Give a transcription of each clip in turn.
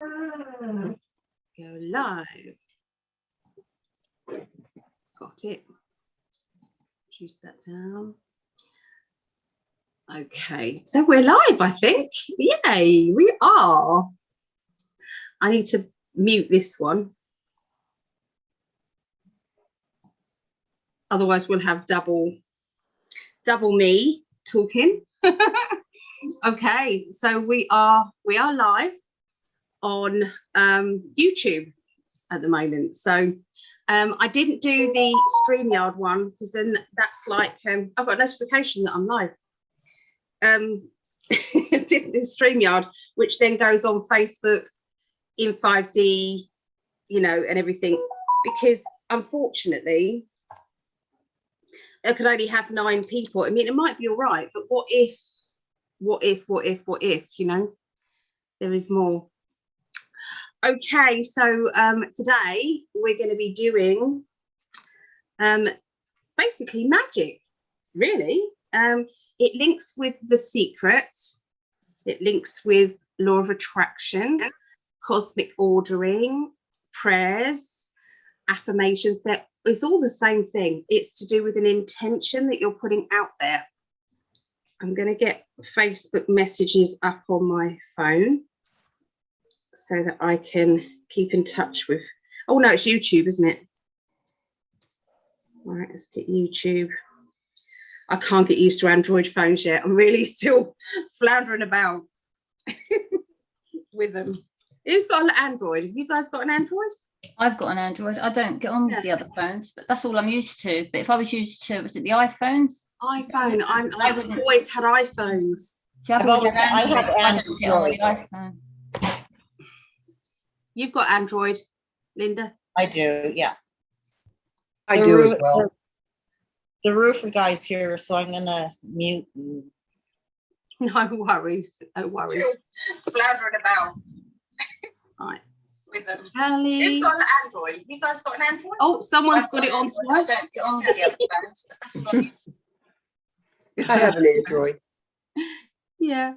Go live. Got it. Juice that down. Okay, so we're live, I think. Yay, we are. I need to mute this one. Otherwise, we'll have double me talking. Okay, so we are live on YouTube at the moment. So I didn't do the StreamYard one because then that's like I've got a notification that I'm live. Didn't do StreamYard, which then goes on Facebook in 5D, you know, and everything, because unfortunately I could only have 9 people. I mean, it might be all right, but what if, you know, there is more. Okay, so today we're going to be doing basically magic, really. It links with The Secret, it links with Law of Attraction, cosmic ordering, prayers, affirmations. That it's all the same thing. It's to do with an intention that you're putting out there. I'm going to get Facebook messages up on my phone so that I can keep in touch with. Oh no, it's YouTube, isn't it? All right, let's get YouTube. I can't get used to Android phones yet. I'm really still floundering about with them. Who's got an Android? Have you guys got an Android? I've got an Android. I don't get on with the other phones, but that's all I'm used to. But if I was used to, was it the iPhones? iPhone. I've always had iPhones. See, I have Android. Get on with the iPhone. You've got Android, Linda? I do, yeah. I do as well. The roofer guy's here, so I'm gonna mute. No worries, no worries. Floundering about. Right. With them. Kelly. Who's got an Android? Have you guys got an Android? Oh, someone's got it on twice. I don't get on with the other phones, but that's what I'm used to. I have an Android. Yeah.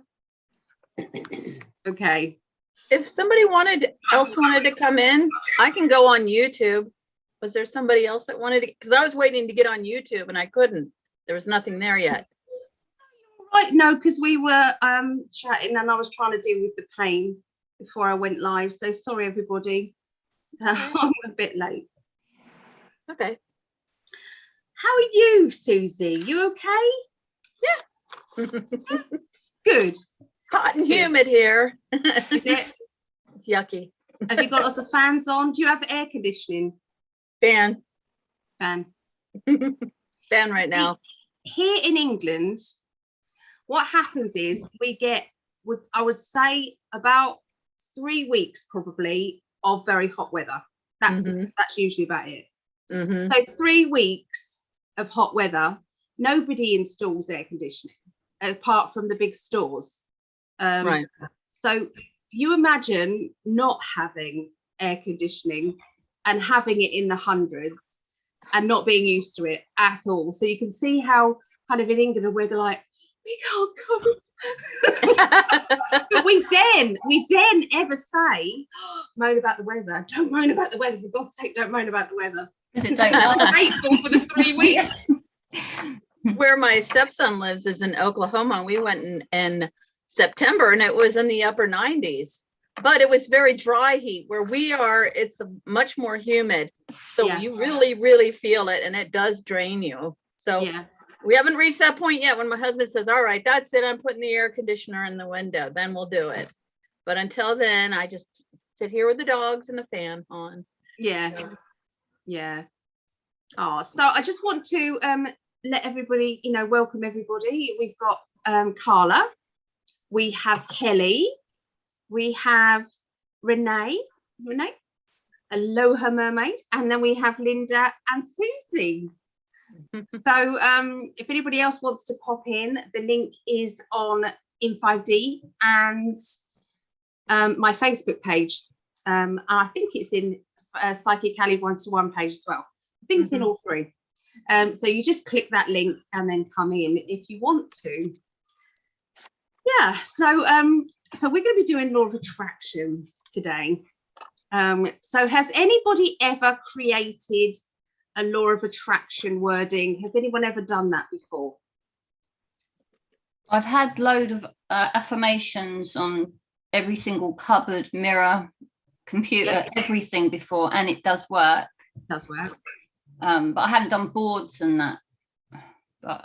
Okay. If somebody else wanted to come in, I can go on YouTube. Was there somebody else that wanted to? Because I was waiting to get on YouTube and I couldn't. There was nothing there yet. Right, no, because we were chatting and I was trying to deal with the pain before I went live. So sorry, everybody. I'm a bit late. Okay. How are you, Susie? You okay? Yeah. Good. Hot and humid here. Is it? It's yucky. Have you got lots of fans on? Do you have air conditioning? Fan right now. Here in England, what happens is we get, I would say, about 3 weeks probably of very hot weather. That's usually about it. So 3 weeks of hot weather, nobody installs air conditioning apart from the big stores. Right. So you imagine not having air conditioning and having it in the hundreds and not being used to it at all. So you can see how kind of in England we're like, we can't go. But we then ever say, moan about the weather. Don't moan about the weather. For God's sake, don't moan about the weather. I'm grateful for the 3 weeks. Where my stepson lives is in Oklahoma. We went in September and it was in the upper 90s. But it was very dry heat. Where we are, it's much more humid. So you really, really feel it and it does drain you. So we haven't reached that point yet when my husband says, all right, that's it. I'm putting the air conditioner in the window. Then we'll do it. But until then, I just sit here with the dogs and the fan on. Yeah. Yeah. Oh, so I just want to let everybody, you know, welcome everybody. We've got Carla. We have Kelly. We have Renee, Aloha Mermaid, and then we have Linda and Susie. So if anybody else wants to pop in, the link is on in 5D and my Facebook page. I think it's in Psychic Ali 1-to-1 page as well. I think it's in all three. So you just click that link and then come in if you want to. Yeah, so we're going to be doing Law of Attraction. today. So has anybody ever created a law of attraction wording? Has anyone ever done that before? I've had load of affirmations on every single cupboard, mirror, computer, Yeah. everything before, and it does work. It does work. But I hadn't done boards and that. But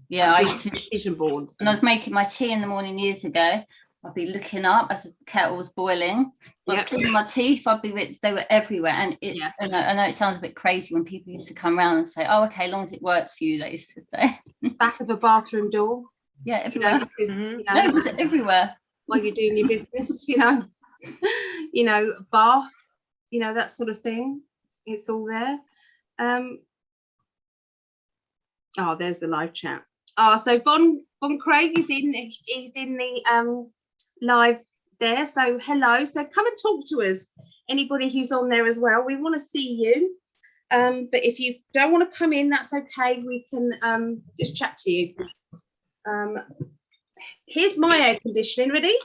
yeah, I used to, Vision boards. when I was making my tea in the morning years ago, I'd be looking up as the kettle was boiling. I was Yep. cleaning my teeth, they were everywhere. And it, Yeah. and I know it sounds a bit crazy when people used to come around and say, oh, okay, as long as it works for you, they used to say. Back of a bathroom door, Yeah, you everywhere. know, because, Mhm. you No, it know, was everywhere. while you're doing your business, you know, bath, you know, that sort of thing. It's all there. Oh, there's the live chat. Oh, so Bon Craig is in the live there. So hello. So come and talk to us. Anybody who's on there as well. We want to see you. But if you don't want to come in, that's okay. We can just chat to you. Here's my air conditioning. Ready?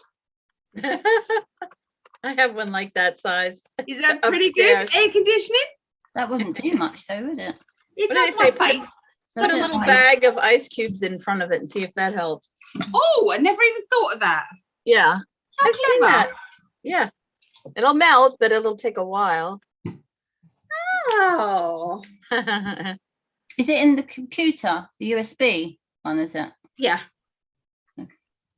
I have one like that size. Is that pretty good? Upstairs. Air conditioning? That wouldn't do much though, would it? It What does did my I say? Put face. Put a Does it? little bag of ice cubes in front of it and see if that helps. Oh, I never even thought of that. Yeah. How I've seen clever. that. Yeah. It'll melt, but it'll take a while. Oh, Is it in the computer, the USB one, is it? yeah.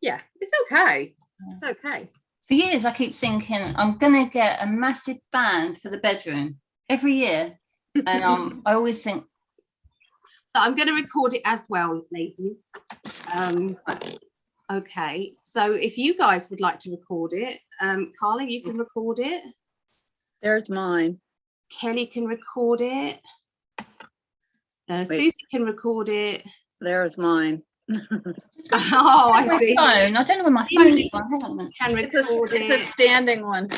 Yeah, it's okay. It's okay. For years, I keep thinking I'm going to get a massive fan for the bedroom every year. And I always think, So I'm going to record it as well, ladies. Okay, so if you guys would like to record it, Carly, you can record it. There's mine. Kelly can record it. Susie can record it. There's mine. Oh, I my see. phone. I don't know where my phone's gone. Hang on a minute. Can It's record a it. standing one.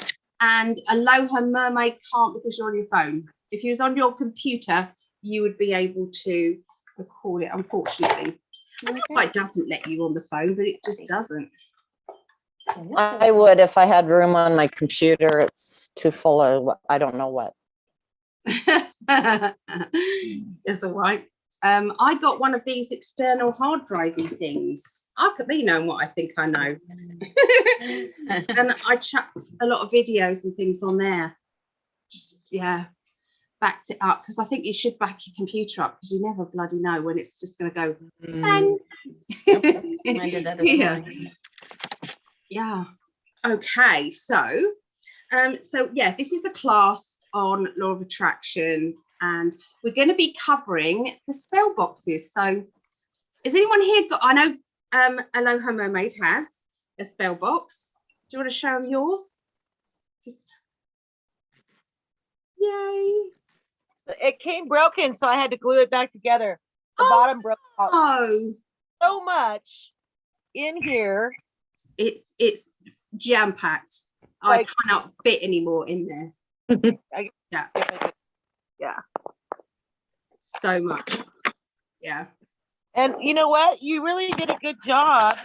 And Aloha Mermaid can't because you're on your phone. If you was on your computer, you would be able to record it, unfortunately. I don't know why it doesn't let you on the phone, but it just doesn't. I would if I had room on my computer. It's too full of I don't know what. It's all right. I got one of these external hard driving things. I could be knowing what I think I know. And I chucked a lot of videos and things on there. Just, yeah, backed it up because I think you should back your computer up because you never bloody know when it's just going to go bang. I did that as Yeah. well. Yeah. Okay. So yeah, this is the class on law of attraction, and we're going to be covering the spell boxes. So, has anyone here got? I know Aloha Mermaid has a spell box. Do you want to show them yours? Just yay! It came broken, so I had to glue it back together. The Oh, bottom broke out Oh, so much in here. it's jam packed. I Like- cannot fit anymore in there. Yeah. So much. Yeah. And you know what? You really did a good job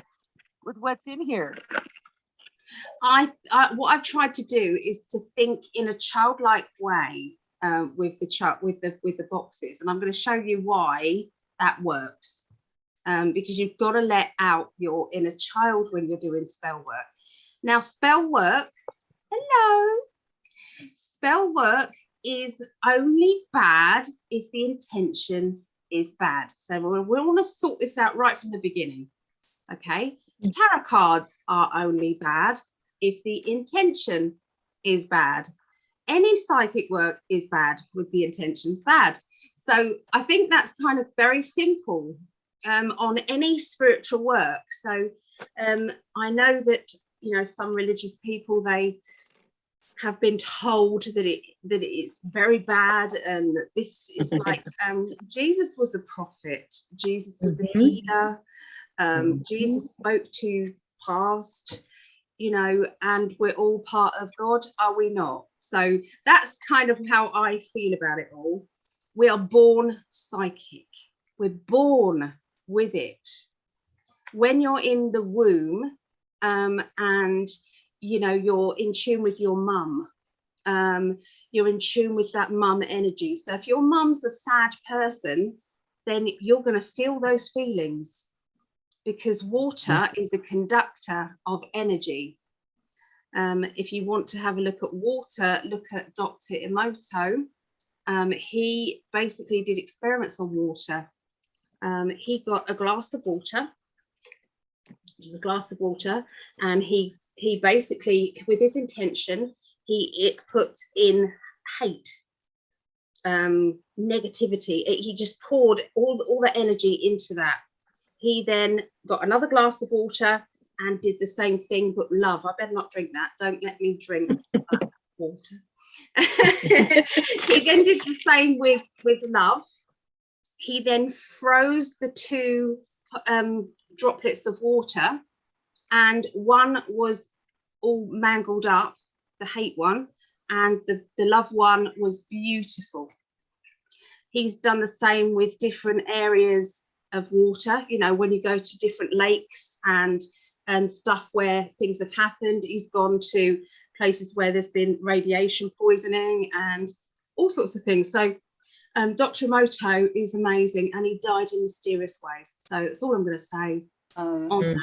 with what's in here. What I've tried to do is to think in a childlike way with the boxes, and I'm going to show you why that works. Because you've got to let out your inner child when you're doing spell work. Now, spell work, hello. Spell work is only bad if the intention is bad. So we want to sort this out right from the beginning. Okay. Tarot cards are only bad if the intention is bad. Any psychic work is bad with the intentions bad. So I think that's kind of very simple on any spiritual work. So I know that, you know, some religious people, they have been told that it's very bad, and that this is like Jesus was a prophet, Jesus was a healer, Jesus spoke to past, you know, and we're all part of God, are we not? So that's kind of how I feel about it all. We are born psychic, we're born with it. When you're in the womb, and you know, you're in tune with your mum. You're in tune with that mum energy. So if your mum's a sad person, then you're going to feel those feelings, because water is a conductor of energy. If you want to have a look at water, look at Dr. Emoto. He basically did experiments on water. He got a glass of water, which is a glass of water, and he basically, with his intention, it put in hate, negativity. He just poured all the energy into that. He then got another glass of water and did the same thing, but love. I better not drink that. Don't let me drink that water. He then did the same with love. He then froze the two droplets of water, and one was all mangled up, the hate one, and the love one was beautiful. He's done the same with different areas of water, you know, when you go to different lakes and stuff where things have happened. He's gone to places where there's been radiation poisoning and all sorts of things. So Dr. Emoto is amazing, and he died in mysterious ways. So that's all I'm going to say on that.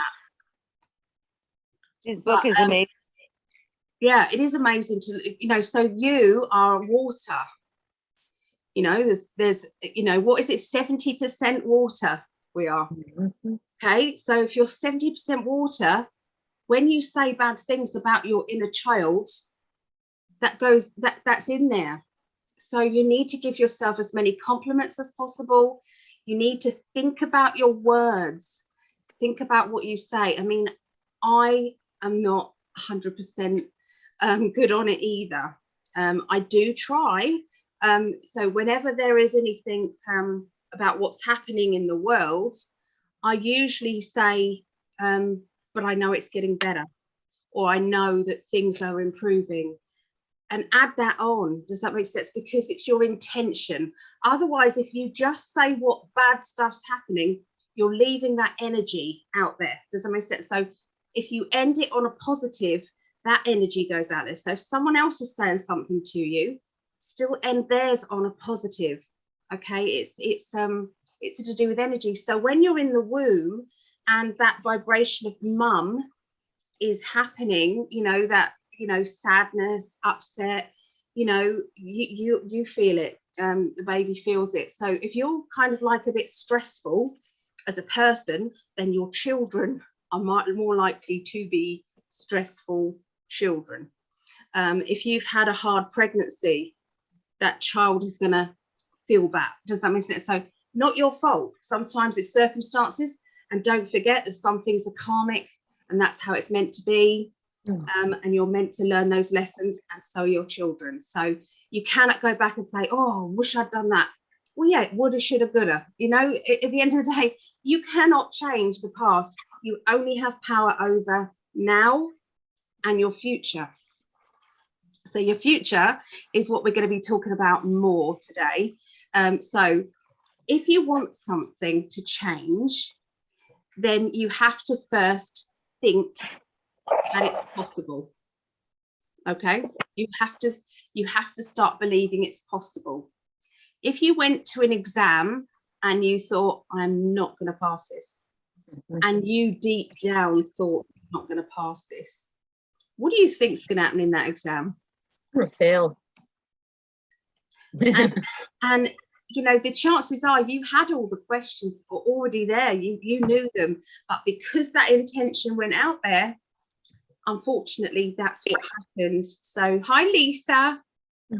His book is amazing. Yeah, it is amazing to, you know, so you are water. You know, there's, you know, what is it, 70% water we are. Okay, so if you're 70% water, when you say bad things about your inner child, that's in there. So you need to give yourself as many compliments as possible. You need to think about your words. Think about what you say. I mean, I am not 100% good on it either. I do try. So whenever there is anything about what's happening in the world, I usually say, but I know it's getting better, or I know that things are improving, and add that on. Does that make sense? Because it's your intention. Otherwise, if you just say what bad stuff's happening, you're leaving that energy out there. Does that make sense? So if you end it on a positive, that energy goes out there. So if someone else is saying something to you, still end theirs on a positive. Okay, it's to do with energy. So when you're in the womb and that vibration of mum is happening, you know, that, you know, sadness, upset, you know, you feel it. The baby feels it. So if you're kind of like a bit stressful as a person, then your children are more likely to be stressful children. If you've had a hard pregnancy, that child is going to feel that. Does that make sense? So not your fault. Sometimes it's circumstances, and don't forget that some things are karmic, and that's how it's meant to be. And you're meant to learn those lessons, and so are your children. So you cannot go back and say, oh, wish I'd done that. Well, yeah, woulda, shoulda, coulda. You know, at the end of the day, you cannot change the past. You only have power over now and your future. So your future is what we're going to be talking about more today. So if you want something to change, then you have to first think that it's possible. Okay, you have to start believing it's possible. If you went to an exam and you thought, I'm not going to pass this, and you deep down thought, I'm not going to pass this, what do you think is going to happen in that exam? Fail. And you know, the chances are you had all the questions already there, you knew them, but because that intention went out there, unfortunately that's what happened. So hi Lisa.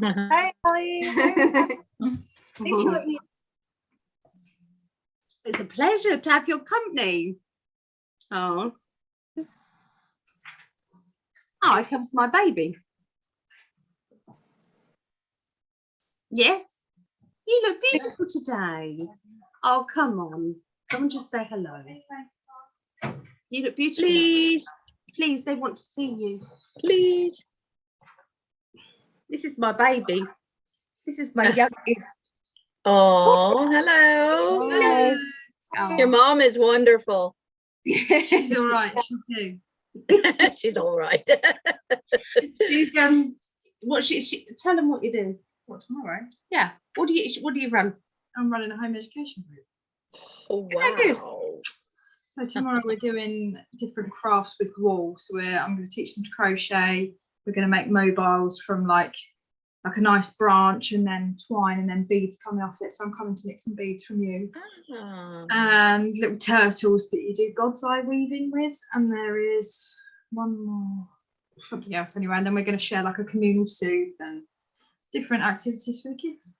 Hi Ellie. Thanks for letting me. It's a pleasure to have your company. Oh, here comes my baby. Yes, you look beautiful today. Oh, come on and just say hello. You look beautiful. Please, they want to see you. Please. This is my baby. This is my youngest. Oh, hello. Hello. Your mom is wonderful. She's all right. She'll do. She's all right. She's, what she tell them what you do. What, tomorrow? Yeah. What do you run? I'm running a home education group. Oh, that good? wow. So tomorrow we're doing different crafts with wool. So I'm going to teach them to crochet. We're going to make mobiles from like a nice branch and then twine and then beads coming off it. So I'm coming to nick some beads from you. Ah. And little turtles that you do God's eye weaving with. And there is one more, something else anyway. And then we're going to share like a communal soup and different activities for the kids.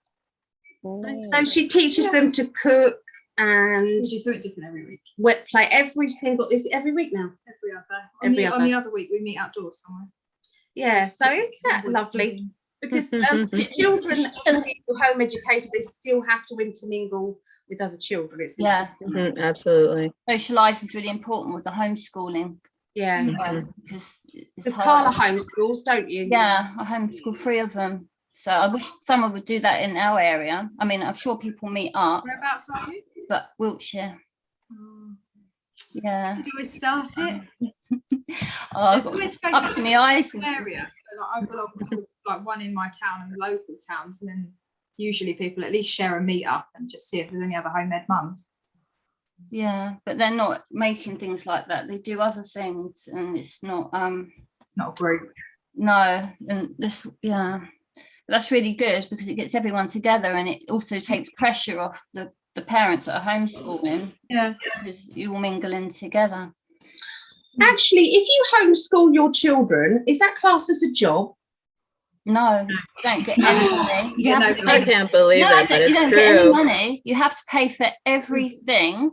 So she teaches them to cook and We do something different every week. wet play every single. Is it every week now? Every other. Every On the other week we meet outdoors somewhere. Yeah. So isn't that Woods lovely? meetings. Because the children, obviously, who are home educated, they still have to intermingle with other children. It's Yeah, Mhm, absolutely. socialise is really important with the homeschooling. yeah. Because it's Because hard. Carla homeschools, don't you? Yeah, I homeschool 3 of them. So I wish someone would do that in our area. I mean, I'm sure people meet up, Whereabouts are you? but Wiltshire, yeah. You can always start it. Oh, I've There's got always up to basically my eyes. an area. So like I belong to like one in my town and local towns, and then usually people at least share a meet up and just see if there's any other home ed mums. Yeah, but they're not making things like that. They do other things, and it's not. Not a group. No, and this, yeah, that's really good because it gets everyone together, and it also takes pressure off the parents that are homeschooling. Yeah. Because you all mingle in together. Actually, if you homeschool your children, is that classed as a job? No, you don't get any money. You Yeah, have no to I pay. can't believe No, it, but you it's don't get any true. money. You have to pay for everything.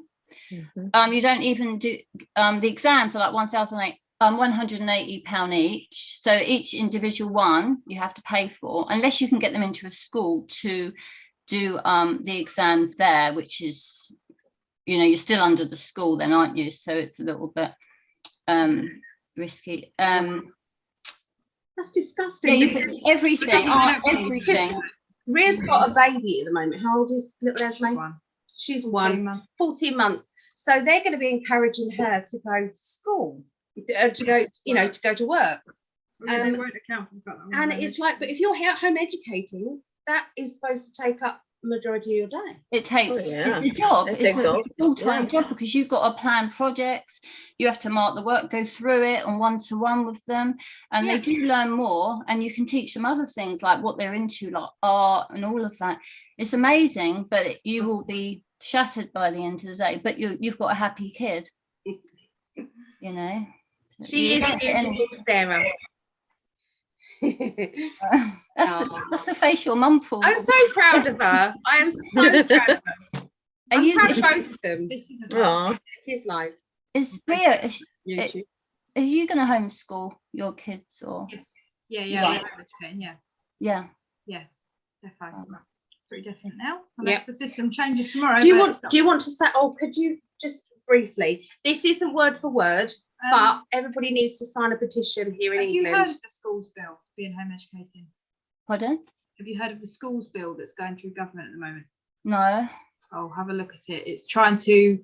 Mhm. You don't even do the exams are like £180 each. So each individual one you have to pay for, unless you can get them into a school to do the exams there, which is, you know, you're still under the school then, aren't you? So it's a little bit risky. That's Yeah, disgusting. you because put everything, everything. Ria's got a baby at the moment. How old is little Esme? One. She's 14 one, months. 14 months. So they're going to be encouraging her to go to school, to go, you know, to go to work. Yeah, they won't account for the fact that I'm And home it's like, but if you're home educating, that is supposed to take up majority of your day. It takes, yeah. it's a job, It it's takes a all- full-time job because you've got to plan projects, you have to mark the work, go through it on one-to-one with them, and Yeah. they do learn more, and you can teach them other things like what they're into, like art and all of that. It's amazing, but you will be shattered by the end of the day, but you've got a happy kid, you know. She You is don't get any- beautiful, Sarah. that's the face your mum pulled. I'm so proud of her. I am so proud of her. Are I'm you, proud of both of them. This isn't Aw. It is life. is Ria, YouTube. are you going to homeschool your kids or? Yes. Yeah, Right. we're home educating, Yeah. definitely. Pretty definite now. Yep. Unless the system changes tomorrow. Do you but want? it's not. Do you want to say? Oh, could you just briefly? This isn't word for word, but everybody needs to sign a petition here in have you heard England. of the schools bill being home educating? Pardon? Have you heard of the schools bill that's going through government at the moment? No. Oh, have a look at it. It's trying to,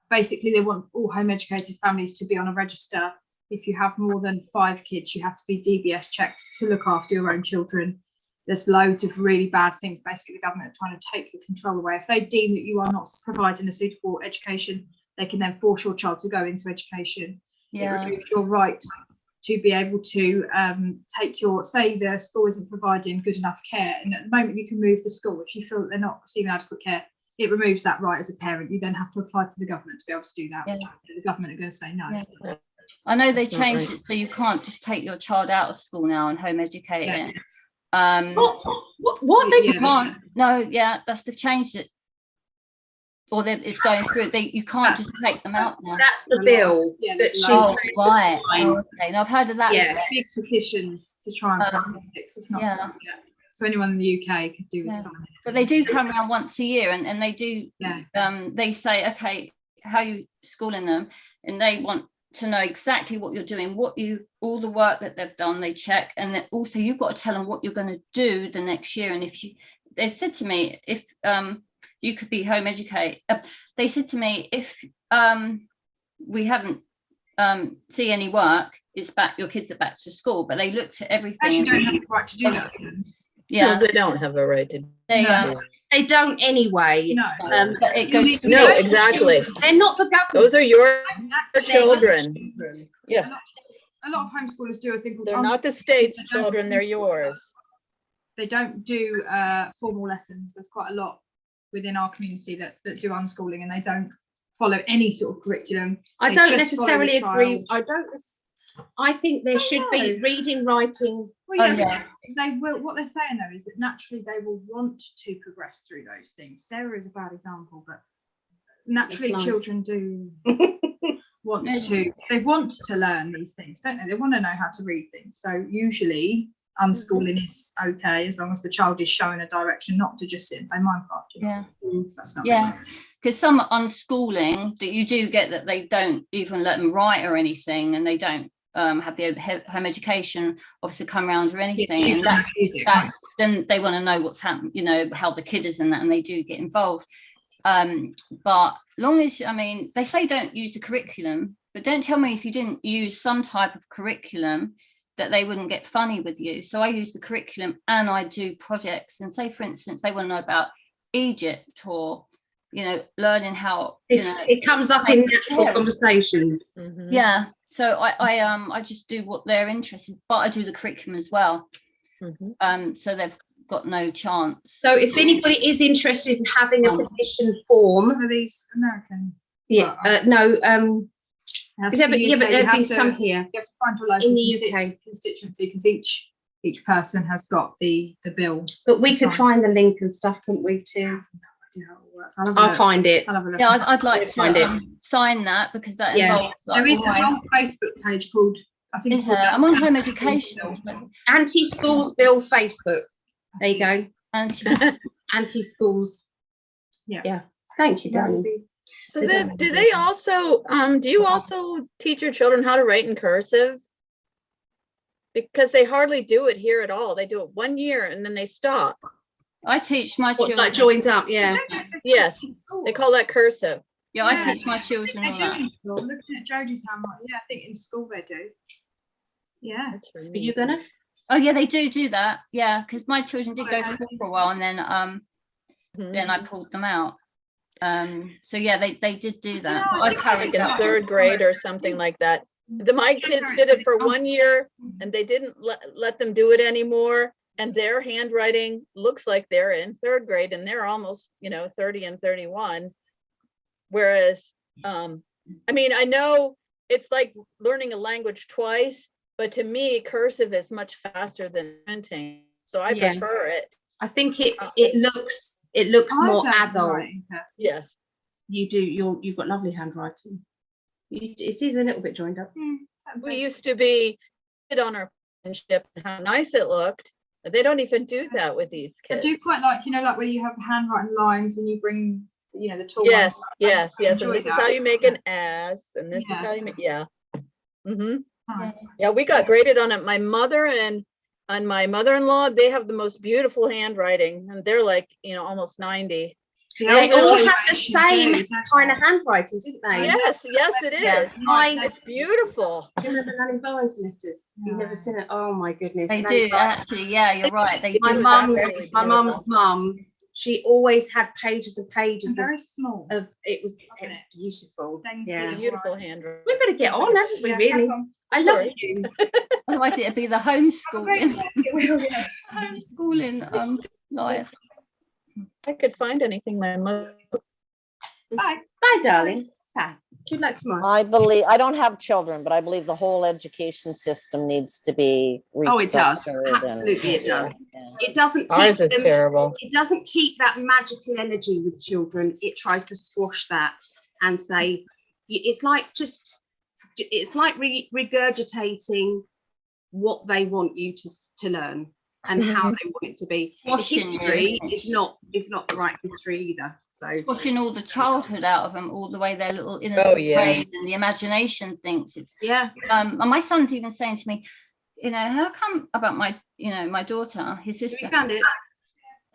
basically they want all home educated families to be on a register. If you have more than 5 kids, you have to be DBS checked to look after your own children. There's loads of really bad things. Basically, the government are trying to take the control away. If they deem that you are not providing a suitable education, they can then force your child to go into education. Yeah. It removes your right to be able to take your, say the school isn't providing good enough care, and at the moment you can move the school if you feel that they're not receiving adequate care. It removes that right as a parent. You then have to apply to the government to be able to do that. Yeah. So the government are going to say no. Yeah. I know they That's not changed right. it so you can't just take your child out of school now and home educate Yeah. it. What they You Yeah. can't. No, yeah, they've changed it. Or it's going through. You can't just take them out now. That's the A lot. bill Yeah, that there's she's loads. Oh, going to right. sign. Oh, okay. No, I've heard of that. Yeah. as well. Big petitions to try and fix. It's not yeah. started yet. So anyone in the UK could do with Yeah. something. But they do come around once a year, and they do. Yeah. They say, okay, how are you schooling them, and they want to know exactly what you're doing, all the work that they've done. They check, and then also you've got to tell them what you're going to do the next year. And they said to me, if you could be home educate, they said to me, if we haven't see any work, it's back, your kids are back to school, but they looked at everything. Actually, and- don't have the right to do that. yeah, No, they don't have a right to. they, No. They don't anyway. No. but it goes through. No, exactly. They're not the government. Those are your They're children. children. Yeah, A lot of homeschoolers do a thing called they're not the state's children, they're yours. They don't do formal lessons. There's quite a lot within our community that do unschooling, and they don't follow any sort of curriculum. I They don't just follow the necessarily agree. child. I don't. I think there should be know. reading, writing. Well, Oh, yes, yeah. they will. What they're saying though is that naturally they will want to progress through those things. Sarah is a bad example, but naturally It's life. children do want to. They want to learn these things, don't they? They want to know how to read things. So usually unschooling is okay as long as the child is shown a direction, not to just sit and play Minecraft. You know? Yeah. That's not. Yeah, because some unschooling that you do get that they don't even let them write or anything, and they don't have the home education obviously come around or anything, and that then they want to know what's happening, you know, how the kid is and that, and they do get involved. But long as, I mean, they say don't use the curriculum, but don't tell me if you didn't use some type of curriculum that they wouldn't get funny with you. So I use the curriculum and I do projects, and say for instance they want to know about Egypt, or you know, learning how, you know, It comes up in natural Yeah. conversations. yeah. So I just do what they're interested, but I do the curriculum as well. So they've got no chance. So if anybody is interested in having a petition form, Are these American? yeah, That's yeah, the but UK. there'd You be have some to- here. You have to find your local In the UK. constituency, because each person has got the bill. But we could Fine. find the link and stuff, couldn't we? Too. I don't know how it works. I'll have a I'll look. find it. I'll have a look. Yeah, I'd like We'll find it. to sign that, because that Yeah. involves like, There is all a my- whole Facebook page called, I think is it's called there? I'm on home education. Anti-schools bill Facebook. There you go. And Anti-schools. Yeah. Yeah. Thank you, darling. So They then, don't do have they also, do you also teach your children how to write in cursive? Because they hardly do it here at all. They do it 1 year and then they stop. I teach my What, children. like joined up, yeah. Yes, they call that cursive. Yeah, I Yeah. teach my children They all do that. in school. Looking at Jodie's handwriting, yeah, I think in school they do. Yeah. That's really Are you gonna? Oh yeah, they do that. Yeah, because my children did go to school for a while, and then I pulled them out. So yeah, they did do that. Yeah, But I I think carried Like in that. third grade or something like that. My kids did it for 1 year and they didn't let them do it anymore. And their handwriting looks like they're in third grade and they're almost, 30 and 31. Whereas, I mean, I know it's like learning a language twice, but to me, cursive is much faster than printing. So I Yeah. prefer it. I think it looks I more don't adult. write in cursive. Yes. You do. You've got lovely handwriting. It is a little bit joined up. We used to be on our penmanship and how nice it looked. But they don't even do that with these I kids. do quite like, like where you have handwriting lines and you bring, the tall Yes, ones. yes, I yes. And enjoy this is that. how you make an S and this is Yeah. how you make, yeah. Mm-hmm. Nice. Yeah, we got graded on it. My mother and my mother-in-law, they have the most beautiful handwriting and they're like, almost 90. They elder all have the generation same do, don't kind they? of handwriting, didn't they? Yes, yes, it Yeah. is. Mine, It's beautiful. do you remember Nanny Vi's letters? You've never No. seen it? Oh my goodness. They Nanny do Vi's. actually. Yeah, you're right. They My do. absolutely mum's beautiful. mum, she always had pages and pages And very small. of it was Wasn't it? beautiful. Dainty Yeah. and Beautiful bright. handwriting. We better get on, haven't we, Yeah, really? crack on. I love Sorry. you. Otherwise, it'd be the homeschooling, Yeah. homeschooling life. I could find anything my mother. Bye. Bye, darling. Bye. Good luck tomorrow. I don't have children, but I believe the whole education system needs to be Oh, it does. restructured and- Absolutely, it does. Yeah. It doesn't Ours teach is them. terrible. It doesn't keep that magical energy with children. It tries to squash that and say it's like regurgitating what they want you to learn and how they want it to be. Washing you, History isn't it? is not the right history either. So Washing all the childhood out of them, all the way their little innocent yeah. ways and the imagination thinks. yeah, And my son's even saying to me, how come about my daughter, his we sister, found it.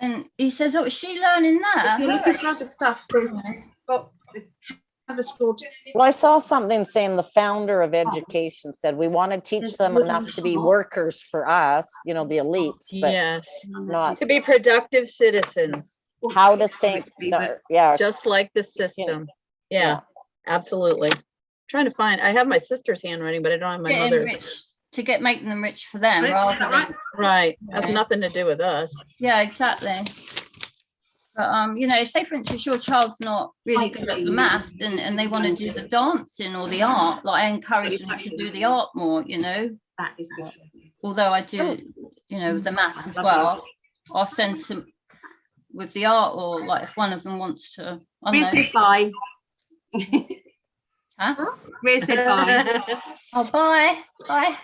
and he says, oh, is she learning If you're looking for that? other stuff, there's got the have a straw. Well, I saw something saying the founder of education said, we want to teach them enough to be workers for us, you know, the elites, but Yes, not to be productive citizens, how to think. Yeah, just like the system. Yeah, absolutely. Trying to find, I have my sister's handwriting, but I don't have my Getting mother's. rich, to get making them rich for them Right, rather is that than, Right, has Yeah. nothing to do with us. yeah, exactly. But you know, say for instance your child's not really good at the math and they want to do the dancing or the art, like I encourage them to do the art more, you know, That is good. although I do, you know, the maths as well. I'll send some with the art, or like if one of them wants to, I Maria don't know. says bye. Huh? Maria said bye. Oh, bye. Bye.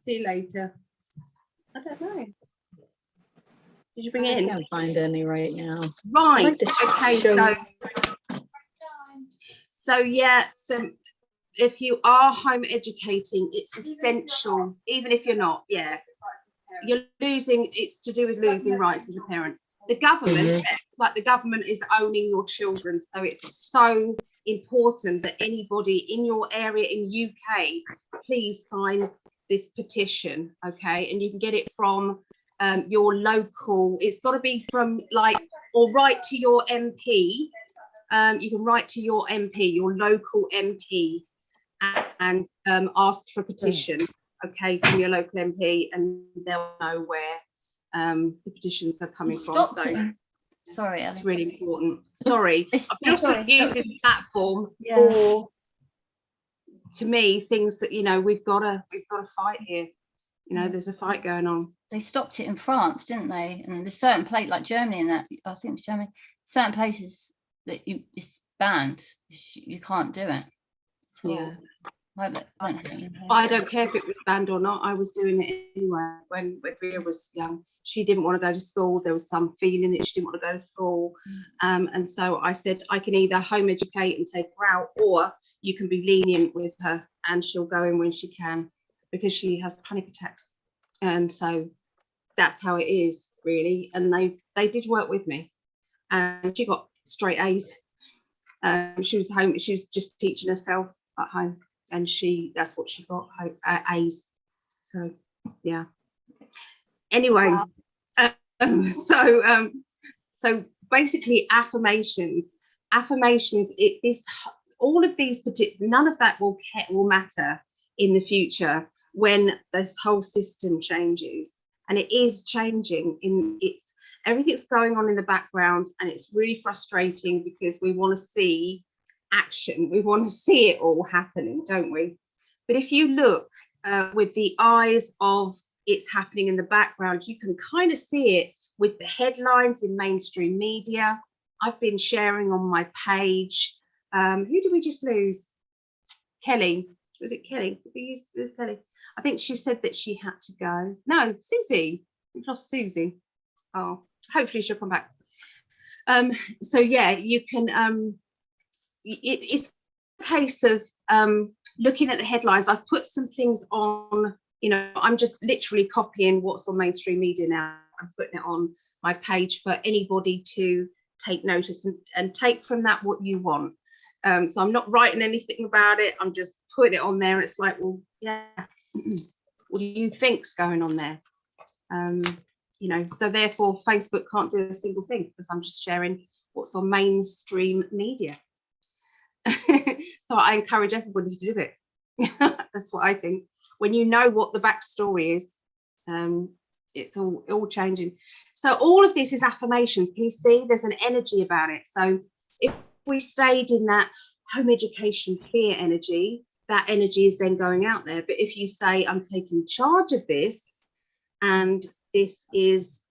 See you later. I don't know. Did you bring I it in? can't find any right now. Right. like to Okay. show- So yeah. So if you are home educating, it's essential. Even if you're not, yeah, you're losing. It's to do with losing rights as a parent. The government, it's like the government is owning your children. So it's so important that anybody in your area in UK, please sign this petition. Okay, and you can get it from your local. It's got to be from like, or write to your MP. You can write to your MP, your local MP, and ask for a petition, okay, from your local MP, and they'll know where the petitions are coming from. Stop So it. Sorry, it's Ellie. really important. Sorry, It's- I've just sorry, used sorry. this platform Yeah. for, to me, things that, you know, we've got to fight here. You know, there's a fight going on. They stopped it in France, didn't they? And there's certain place like Germany and that, I think it's Germany, certain places that it's banned. You can't do it. So Yeah. I I don't care if it was banned or not. I was doing it anyway. When Ria was young, she didn't want to go to school. There was some feeling that she didn't want to go to school. And so I said, I can either home educate and take her out, or you can be lenient with her and she'll go in when she can, because she has panic attacks. And so that's how it is, really. And they did work with me. And she got straight A's. She was home, she was just teaching herself at home. And that's what she got, A's. So yeah. Anyway, so basically affirmations, all of these none of that will matter in the future when this whole system changes, and it is changing. Everything's going on in the background, and it's really frustrating because we want to see action. We want to see it all happening, don't we? But if you look with the eyes of it's happening in the background, you can kind of see it with the headlines in mainstream media. I've been sharing on my page. Who did we just lose? Kelly. Was it Kelly? Did we lose Kelly? I think she said that she had to go. No, Susie. We've lost Susie. Oh, hopefully she'll come back. So yeah, you can it's a case of looking at the headlines. I've put some things on, you know, I'm just literally copying what's on mainstream media now. I'm putting it on my page for anybody to take notice and take from that what you want. So I'm not writing anything about it. I'm just putting it on there. It's like, well, yeah, what do you think's going on there? You know, so therefore Facebook can't do a single thing because I'm just sharing what's on mainstream media. So I encourage everybody to do it. That's what I think. When you know what the backstory is, it's all changing. So all of this is affirmations. Can you see there's an energy about it? So if we stayed in that home education fear energy, that energy is then going out there. But if you say, I'm taking charge of this, and this is,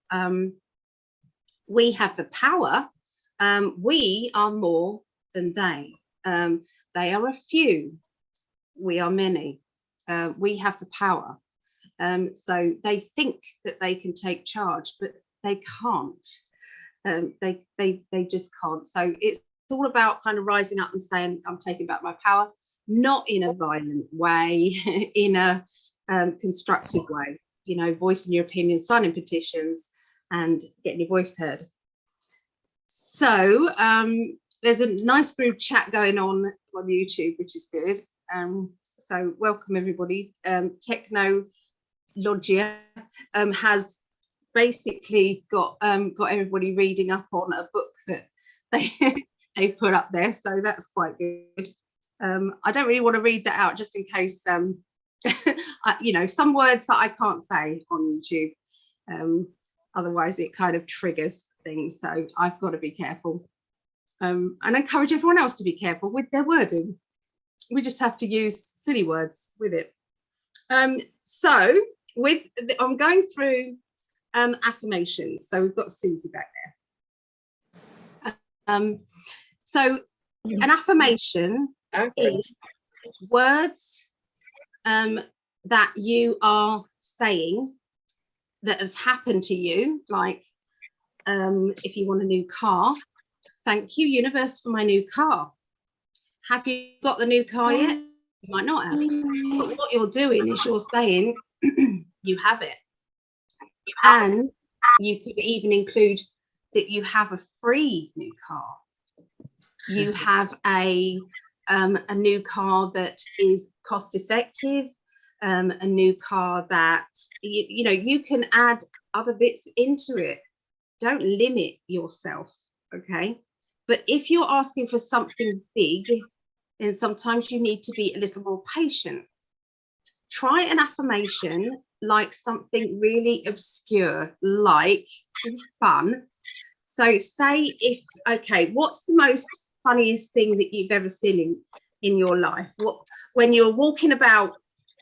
we have the power, we are more than they. They are a few, we are many. We have the power. So they think that they can take charge, but they can't. They just can't. So it's all about kind of rising up and saying, I'm taking back my power, not in a violent way, in a constructive way, you know, voicing your opinion, signing petitions and getting your voice heard. So there's a nice group chat going on YouTube, which is good. So welcome everybody. Technologia has basically got everybody reading up on a book that they've put up there, so that's quite good. I don't really want to read that out just in case you know, some words that I can't say on YouTube, otherwise it kind of triggers things, so I've got to be careful, and encourage everyone else to be careful with their wording. We just have to use silly words with it. So I'm going through affirmations. So we've got Susie back there. So an affirmation is words that you are saying that has happened to you, like if you want a new car, thank you universe for my new car. Have you got the new car yet? You might not have, but what you're doing is you're saying you have it. And you could even include that you have a free new car. You have a new car that is cost effective, a new car that, you know, you can add other bits into it. Don't limit yourself, okay? But if you're asking for something big, then sometimes you need to be a little more patient. Try an affirmation like something really obscure, like, this is fun. So say if, okay, what's the most funniest thing that you've ever seen in your life? What, when you're walking about,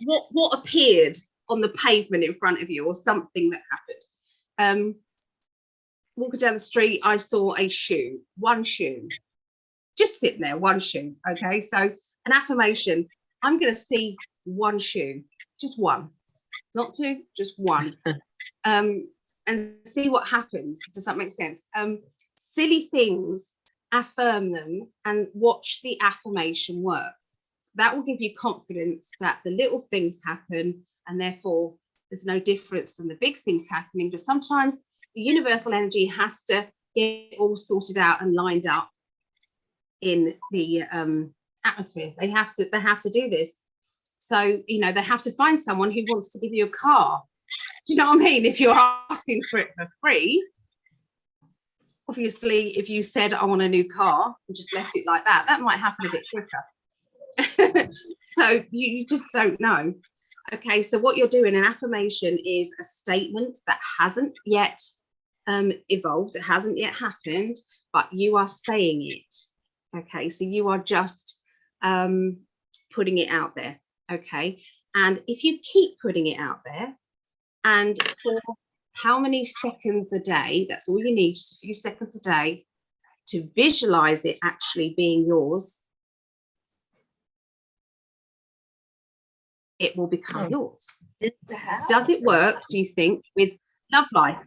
what appeared on the pavement in front of you, or something that happened? Walking down the street, I saw a shoe, one shoe, just sitting there, one shoe. Okay, so an affirmation, I'm going to see one shoe, just one, not two, just one, and see what happens. Does that make sense? Silly things, affirm them and watch the affirmation work. That will give you confidence that the little things happen, and therefore there's no difference than the big things happening. But sometimes the universal energy has to get all sorted out and lined up in the atmosphere. They have to do this. So, you know, they have to find someone who wants to give you a car. Do you know what I mean? If you're asking for it for free, obviously, if you said, I want a new car, and just left it like that, that might happen a bit quicker. So you just don't know. Okay, so what you're doing, an affirmation is a statement that hasn't yet evolved, it hasn't yet happened, but you are saying it. Okay, so you are just putting it out there. Okay, and if you keep putting it out there, and for how many seconds a day, that's all you need, just a few seconds a day, to visualize it actually being yours, it will become yours. Does it work, do you think, with love life?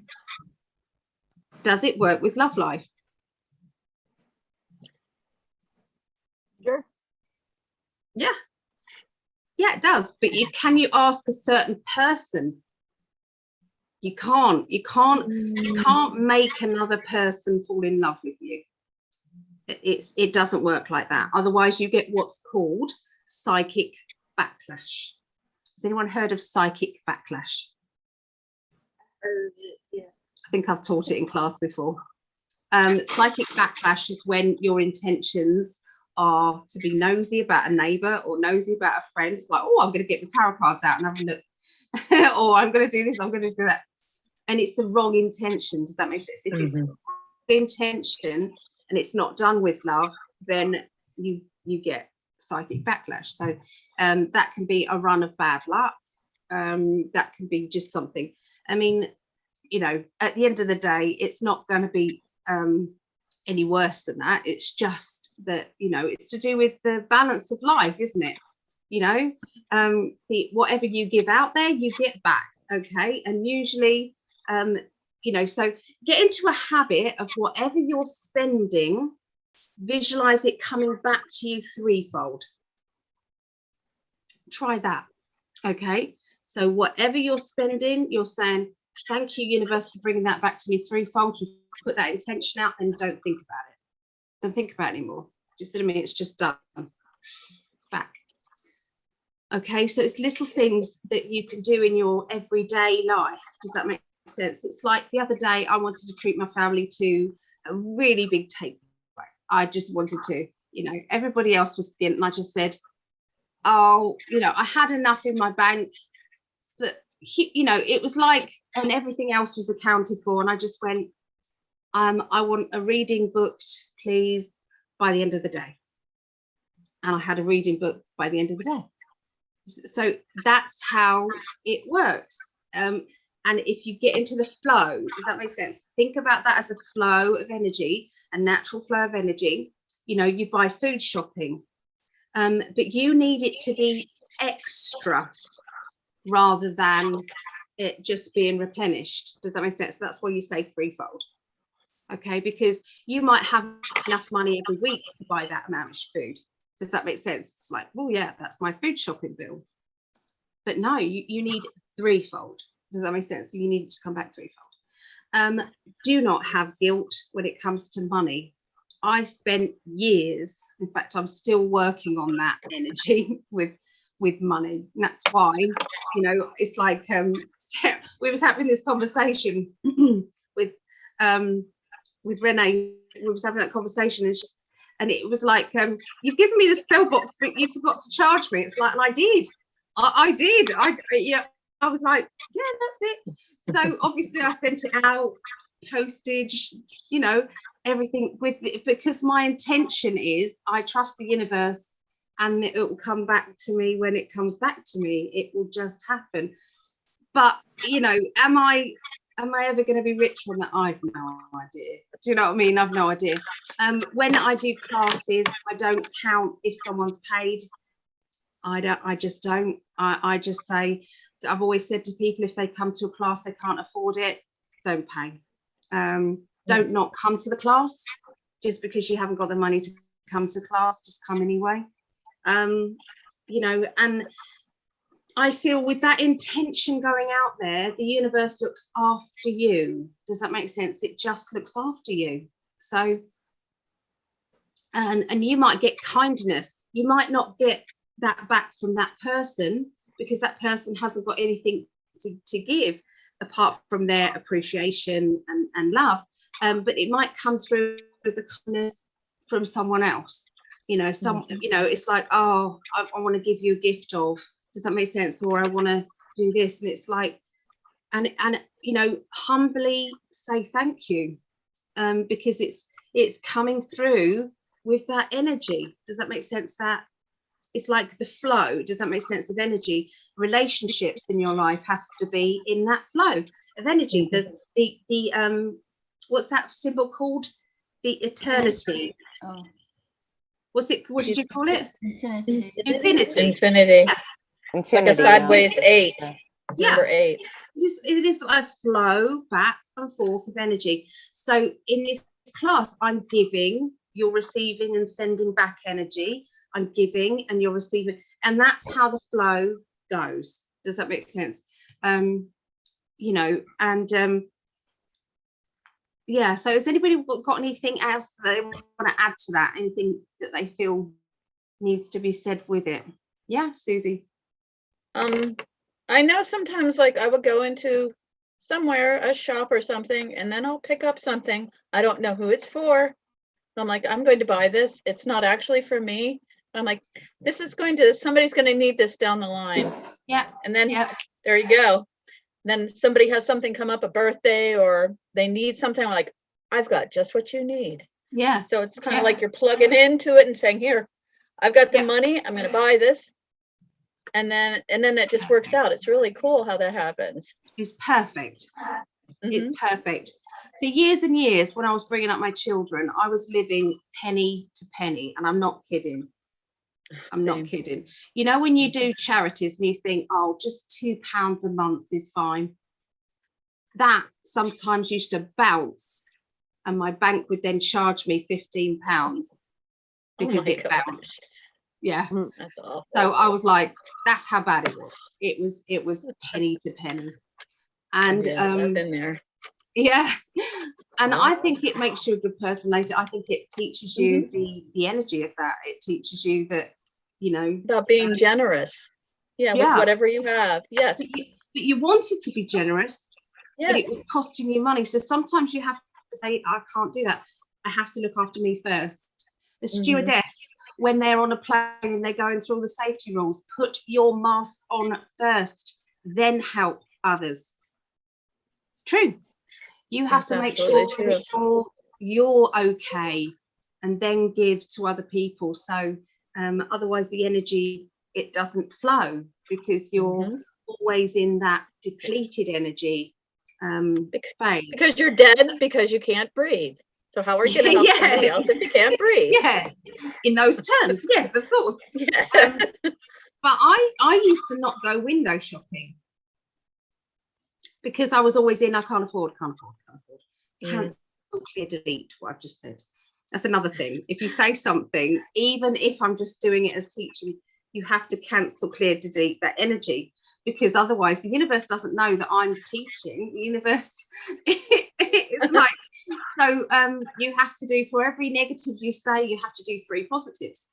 Does it work with love life? Sure. Yeah. Yeah, it does. But can you ask a certain person? You can't make another person fall in love with you. It doesn't work like that. Otherwise you get what's called psychic backlash. Has anyone heard of psychic backlash? Yeah. I think I've taught it in class before. Psychic backlash is when your intentions are to be nosy about a neighbor or nosy about a friend. It's like, oh, I'm going to get the tarot cards out and have a look. Or I'm going to do this, I'm going to do that. And it's the wrong intention. Does that make sense? If it's intention and it's not done with love, then you get psychic backlash. So that can be a run of bad luck. That can be just something. I mean, you know, at the end of the day, it's not going to be any worse than that. It's just that, you know, it's to do with the balance of life, isn't it? You know, whatever you give out there, you get back. Okay, and usually, you know, so get into a habit of whatever you're spending, visualize it coming back to you threefold. Try that. Okay, so whatever you're spending, you're saying, thank you, universe, for bringing that back to me threefold. You put that intention out and don't think about it. Don't think about it anymore. Just in a minute, it's just done. Back. Okay, so it's little things that you can do in your everyday life. Does that make sense? It's like the other day, I wanted to treat my family to a really big takeaway. I just wanted to, everybody else was skint, and I just said, oh, I had enough in my bank, but it was like, and everything else was accounted for, and I just went, I want a reading booked, please, by the end of the day. And I had a reading book by the end of the day. So that's how it works. And if you get into the flow, does that make sense? Think about that as a flow of energy, a natural flow of energy. You buy food shopping, but you need it to be extra rather than it just being replenished. Does that make sense? So that's why you say threefold. Okay, because you might have enough money every week to buy that amount of food. Does that make sense? It's like, well, yeah, that's my food shopping bill. But no, you need threefold. Does that make sense? So you need to come back threefold. Do not have guilt when it comes to money. I spent years, in fact, I'm still working on that energy with money. And that's why, it's like we was having this conversation with Renee. We was having that conversation, and it was like, you've given me the spell box, but you forgot to charge me. It's like, and I did. I did. I was like, yeah, that's it. So obviously I sent it out, postage, everything because my intention is I trust the universe, and it will come back to me when it comes back to me. It will just happen. But am I ever going to be rich on that? I've no idea. Do you know what I mean? I've no idea. When I do classes, I don't count if someone's paid. I just don't. I just say, I've always said to people, if they come to a class, they can't afford it, don't pay. Don't not come to the class just because you haven't got the money to come to class. Just come anyway. And I feel with that intention going out there, the universe looks after you. Does that make sense? It just looks after you. So, and you might get kindness. You might not get that back from that person because that person hasn't got anything to give apart from their appreciation and love. But it might come through as a kindness from someone else. It's like, oh, I want to give you a gift of. Does that make sense? Or I want to do this, and it's like, and humbly say thank you, because it's coming through with that energy. Does that make sense? That it's like the flow. Does that make sense of energy? Relationships in your life have to be in that flow of energy. The what's that symbol called? The eternity. Oh. What's it? What did you call it? Infinity. Infinity. Infinity. Yeah. Infinity, Like a sideways 8. Yeah. Number 8. It is a flow back and forth of energy. So in this class, I'm giving, you're receiving and sending back energy. I'm giving and you're receiving, and that's how the flow goes. Does that make sense? Yeah. So has anybody got anything else that they want to add to that? Anything that they feel needs to be said with it? Yeah, Susie. I know sometimes like I would go into somewhere, a shop or something, and then I'll pick up something. I don't know who it's for. And I'm like, I'm going to buy this. It's not actually for me. I'm like, somebody's going to need this down the line. Yeah. And then there you go. Then somebody has something come up, a birthday, or they need something, like, I've got just what you need. Yeah. So it's kind of like you're plugging into it and saying, here, I've got the money, I'm going to buy this. And then that just works out. It's really cool how that happens. It's perfect. It's perfect. For years and years, when I was bringing up my children, I was living penny to penny, and I'm not kidding. I'm not kidding. When you do charities and you think, oh, just £2 a month is fine. That sometimes used to bounce, and my bank would then charge me £15 because it bounced. Yeah. That's awful. So I was like, that's how bad it was. It was penny to penny. And I've been there. Yeah. And I think it makes you a good person later. I think it teaches you the energy of that. It teaches you that, you know, About being generous. Yeah, with yeah. whatever you have. Yes. but you wanted to be generous, but it Yes. was costing you money. So sometimes you have to say, I can't do that. I have to look after me first. The stewardess, when they're on a plane and they're going through all the safety rules, put your mask on first, then help others. It's true. You have That's to make absolutely sure that you're okay, and then give to other people. So otherwise the energy, it doesn't flow, because you're always in that depleted energy phase. Because you're dead, because you can't breathe. So how are you going to help somebody else if you can't breathe? Yeah, in those terms, yes, of course. Yeah. But I used to not go window shopping, because I was always in, I can't afford. Cancel, clear, delete, what I've just said. That's another thing. If you say something, even if I'm just doing it as teaching, you have to cancel, clear, delete that energy, because otherwise the universe doesn't know that I'm teaching. The universe is like, so you have to do, for every negative you say, you have to do 3 positives.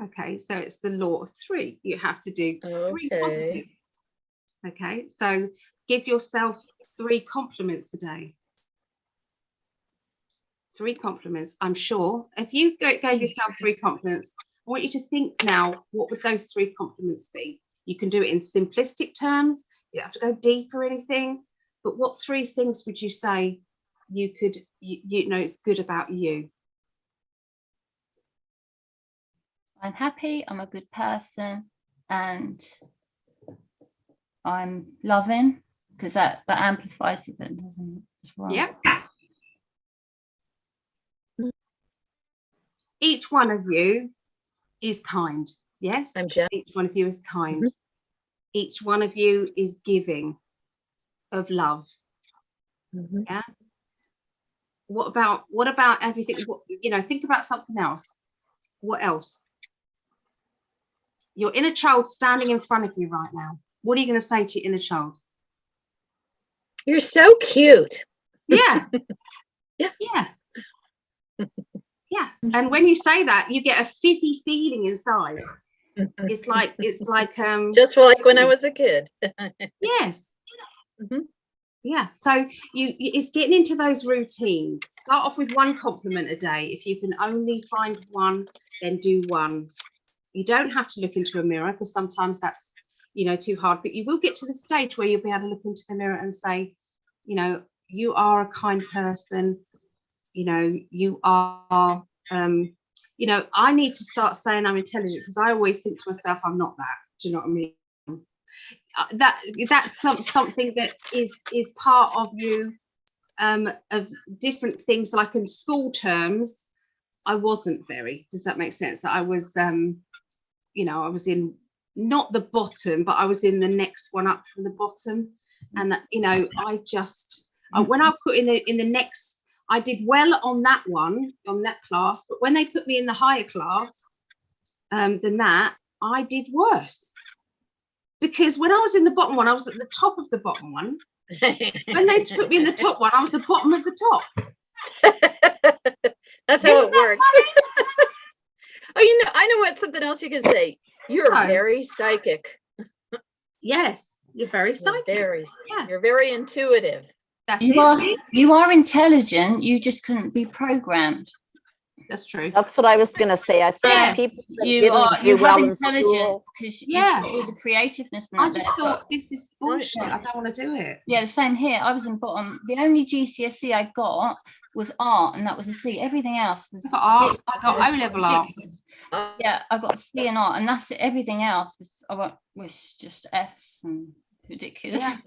Okay, so it's the law of 3. You have to do 3 positives. Okay, so give yourself 3 compliments a day. 3 compliments. I'm sure if you gave yourself 3 compliments, I want you to think now, what would those 3 compliments be? You can do it in simplistic terms. You don't have to go deep or anything. But what 3 things would you say you could, you know, it's good about you? I'm happy, I'm a good person, and I'm loving, because that amplifies it, doesn't it, as well? Yeah. Each one of you is kind. Yes, I'm Jen. each one of you is kind. Each one of you is giving of love. Yeah. What about everything? You know, think about something else. What else? Your inner child standing in front of you right now. What are you going to say to your inner child? You're so cute. Yeah. Yeah. Yeah. Yeah. And when you say that, you get a fizzy feeling inside. It's like just like when I was a kid. Yes. Yeah. So it's getting into those routines. Start off with 1 compliment a day. If you can only find 1, then do 1. You don't have to look into a mirror, because sometimes that's, you know, too hard, but you will get to the stage where you'll be able to look into the mirror and say, you know, you are a kind person. You know, you are, you know, I need to start saying I'm intelligent, because I always think to myself, I'm not that. Do you know what I mean? That's something that is part of you, of different things. Like in school terms, I wasn't very, does that make sense? I was, you know, I was in not the bottom, but I was in the next one up from the bottom. And, you know, I just, when I put in the next, I did well on that one, on that class, but when they put me in the higher class than that, I did worse. Because when I was in the bottom one, I was at the top of the bottom one. When they put me in the top one, I was the bottom of the top. That's how it works. Oh, you know, I know what, something else you can say. You're very psychic. Yes, you're very psychic. You're very intuitive. That's you are intelligent, you just couldn't be programmed. That's true. That's what I was going to say. I think people that didn't do well in school. Because you all the creativeness. I just thought, this is bullshit. I don't want to do it. Yeah, the same here. I was in bottom. The only GCSE I got was art, and that was a C. Everything else was art. I got O-level art. Yeah, I got a C in art, and that's it. Everything else was just Fs and ridiculous. Yeah.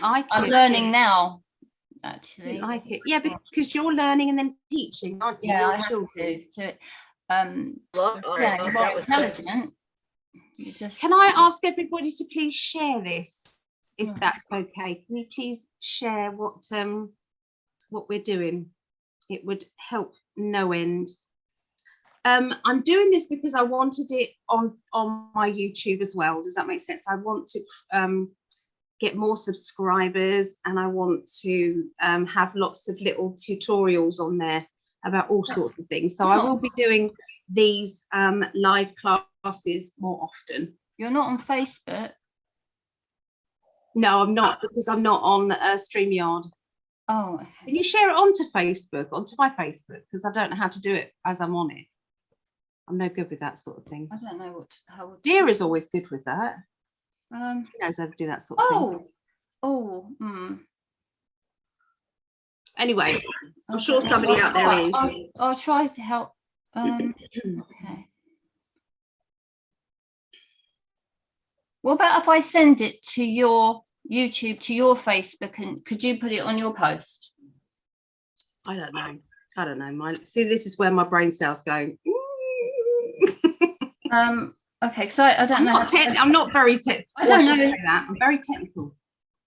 I'm learning now. Actually, didn't like it. Yeah, because you're learning and then teaching, aren't you? Yeah, I have to. Yeah, you're more intelligent. You just. Can I ask everybody to please share this, if that's okay? Can you please share what we're doing? It would help no end. I'm doing this because I wanted it on my YouTube as well. Does that make sense? I want to get more subscribers, and I want to have lots of little tutorials on there about all sorts of things. So I will be doing these live classes more often. You're not on Facebook? No, I'm not, because I'm not on StreamYard. Oh, okay. Can you share it onto Facebook, onto my Facebook? Because I don't know how to do it as I'm on it. I'm no good with that sort of thing. I don't know how. Dear is always good with that. He knows how to do that sort of thing. Anyway, I'm sure somebody out there is. I'll try to help. Okay. What about if I send it to your YouTube, to your Facebook, and could you put it on your post? I don't know. I don't know. See, this is where my brain cells go. Okay, so I don't know. I'm not very technical. I don't know that. I'm very technical.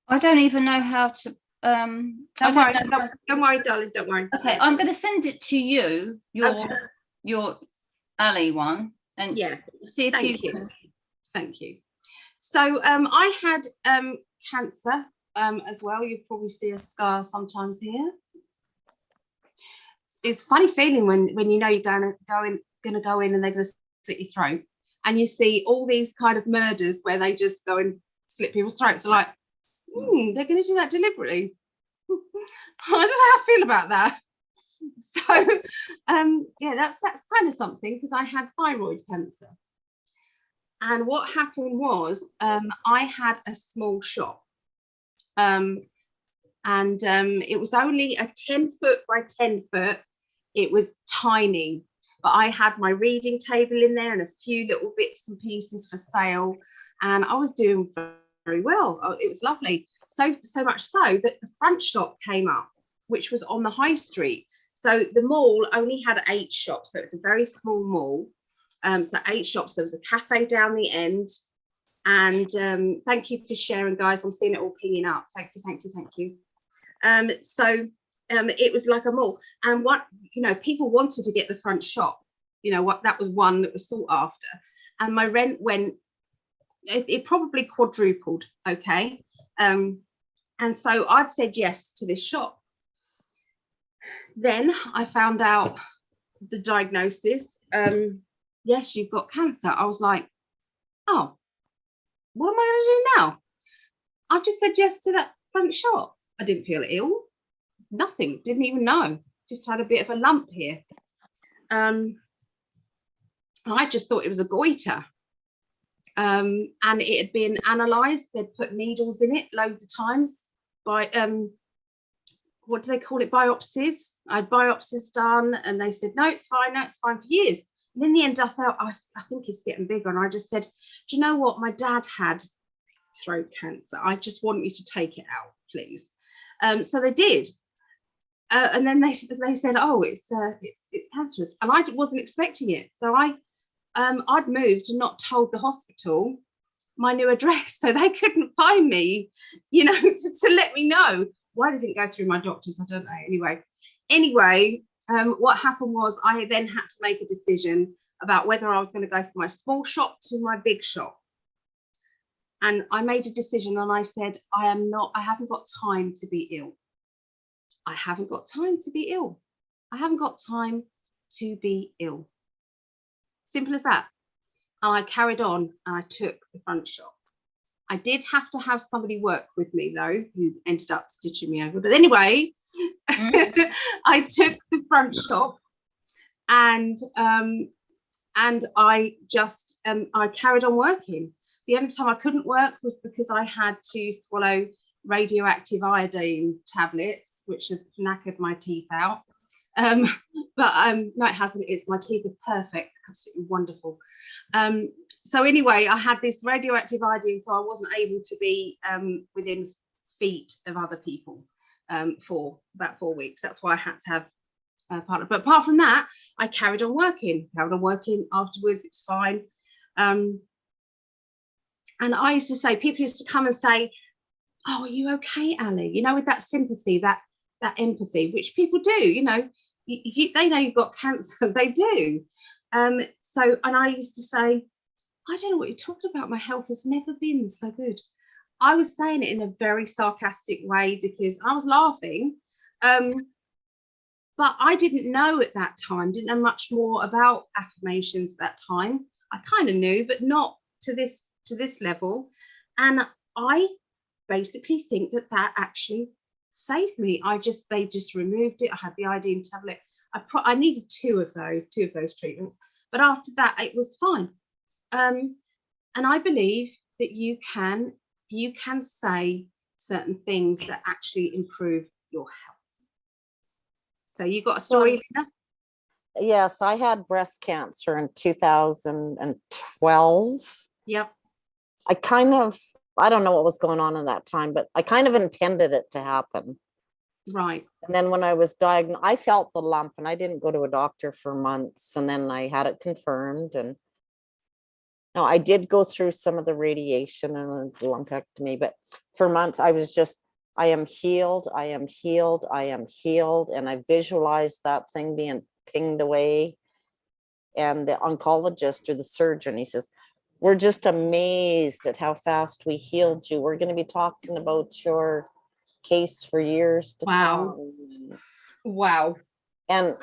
I don't even know how to. Don't worry, darling. Don't worry. Okay, I'm going to send it to you, your Ali one, and see if you can. Thank you. So I had cancer as well. You probably see a scar sometimes here. It's a funny feeling when you know you're going to go in and they're going to slit your throat, and you see all these kind of murders where they just go and slit people's throats. So like, they're going to do that deliberately. I don't know how I feel about that. So yeah, that's kind of something, because I had thyroid cancer. And what happened was I had a small shop, and it was only a 10-foot by 10-foot. It was tiny, but I had my reading table in there and a few little bits and pieces for sale, and I was doing very well. It was lovely. So much so that the front shop came up, which was on the high street. So the mall only had 8 shops, so it's a very small mall. So 8 shops. There was a cafe down the end, and thank you for sharing, guys. I'm seeing it all pinging up. Thank you. So it was like a mall, and what people wanted to get the front shop. That was one that was sought after, and my rent went. It probably quadrupled. Okay, and so I'd said yes to this shop. Then I found out the diagnosis. Yes, you've got cancer. I was like, oh, what am I going to do now? I've just said yes to that front shop. I didn't feel ill. Nothing. Didn't even know. Just had a bit of a lump here. I just thought it was a goiter. And it had been analysed. They'd put needles in it loads of times by, what do they call it? Biopsies. I had biopsies done, and they said, no, it's fine for years. And in the end, I thought, I think it's getting bigger. And I just said, do you know what? My dad had throat cancer. I just want you to take it out, please. So they did. And then they said, oh, it's cancerous. And I wasn't expecting it. So I'd moved and not told the hospital my new address. So they couldn't find me, to let me know. Why they didn't go through my doctors, I don't know. Anyway, what happened was I then had to make a decision about whether I was going to go from my small shop to my big shop. And I made a decision, and I said, I haven't got time to be ill. I haven't got time to be ill. I haven't got time to be ill. Simple as that. And I carried on, and I took the front shop. I did have to have somebody work with me, though, who ended up stitching me over. But anyway, I took the front shop, and I just I carried on working. The only time I couldn't work was because I had to swallow radioactive iodine tablets, which have knackered my teeth out. But no, it hasn't. My teeth are perfect, absolutely wonderful. So anyway, I had this radioactive iodine, so I wasn't able to be within feet of other people for about 4 weeks. That's why I had to have a partner. But apart from that, I carried on working afterwards. It's fine. And I used to say, people used to come and say, oh, are you okay, Ali? With that sympathy, that empathy, which people do, if they know you've got cancer, they do. And I used to say, I don't know what you're talking about. My health has never been so good. I was saying it in a very sarcastic way because I was laughing. But I didn't know at that time, didn't know much more about affirmations at that time. I kind of knew, but not to this level. And I basically think that actually saved me. They just removed it. I had the iodine tablet. I needed two of those treatments, but after that it was fine. And I believe that you can say certain things that actually improve your health. So you got a story, Linda? Yes, I had breast cancer in 2012. Yep. I don't know what was going on in that time, but I kind of intended it to happen. Right. And then when I was diagnosed, I felt the lump and I didn't go to a doctor for months. And then I had it confirmed. And no, I did go through some of the radiation and the lumpectomy, but for months I was just, I am healed. I am healed. I am healed. And I visualized that thing being pinged away. And the oncologist or the surgeon, he says, we're just amazed at how fast we healed you. We're going to be talking about your case for years to come. Wow. And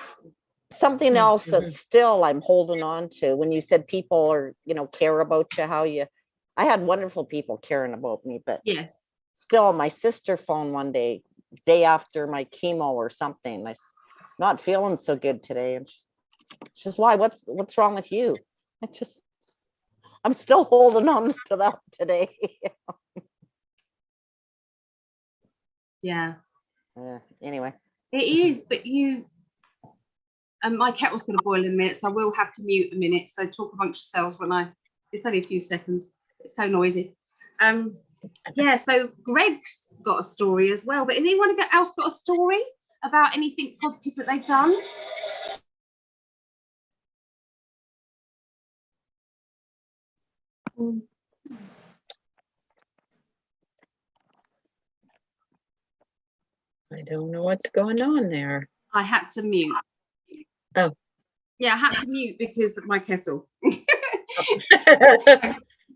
something else that still I'm holding on to, when you said people are, care about you, I had wonderful people caring about me, but yes, still my sister phoned one day after my chemo or something. I'm not feeling so good today. And she says, why, what's wrong with you? I'm still holding on to that today. Yeah. Anyway. It is, but my kettle's going to boil in a minute, so I will have to mute a minute. So talk amongst yourselves it's only a few seconds. It's so noisy. Yeah, so Greg's got a story as well, but anyone else got a story about anything positive that they've done? I don't know what's going on there. I had to mute. Oh. Yeah, I had to mute because of my kettle.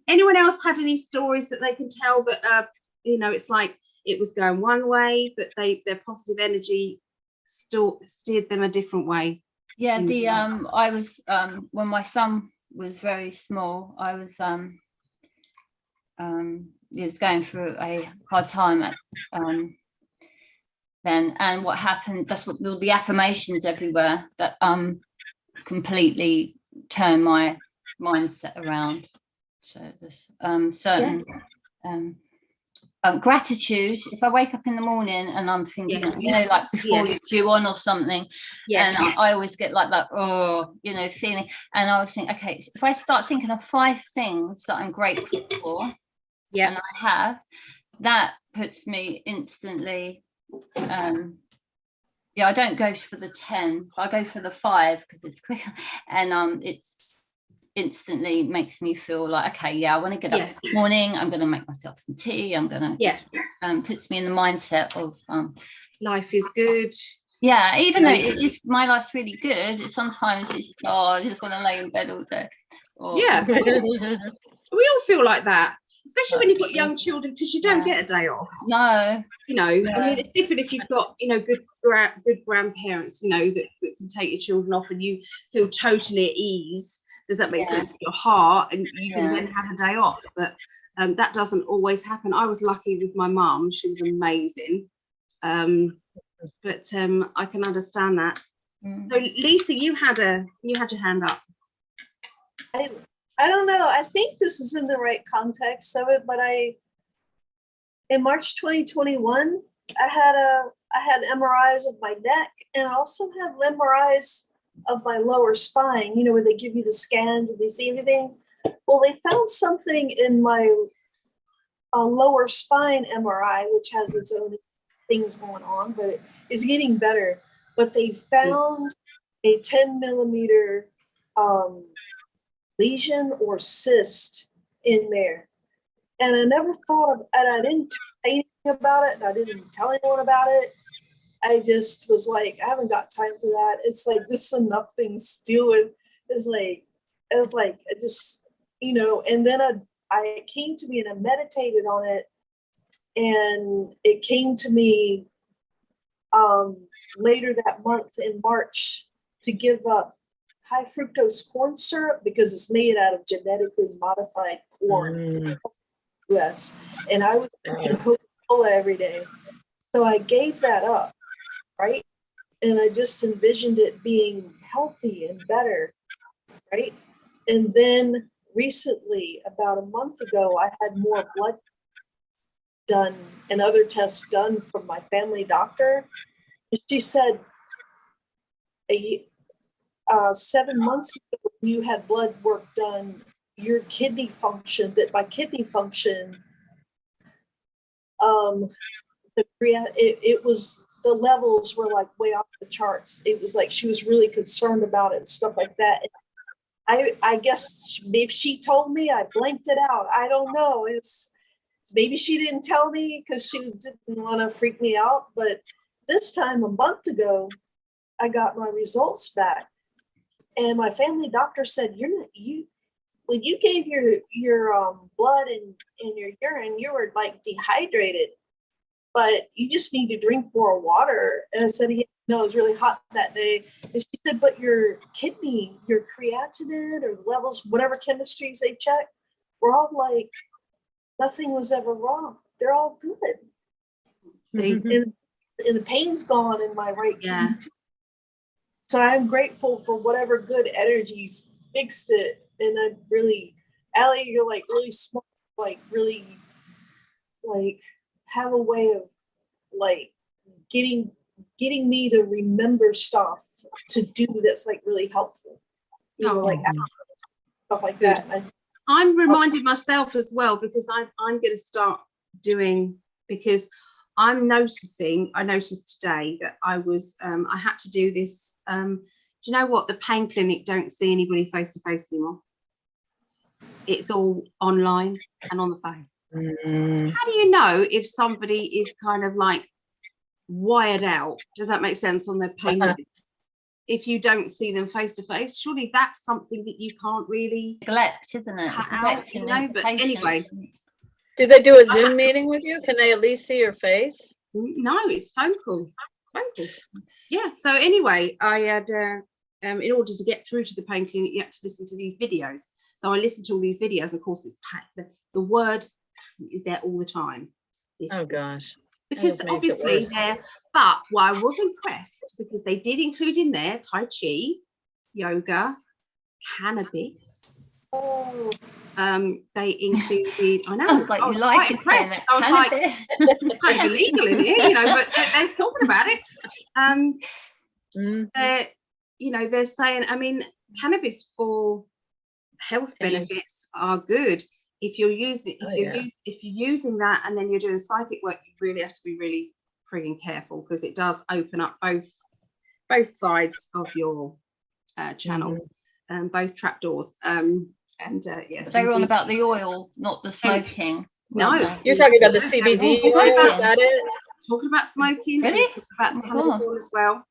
Anyone else had any stories that they can tell that, it's like it was going one way, but their positive energy still steered them a different way? Yeah, I was, when my son was very small, I was, he was going through a hard time at, then, and what happened, that's what the affirmations everywhere that completely turned my mindset around. So there's certain gratitude. If I wake up in the morning and I'm thinking, like before you're due on or something, and I always get like that, feeling. And I was thinking, okay, if I start thinking of 5 things that I'm grateful for, and I have, that puts me instantly. I don't go for the 10. I go for the 5 because it's quicker, and it's instantly makes me feel like, okay, I want to get up this morning. I'm going to make myself some tea. I'm going to puts me in the mindset of life is good. Yeah, even though my life's really good, sometimes it's I just want to lay in bed all day. We all feel like that, especially when you've got young children, because you don't get a day off. No. I mean, it's different if you've got, good grandparents, that can take your children off and you feel totally at ease. Does that make sense to your heart? And you can then have a day off. But that doesn't always happen. I was lucky with my mum. She was amazing. But I can understand that. So Lisa, you had your hand up. I don't know. I think this is in the right context of it, but in March 2021, I had MRIs of my neck, and I also had MRIs of my lower spine, where they give you the scans and they see everything. Well, they found something in my lower spine MRI, which has its own things going on, but it's getting better. But they found a 10 millimeter lesion or cyst in there. And I never thought of, and I didn't say anything about it, and I didn't tell anyone about it. I just was like, I haven't got time for that. It's like, this is enough things to deal with. It was like, I just, and then I came to me and I meditated on it. And it came to me later that month in March to give up high fructose corn syrup because it's made out of genetically modified corn. US, and I was drinking Coca-Cola every day. So I gave that up, right? And I just envisioned it being healthy and better, right? And then recently, about a month ago, I had more blood done and other tests done from my family doctor. And she said, 7 months ago, you had blood work done, your kidney function, that by kidney function, it was, the levels were like way off the charts. It was like she was really concerned about it and stuff like that. And I guess if she told me, I blanked it out. I don't know. It's maybe she didn't tell me because she didn't want to freak me out. But this time, a month ago, I got my results back, and my family doctor said, when you gave your blood and your urine, you were like dehydrated, but you just need to drink more water. And I said, yeah, no, it was really hot that day. And she said, but your kidney, your creatinine or the levels, whatever chemistries they check, were all like, nothing was ever wrong. They're all good. See? And the pain's gone in my right Yeah. kidney too. So I'm grateful for whatever good energies fixed it. And I really, Allie, you're like really smart, like really like have a way of like getting me to remember stuff to do that's like really helpful. You know, like stuff like Good. that. I'm reminding myself as well, because I'm going to start doing, because I noticed today that I had to do this. Do you know what? The pain clinic don't see anybody face to face anymore. It's all online and on the phone. How do you know if somebody is kind of like wired out? Does that make sense on their pain? If you don't see them face to face, surely that's something that you can't really Neglect, isn't it? cut It's out, neglecting you know, the but patient. anyway. Do they do a I had Zoom to- meeting with you? Can they at least see your face? No, it's phone call. Yeah. So anyway, I had in order to get through to the pain clinic, you have to listen to these videos. So I listened to all these videos. Of course, it's packed. The word is there all the time. Oh gosh. Because just makes it obviously worse. they're. But what I was impressed, because they did include in there Tai Chi, yoga, cannabis. Oh, They included. I know. Sounds like I you was like quite it, impressed. saying I was it. like, Cannabis. it's kind of illegal in here, you know, but they're talking about it. They're saying, I mean, cannabis for health Pain. benefits are good. If you're using that and then you're doing psychic work, you really have to be really frigging careful, because it does open up both sides of your channel, and both trapdoors. Yes, They were on about the oil, not the smoking. No. weren't they? You're talking about the Yeah, CBD talking oil, about- is that it? talking about smoking, Really? about Oh the my cannabis God. oil as well.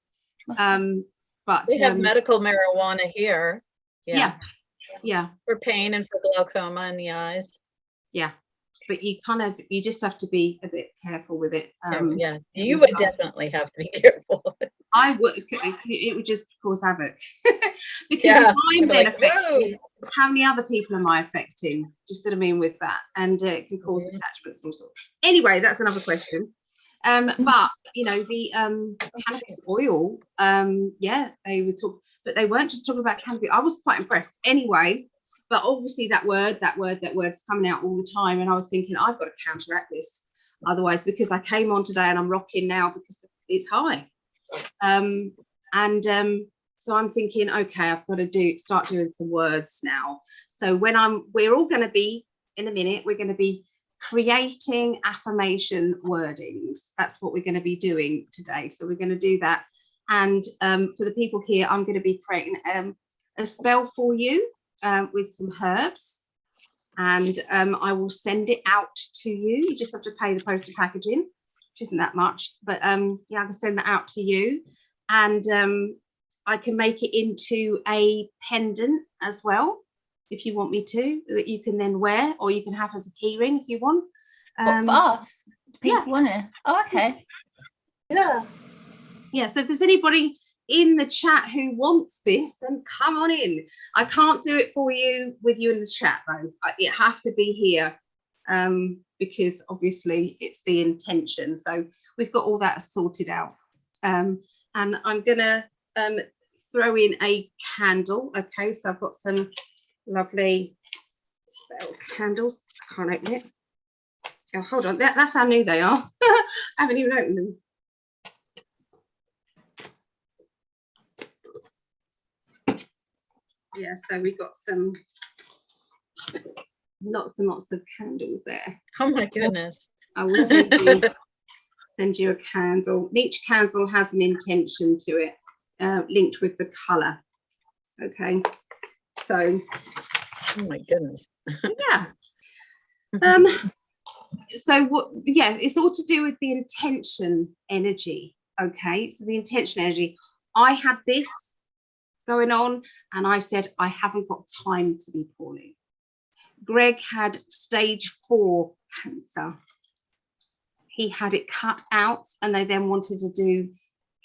But We have medical marijuana here. yeah, For pain and for glaucoma in the eyes. but you just have to be a bit careful with it. Yeah, you would definitely have to be careful. I would. It would just cause havoc. Because Yeah, if I'm you'd be then like, affected, how many other people am I affecting? Just what I mean with that, and it can cause attachments and all sorts. Anyway, that's another question. But the cannabis oil, they were talking, but they weren't just talking about cannabis. I was quite impressed. Anyway, but obviously that word's coming out all the time, and I was thinking I've got to counteract this, otherwise, because I came on today and I'm rocking now because it's high. So I'm thinking, okay, I've got to start doing some words now. So we're all going to be, in a minute, we're going to be creating affirmation wordings. That's what we're going to be doing today. So we're going to do that. And for the people here, I'm going to be creating a spell for you with some herbs. And I will send it out to you. You just have to pay the postal packaging, which isn't that much. But I can send that out to you. And I can make it into a pendant as well, if you want me to, that you can then wear, or you can have as a key ring if you want. What, for us? people want it. Oh, okay. Yeah. Yeah, so if there's anybody in the chat who wants this, then come on in. I can't do it for you with you in the chat though. It have to be here, because obviously it's the intention. So we've got all that sorted out. And I'm gonna throw in a candle. Okay, so I've got some lovely spell candles. I can't open it. Oh, hold on, that's how new they are. I haven't even opened them. Yeah, so we've got some lots and lots of candles there. Oh my goodness. I will send you a candle. Each candle has an intention to it, linked with the color. Okay, so Oh my goodness. yeah. So what? Yeah, it's all to do with the intention energy. Okay, so the intention energy. I had this going on, and I said I haven't got time to be poorly. Greg had stage 4 cancer. He had it cut out, and they then wanted to do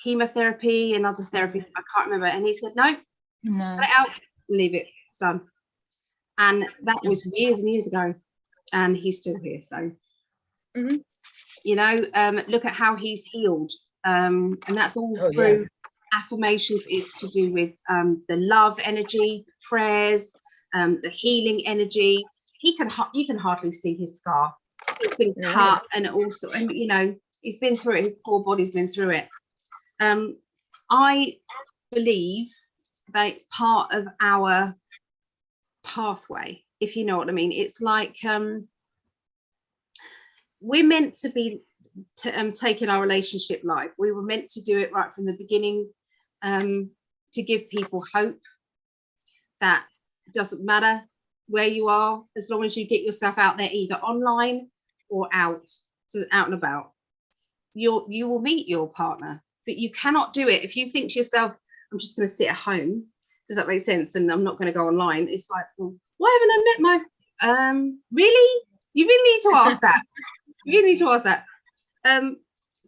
chemotherapy and other therapies. I can't remember. And he said, no, cut it out, leave it, it's done. And that was years and years ago, and he's still here. So, you know, look at how he's healed. And that's all through affirmations. It's to do with the love energy, prayers, the healing energy. You can hardly see his scar. It's been cut, and also, and you know, he's been through it. His poor body's been through it. I believe that it's part of our pathway, if you know what I mean. It's like we're meant to be taking our relationship live. We were meant to do it right from the beginning, to give people hope that it doesn't matter where you are, as long as you get yourself out there, either online or out and about, you will meet your partner. But you cannot do it if you think to yourself, I'm just going to sit at home. Does that make sense? And I'm not going to go online. It's like, well, why haven't I met my really? You really need to ask that. You really need to ask that.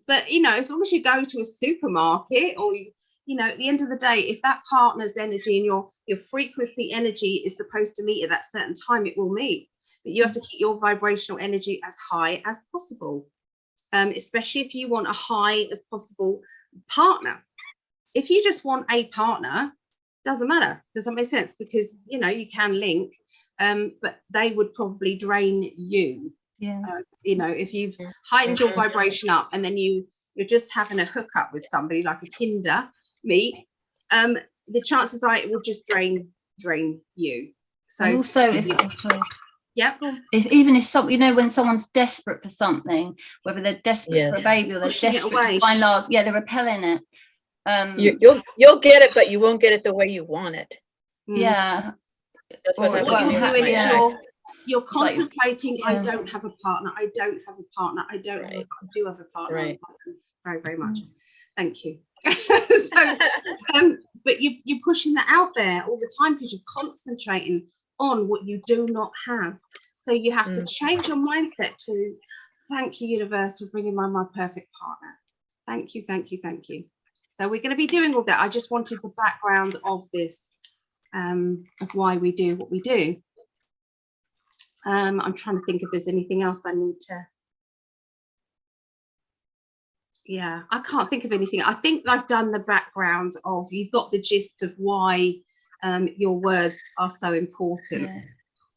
But you know, as long as you go to a supermarket, or you know, at the end of the day, if that partner's energy and your frequency energy is supposed to meet at that certain time, it will meet. But you have to keep your vibrational energy as high as possible, especially if you want a high as possible partner. If you just want a partner, doesn't matter. Does that make sense? Because you know, you can link, but they would probably drain you. Yeah. You know, if you've heightened your vibration up, and then you're just having a hookup with somebody like a Tinder meet, the chances are it will just drain you. So and also, even if some, you know, when someone's desperate for something, whether they're desperate for a baby or they're desperate to find love, they're repelling it. You'll get it, but you won't get it the way you want it. Yeah. That's what you're doing is you're It's concentrating. like, I don't have a partner. I don't have a partner. I don't have I do have a partner. Right. Very, very much. Thank you. So, but you're pushing that out there all the time because you're concentrating on what you do not have. So you have to change your mindset to, thank you, universe, for bringing my perfect partner. Thank you, thank you, thank you. So we're going to be doing all that. I just wanted the background of this, of why we do what we do. I'm trying to think if there's anything else I need to. Yeah, I can't think of anything. I think I've done the background of, you've got the gist of why your words are so important.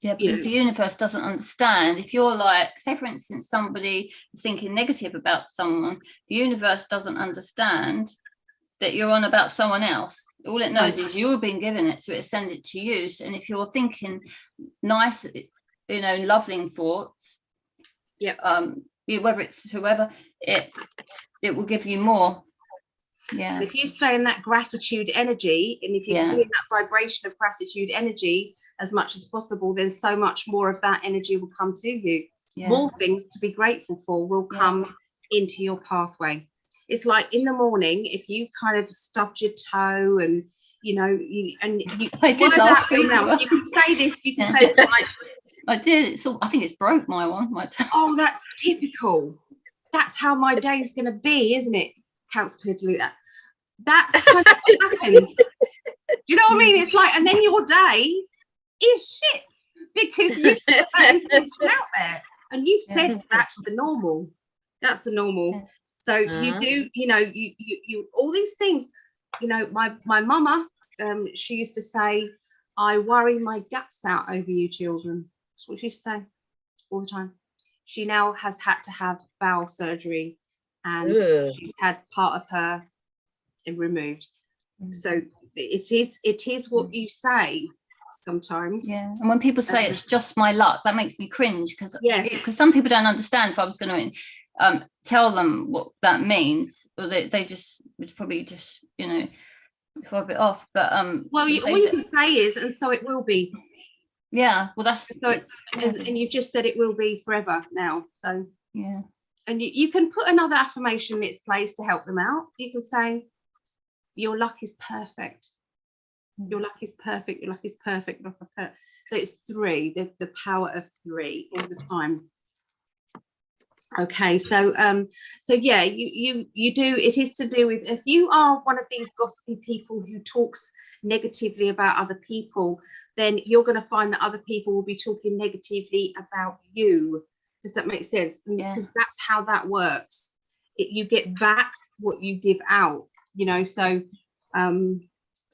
Yeah, because the universe doesn't understand. If you're like, say for instance, somebody is thinking negative about someone, the universe doesn't understand that you're on about someone else. All it knows is you're being given it, so it sends it to you. And if you're thinking nice, you know, loving thoughts, whether it's whoever, it will give you more. Yeah. So if you stay in that gratitude energy, and if you're doing that vibration of gratitude energy as much as possible, then so much more of that energy will come to you. More things to be grateful for will come into your pathway. It's like in the morning, if you kind of stubbed your toe and you I did last week. You can say this, you can say this, like, I did. I think it's broke my toe. Oh, that's typical. that's how my day's going to be, isn't it? Councillor Piddly, that's kind of what happens. Do you know what I mean? It's like, and then your day is shit because you put that intention out there and you've said that's the normal. That's the normal. So you do, you know, you all these things. You know, my mama, she used to say, "I worry my guts out over you children." That's what she used to say all the time. She now has had to have bowel surgery, and she's had part of her removed. So it is what you say sometimes. Yeah, and when people say it's just my luck, that makes me cringe, because some people don't understand. If I was going to tell them what that means, or they just would probably just, you know, throw a bit off. But well, all you can say is, and so it will be. Yeah, well, that's so and you've just said it will be forever now. So yeah, and you can put another affirmation in its place to help them out. You can say, "Your luck is perfect. Your luck is perfect. Your luck is perfect." So it's 3. The power of 3 all the time. Okay, so yeah, you do. It is to do with, if you are one of these gossipy people who talks negatively about other people, then you're going to find that other people will be talking negatively about you. Does that make sense? Because that's how that works. You get back what you give out, you know. So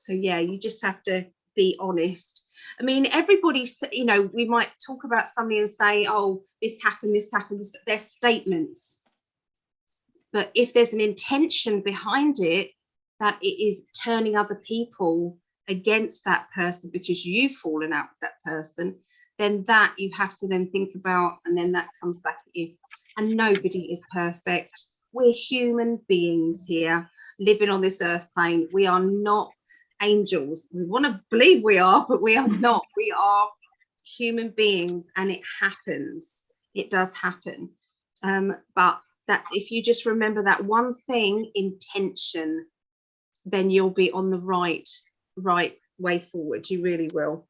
yeah, you just have to be honest. I mean, everybody, you know, we might talk about somebody and say, "Oh, this happened, they're statements. But if there's an intention behind it, that it is turning other people against that person because you've fallen out with that person, then that you have to then think about, and then that comes back at you. And nobody is perfect. We're human beings here living on this earth plane. We are not angels. We want to believe we are, but we are not. We are human beings, and it happens. It does happen. But that, if you just remember that one thing, intention, then you'll be on the right way forward. You really will.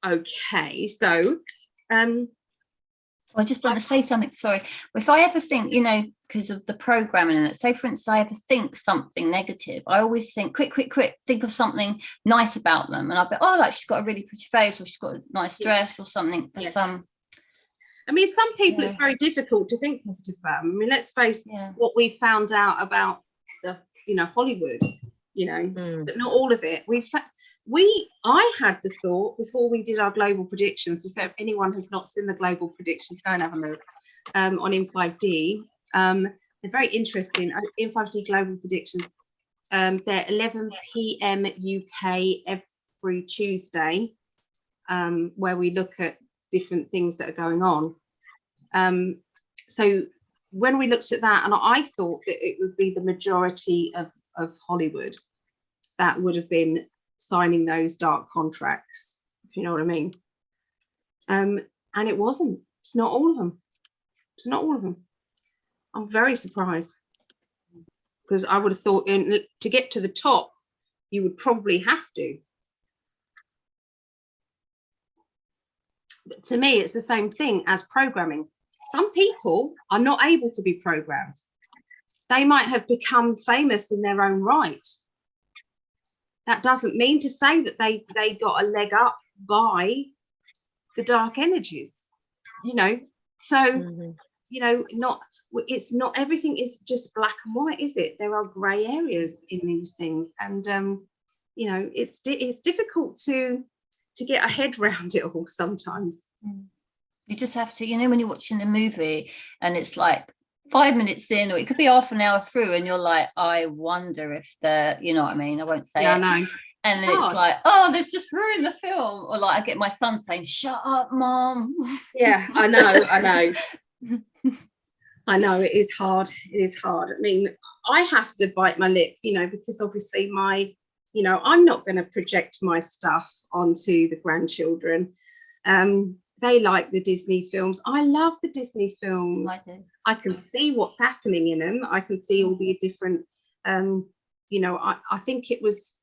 Okay, so I just want to say something, sorry. If I ever think, you know, because of the programming in it, say for instance I ever think something negative, I always think quick, think of something nice about them, and I'll be, oh, like she's got a really pretty face, or she's got a nice dress or something. I mean, some people it's very difficult to think positive about them. I mean, let's face what we found out about the, you know, Hollywood, you know, but not all of it. I had the thought before we did our global predictions. If anyone has not seen the global predictions, go and have a look on In5D. They're very interesting. In5D global predictions. They're 11 p.m. UK every Tuesday, where we look at different things that are going on. So when we looked at that, and I thought that it would be the majority of Hollywood that would have been signing those dark contracts, if you know what I mean. And it wasn't. It's not all of them. It's not all of them. I'm very surprised, because I would have thought to get to the top, you would probably have to. But to me, it's the same thing as programming. Some people are not able to be programmed. They might have become famous in their own right. That doesn't mean to say that they got a leg up by the dark energies, you know. So, you know, it's not everything is just black and white, is it? There are grey areas in these things, and you know, it's difficult to get a head around it all sometimes. You just have to, you know, when you're watching a movie and it's like 5 minutes in, or it could be half an hour through, and you're like, I wonder if they're, you know what I mean? I won't say it. I know. And then it's like, oh, they've just ruined the film. Or like I get my son saying, shut up, Mom. Yeah, I know. I know, it is hard. It is hard. I mean, I have to bite my lip, you know, because obviously you know, I'm not going to project my stuff onto the grandchildren. They like the Disney films. I love the Disney films. I can see what's happening in them. I can see all the different, you know, I think it was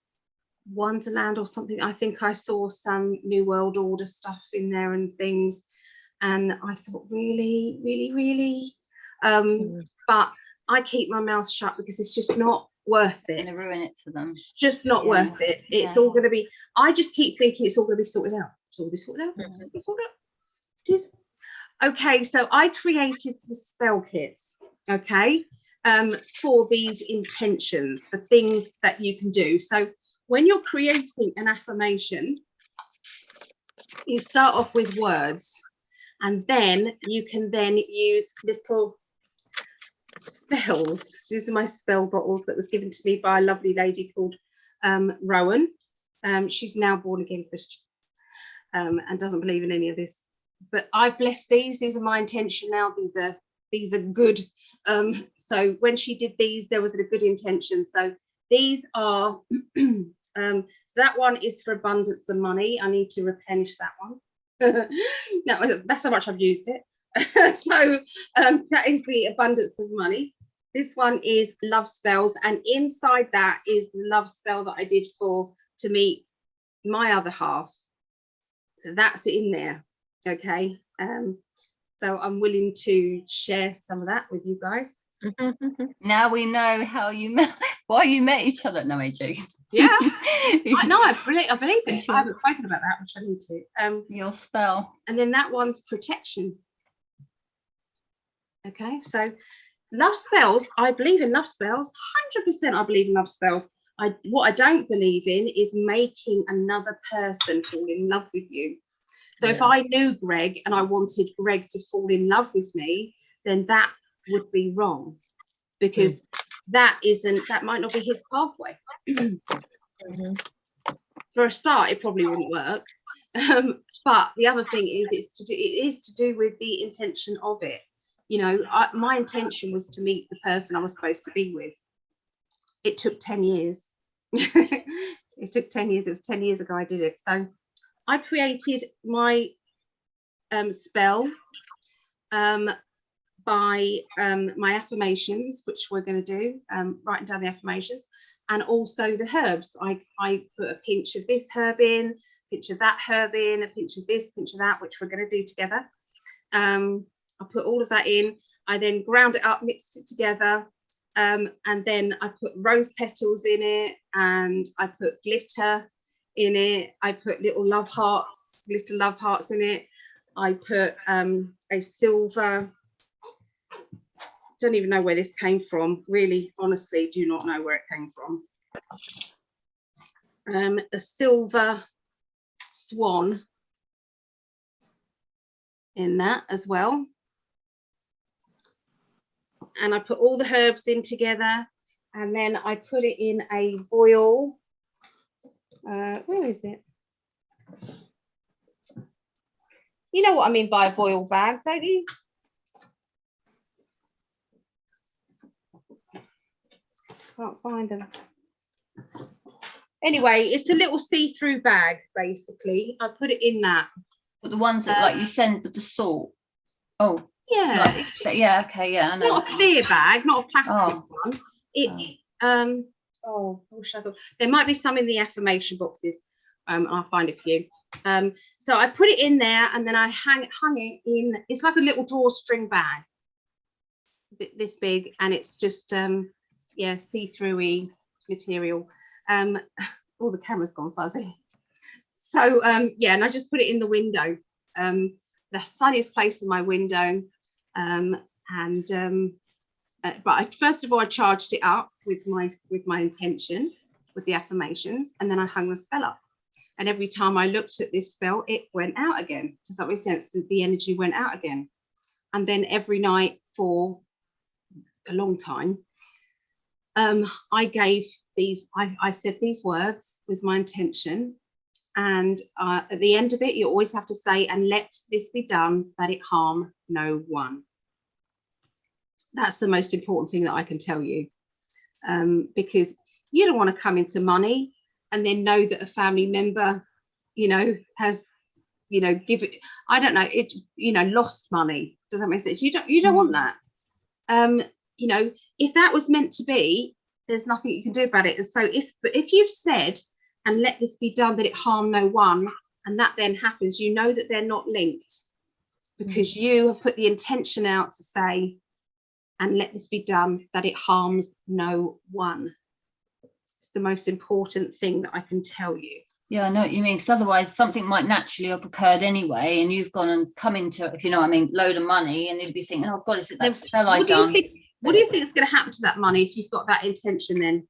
Wonderland or something. I think I saw some New World Order stuff in there and things. And I thought, really? But I keep my mouth shut because it's just not worth it. Gonna ruin it for them. It's just not Yeah. worth it. It's Yeah. all going to be, I just keep thinking it's all going to be sorted out. It's all going to be sorted out. It's all gonna be sorted out. It is. Okay, so I created some spell kits, okay, for these intentions, for things that you can do. So when you're creating an affirmation, you start off with words, and then you can then use little spells. These are my spell bottles that was given to me by a lovely lady called Rowan. She's now born again Christian and doesn't believe in any of this. But I've blessed these. These are my intention now. These are good. So when she did these, there was a good intention. So these are. So that one is for abundance of money. I need to replenish that one. No, that's how much I've used it. So that is the abundance of money. This one is love spells, and inside that is the love spell that I did to meet my other half. So that's in there. Okay. So I'm willing to share some of that with you guys. Now we know how you met, why you met each other. No, AJ. Yeah. I believe it. I haven't spoken about that, which I need to. Your spell. And then that one's protection. Okay, so love spells, I believe in love spells, 100% I believe in love spells. What I don't believe in is making another person fall in love with you. So if I knew Greg and I wanted Greg to fall in love with me, then that would be wrong, because that might not be his pathway. For a start, it probably wouldn't work. But the other thing is, it is to do with the intention of it. You know, my intention was to meet the person I was supposed to be with. It took 10 years. It took 10 years. It was 10 years ago I did it. So I created my spell by my affirmations, which we're going to do, writing down the affirmations, and also the herbs. I put a pinch of this herb in, a pinch of that herb in, a pinch of this, pinch of that, which we're going to do together. I put all of that in. I then ground it up, mixed it together, and then I put rose petals in it, and I put glitter in it. I put little love hearts in it. I put a silver, don't even know where this came from, really, honestly, do not know where it came from. A silver swan in that as well. And I put all the herbs in together, and then I put it in a foil. Where is it? You know what I mean by a foil bag, don't you? Can't find them. Anyway, it's a little see-through bag, basically. I put it in that. But the ones that like you send with the salt. Oh. Yeah. Like, so, yeah, okay, yeah. I know. Not a clear bag, not a plastic one. It's oh, I wish I thought there might be some in the affirmation boxes. I'll find a few. So I put it in there, and then I hung it in. It's like a little drawstring bag, a bit this big, and it's just yeah, see-through-y material. All the camera's gone fuzzy. So yeah, and I just put it in the window, the sunniest place in my window. But first of all, I charged it up with my intention, with the affirmations, and then I hung the spell up. And every time I looked at this spell, it went out again. Does that make sense? The energy went out again. And then every night for a long time, I gave these, I said these words with my intention. And at the end of it, you always have to say, and let this be done, that it harm no one. That's the most important thing that I can tell you, because you don't want to come into money and then know that a family member, you know, has, you know, I don't know, it, you know, lost money. Does that make sense? You don't want that. You know, if that was meant to be, there's nothing you can do about it. And so if you've said, and let this be done, that it harm no one, and that then happens, you know that they're not linked, because you have put the intention out to say, and let this be done that it harms no one. It's the most important thing that I can tell you. Yeah, I know what you mean, because otherwise something might naturally have occurred anyway, and you've gone and come into, if you know what I mean, load of money, and you'd be thinking, oh God, is it that spell I What do you done? think? What do you think is going to happen to that money if you've got that intention? Then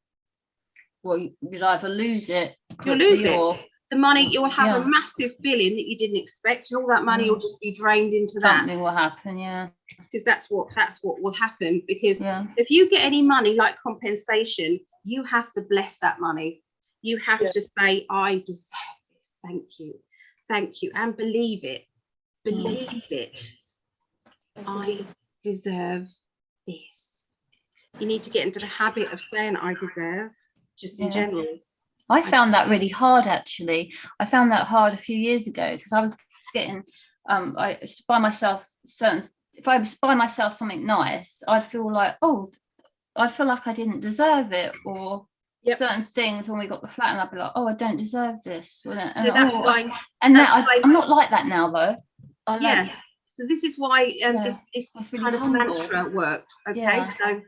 Well, you'll either lose it, you'll lose quickly, or it. The money, you'll have Yeah. a massive feeling that you didn't expect, and all that money will just be drained into that, something will happen. Yeah, because that's what will happen. Because yeah, if you get any money like compensation, you have to bless that money. You have to say, I deserve this. Thank you, and believe it. Believe it. I deserve this. You need to get into the habit of saying I deserve, just in Yeah. general. I found that really hard, actually. I found that hard a few years ago, because I was getting, I used to buy myself if I was buy myself something nice, I'd feel like, oh, I feel like I didn't deserve it, or Yep. certain things when we got the flat, and I'd be like, oh, I don't deserve this. And, So that's oh, why. and that's now why- I'm not like that now, though. I like, Yes. So this is why Yeah, this it's really kind of humble. mantra works. Okay. Yeah. So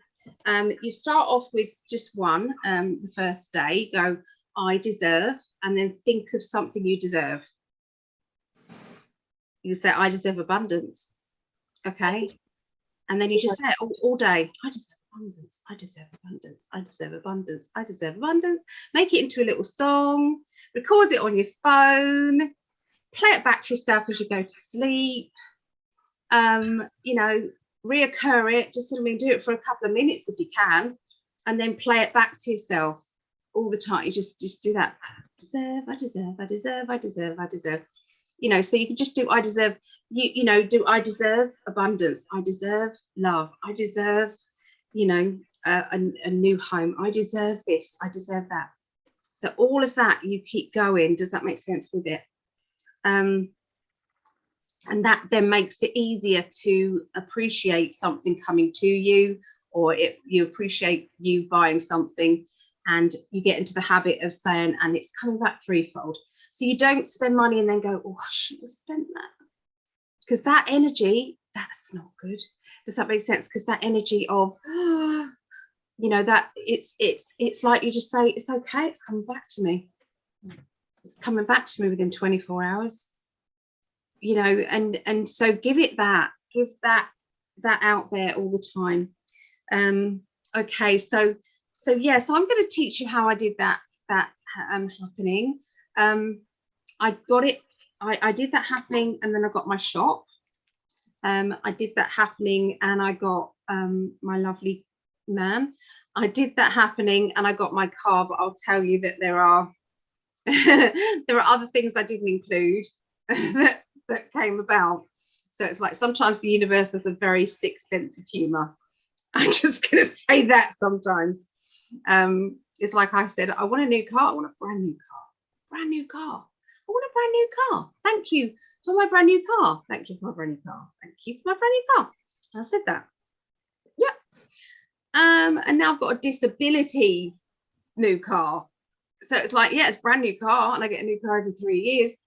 you start off with just one, the first day, go, I deserve, and then think of something you deserve. You say, I deserve abundance. Okay. And then you just say it all day. I deserve abundance. I deserve abundance. I deserve abundance. I deserve abundance. Make it into a little song, record it on your phone, play it back to yourself as you go to sleep. You know, reoccur it, just do it for a couple of minutes if you can, and then play it back to yourself all the time. You just do that. I deserve, I deserve, I deserve, I deserve, I deserve. You know, so you can just do I deserve, you know, do I deserve abundance, I deserve love, I deserve, you know, a new home, I deserve this, I deserve that. So all of that, you keep going. Does that make sense with it? And that then makes it easier to appreciate something coming to you, or you appreciate you buying something, and you get into the habit of saying, and it's coming back threefold. So you don't spend money and then go, oh, I shouldn't have spent that. Because that energy, that's not good. Does that make sense? Because that energy of, you know, that it's like you just say, it's okay, it's coming back to me. It's coming back to me within 24 hours. You know, and so give that out there all the time. Okay, so yeah, so I'm going to teach you how I did that happening. I got it, I did that happening, and then I got my shop. I did that happening, and I got my lovely man. I did that happening, and I got my car. But I'll tell you that there are there are other things I didn't include that came about. So it's like sometimes the universe has a very sick sense of humor. I'm just going to say that sometimes. It's like I said, I want a new car. I want a brand new car. I want a brand new car. Thank you for my brand new car. Thank you for my brand new car. Thank you for my brand new car. I said that. Yep. And now I've got a disability new car. So it's like, yeah, it's a brand new car, and I get a new car every 3 years.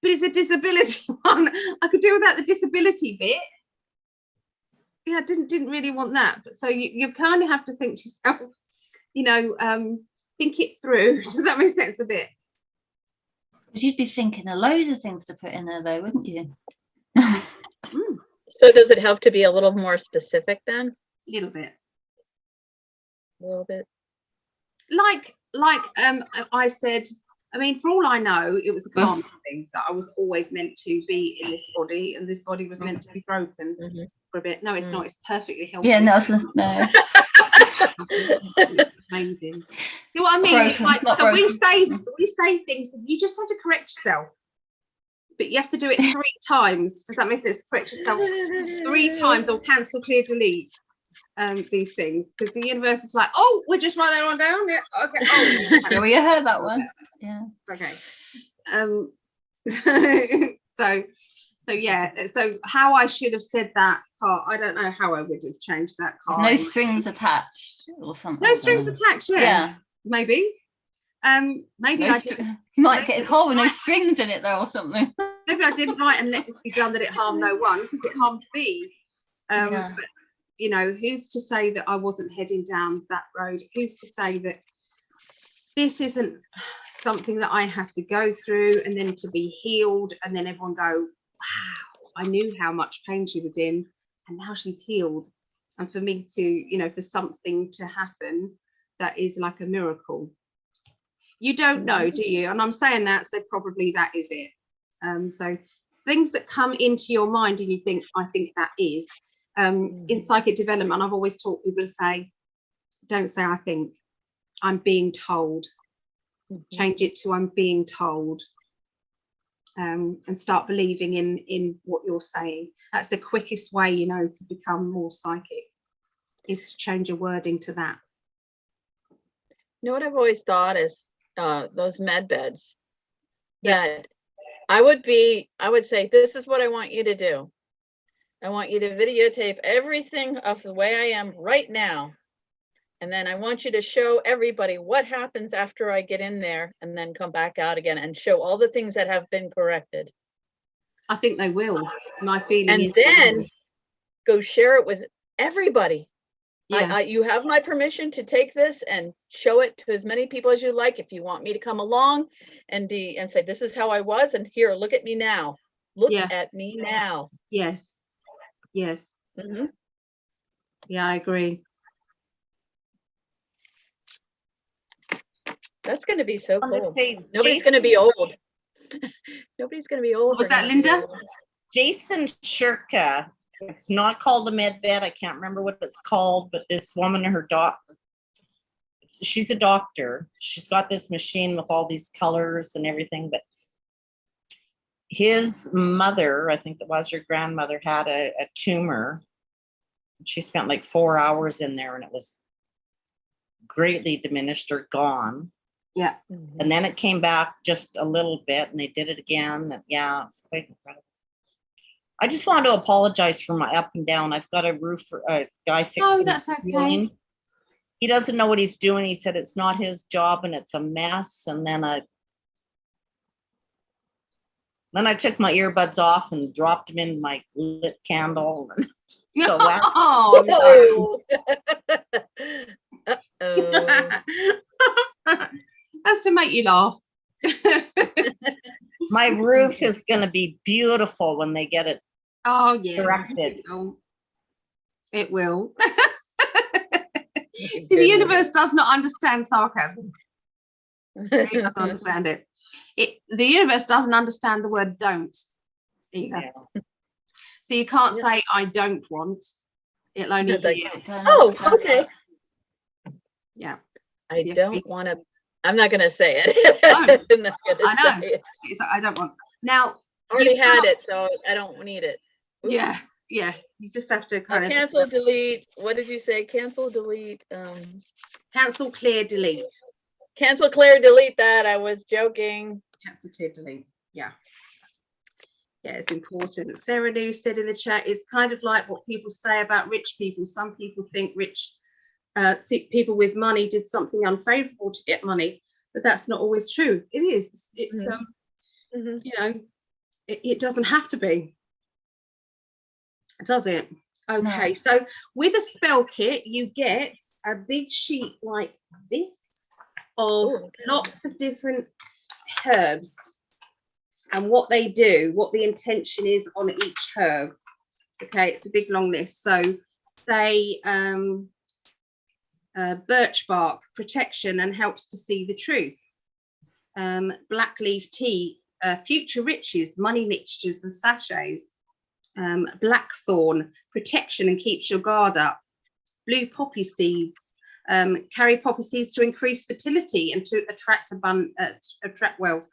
But it's a disability one. I could do without the disability bit. Yeah, I didn't really want that. But so you kind of have to think to yourself, you know, think it through. Does that make sense a bit? Because you'd be thinking a load of things to put in there, though, wouldn't you? So does it help to be a little more specific then? A little bit. A little bit. Like I said, I mean, for all I know, it was a karma thing that I was always meant to be in this body, and this body was meant to be broken for a bit. No, it's not. It's perfectly healthy. Yeah, no, no. Amazing. See what I mean? Broken, It's like, not so broken. we say things, and you just have to correct yourself, but you have to do it 3 times. Does that make sense? Correct yourself 3 times, or cancel, clear, delete. These things, because the universe is like, oh, we'll just write that one down. Yeah, okay. Oh, Yeah, well, you heard that one. Yeah. okay. So yeah, so how I should have said that car, I don't know how I would have changed that car. No strings attached or something. No strings attached. Yeah, maybe. Maybe No I did, you might get a car with no strings in it though, or something. maybe I didn't write and let this be done that it harmed no one, because it harmed me. Yeah. But you know, who's to say that I wasn't heading down that road? Who's to say that this isn't something that I have to go through and then to be healed, and then everyone go, wow, I knew how much pain she was in and now she's healed. And for me to, you know, for something to happen that is like a miracle. You don't know, do you? And I'm saying that, so probably that is it. So things that come into your mind and you think, I think that is, in psychic development, I've always taught people to say, don't say I think, I'm being told. Change it to I'm being told. And start believing in what you're saying. That's the quickest way, you know, to become more psychic, is to change your wording to that. You know what I've always thought is those med beds, Yeah. that I would say, this is what I want you to do. I want you to videotape everything of the way I am right now. And then I want you to show everybody what happens after I get in there and then come back out again and show all the things that have been corrected. I think they will. My feeling And is they then will. go share it with everybody. Yeah. You have my permission to take this and show it to as many people as you like. If you want me to come along and say, this is how I was, and here, look at me now. Look Yeah. at me now. Yes. Yes. Mhm. Yeah, I agree. That's going to be so I want to cool. say Nobody's Jason, going to be old. Nobody's going to be old. Was They're that gonna be Linda? old. Jason Shirka. It's not called a med bed. I can't remember what it's called, but this woman and her doctor, she's a doctor. She's got this machine with all these colors and everything, but his mother, I think it was her grandmother, had a tumor. She spent like 4 hours in there and it was greatly diminished or gone. Yeah. And then it came back just a little bit and they did it again. And yeah, it's quite incredible. I just want to apologize for my up and down. I've got a roofer, a guy fixing. Oh, that's okay. ceiling. He doesn't know what he's doing. He said it's not his job and it's a mess. And then I took my earbuds off and dropped them in my lit candle. So that- Oh, no. Uh-oh. That's to make you laugh. my roof is going to be beautiful when they get it Oh, yeah. corrected. It will. See, the universe does not understand sarcasm. It doesn't understand it. The universe doesn't understand the word don't either. Yeah. So you can't Yeah. say I don't want. It'll only No, they hear. Oh, okay. Yeah. I you have to be- don't want to. I'm not going to say it. No, I'm not gonna I know. say it. It's like, I don't want. Now, I already You had can't- it, so I don't need it. Oops. yeah. You just have to kind of Cancel, delete. What did you say? Cancel, delete. cancel, clear, delete. Cancel, clear, delete that. I was joking. Cancel, clear, delete. Yeah. Yeah, it's important. Sarah Lou said in the chat, it's kind of like what people say about rich people. Some people think rich people with money did something unfavorable to get money, but that's not always true. It is. It's Mhm. you know, it doesn't have to be, does it? Okay, No. so with a spell kit, you get a big sheet like this of Ooh, okay. lots of different herbs and what they do, what the intention is on each herb. Okay, it's a big long list. So say birch bark, protection and helps to see the truth. Black leaf tea, future riches, money mixtures and sachets. Blackthorn, protection and keeps your guard up. Blue poppy seeds, carry poppy seeds to increase fertility and to attract attract wealth.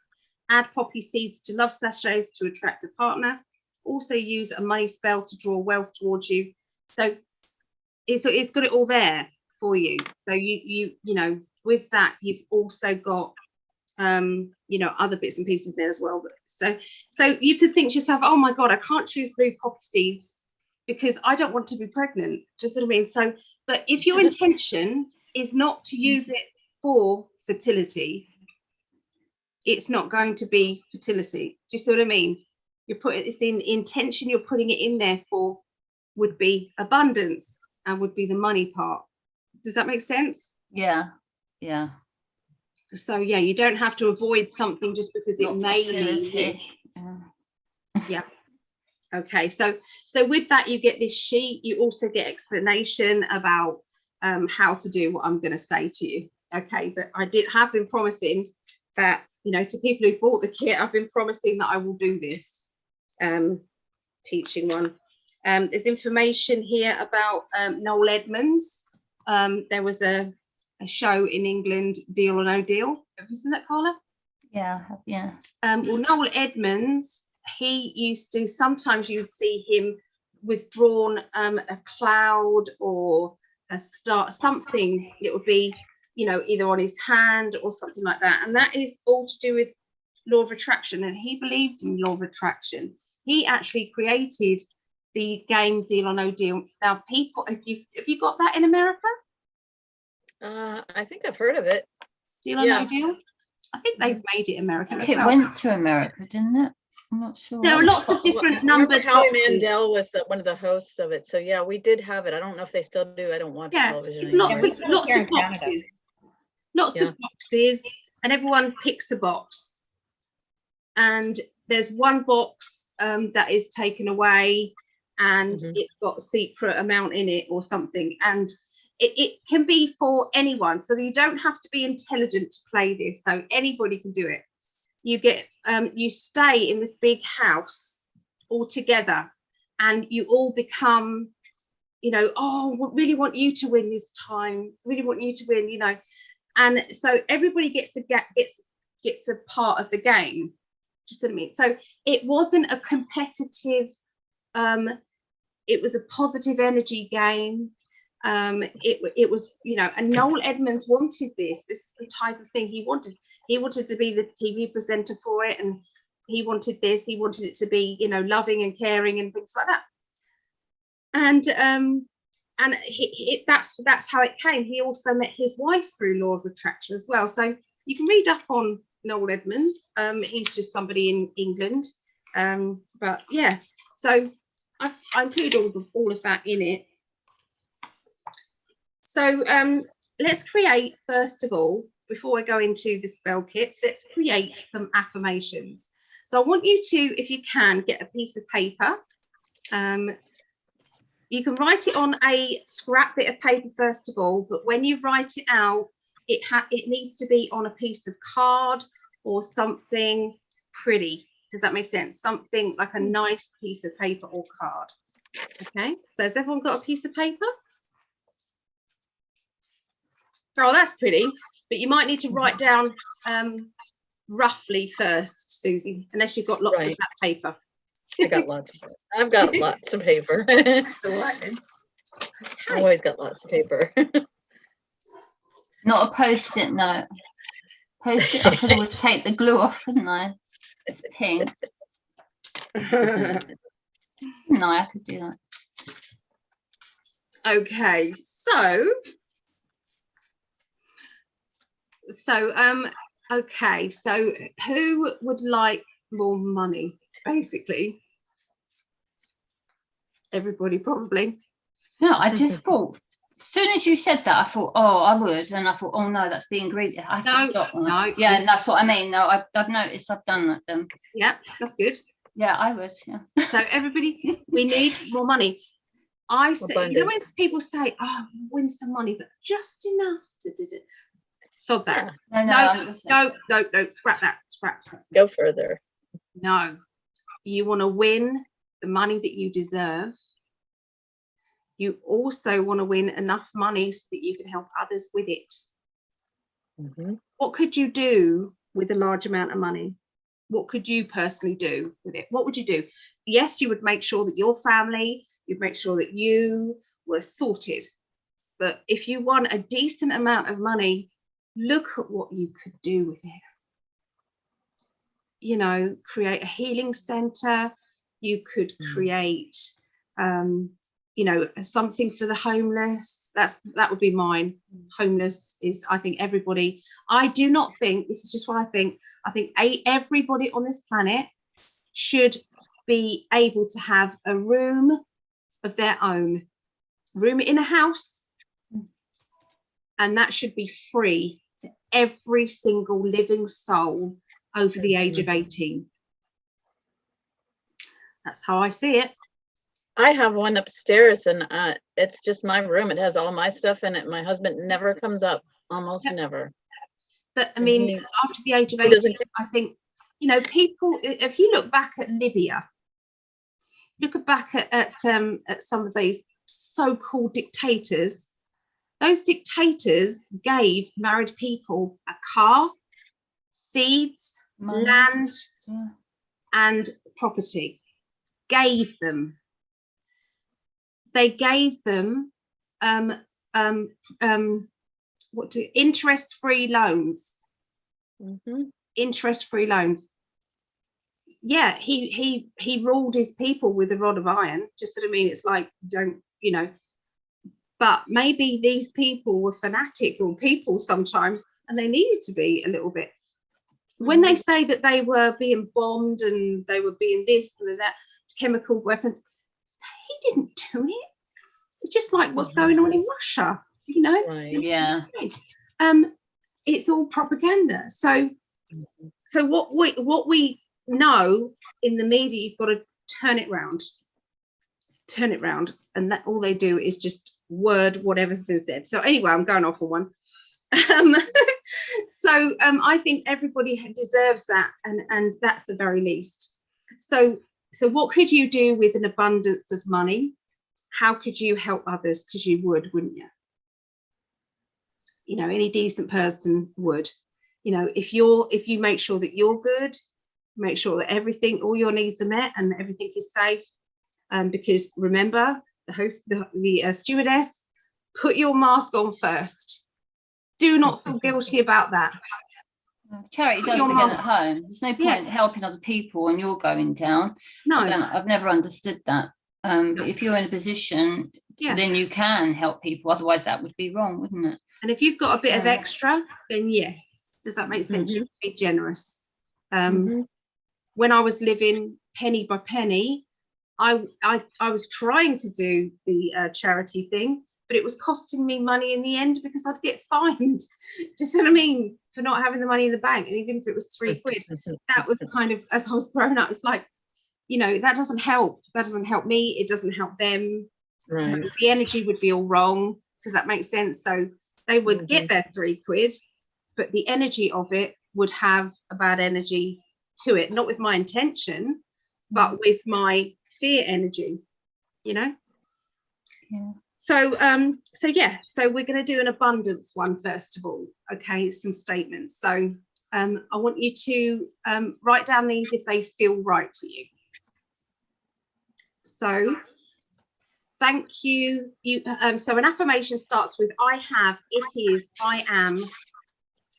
Add poppy seeds to love sachets to attract a partner. Also use a money spell to draw wealth towards you. So it's got it all there for you. So you know, with that, you've also got you know, other bits and pieces there as well. So you could think to yourself, oh my God, I can't choose blue poppy seeds because I don't want to be pregnant. Just what I mean. So, but if your intention is not to use it for fertility, it's not going to be fertility. Do you see what I mean? It's the intention you're putting it in there for would be abundance, and would be the money part. Does that make sense? Yeah, yeah. So yeah, you don't have to avoid something just because it Not may fertility. mean this. Yeah. Okay, so with that you get this sheet. You also get explanation about how to do what I'm going to say to you. Okay, but I have been promising that, you know, to people who bought the kit, I've been promising that I will do this teaching one. There's information here about Noel Edmonds. There was a show in England, Deal or No Deal. Have you seen that, Carla? Yeah, yeah. Well, Noel Edmonds, he used to, sometimes you would see him withdrawn a cloud or a star, something. It would be, you know, either on his hand or something like that. And that is all to do with law of attraction. And he believed in law of attraction. He actually created the game Deal or No Deal. Now, people, if you got that in America? I think I've heard of it. Deal or Yeah. No Deal? I think they've made it American as It well. went to America, didn't it? I'm not sure. There are lots of different numbered Howie boxes. Mandel was one of the hosts of it. So yeah, we did have it. I don't know if they still do. I don't watch Yeah, television it's anymore. lots of here in Canada. boxes. Lots Yeah. of boxes, and everyone picks a box. And there's one box that is taken away, and Mhm. it's got a secret amount in it or something. And it can be for anyone, so you don't have to be intelligent to play this. So anybody can do it. You get you stay in this big house all together, and you all become, you know, oh, we really want you to win this time. Really want you to win, you know. And so everybody gets a part of the game. Just a minute. So it wasn't a competitive. It was a positive energy game. It was, you know, and Noel Edmonds wanted this. This is the type of thing he wanted. He wanted to be the TV presenter for it, and he wanted this. He wanted it to be, you know, loving and caring and things like that. And that's how it came. He also met his wife through law of attraction as well. So you can read up on Noel Edmonds. He's just somebody in England. But yeah, so I include all of that in it. So let's create, first of all, before I go into the spell kits, let's create some affirmations. So I want you to, if you can, get a piece of paper. You can write it on a scrap bit of paper first of all, but when you write it out, it needs to be on a piece of card or something pretty. Does that make sense? Something like a nice piece of paper or card. Okay, so has everyone got a piece of paper? Oh, that's pretty, but you might need to write down roughly first, Susie, unless you've got lots of Right. that paper. I got lots. I've got lots of paper. That's all right then. I've always got lots of paper. Not a post-it note. Post-it, I could always take the glue off, couldn't I? It's pink. No, I could do that. Okay, okay, so who would like more money, basically? Everybody probably. No, I just thought, as soon as you said that, I thought, oh, I would. And I thought, oh no, that's being greedy. I have No, to stop. no. Yeah, and that's what I mean. No, I've noticed I've done that then. Yeah, that's good. Yeah, I would. Yeah. So everybody, we need more money. I say, you know, when people say, oh, win some money, but just enough to do it. Sod that. No, No, scrap that. Scrap. Go further. No, you want to win the money that you deserve. You also want to win enough money so that you can help others with it. Mhm. What could you do with a large amount of money? What could you personally do with it? What would you do? Yes, you would make sure that your family, you'd make sure that you were sorted. But if you want a decent amount of money, look at what you could do with it. You know, create a healing center. You could create, you know, something for the homeless. That would be mine. Homeless is, I think, everybody. I do not think, this is just what I think everybody on this planet should be able to have a room of their own. room in a house, and that should be free to every single living soul over the age of 18. That's how I see it. I have one upstairs, and it's just my room. It has all my stuff in it. My husband never comes up, almost Yep. never. But I And mean, he- after the age of he doesn't 18, I think, you know, people, if you look back at Libya, look back at some of these so-called dictators, those dictators gave married people a car, seeds, Money. land, Yeah. and property. Gave them. They gave them interest-free loans. Mhm. Interest-free loans. Yeah, he ruled his people with a rod of iron. Just what I mean. It's like, don't, you know. But maybe these people were fanatical people sometimes, and they needed to be a little bit. When they say that they were being bombed and they were being this and that, chemical weapons, he didn't do it. It's just like what's going on in Russia, you know. Right. Yeah. It's all propaganda. So what we know in the media, you've got to turn it round, and that all they do is just word whatever's been said. So anyway, I'm going off on one. So I think everybody deserves that, and that's the very least. So what could you do with an abundance of money? How could you help others? Because you would, wouldn't you? You know, any decent person would. You know, if you make sure that you're good, make sure that all your needs are met and that everything is safe. Because remember, the stewardess, put your mask on first. Do not feel guilty about that. Charity does your begin mask- at home. There's no point Yes. helping other people and you're going down. No, I've never understood that. But if you're in a position, yeah. then you can help people. Otherwise, that would be wrong, wouldn't it? And if you've got a bit of Yeah. extra, then yes. Does that make sense? You can be generous. Mhm. When I was living penny by penny, I was trying to do the charity thing, but it was costing me money in the end because I'd get fined. Just what I mean, for not having the money in the bank. And even if it was £3, that was kind of, as I was growing up, it's like, you know, that doesn't help. That doesn't help me. It doesn't help them. Right. The energy would be all wrong. Does that make sense? So they would get their £3, but the energy of it would have a bad energy to it, not with my intention, but with my fear energy, you know. Yeah. So so we're going to do an abundance one first of all. Okay, some statements. So I want you to write down these if they feel right to you. So thank you. So an affirmation starts with I have, it is, I am,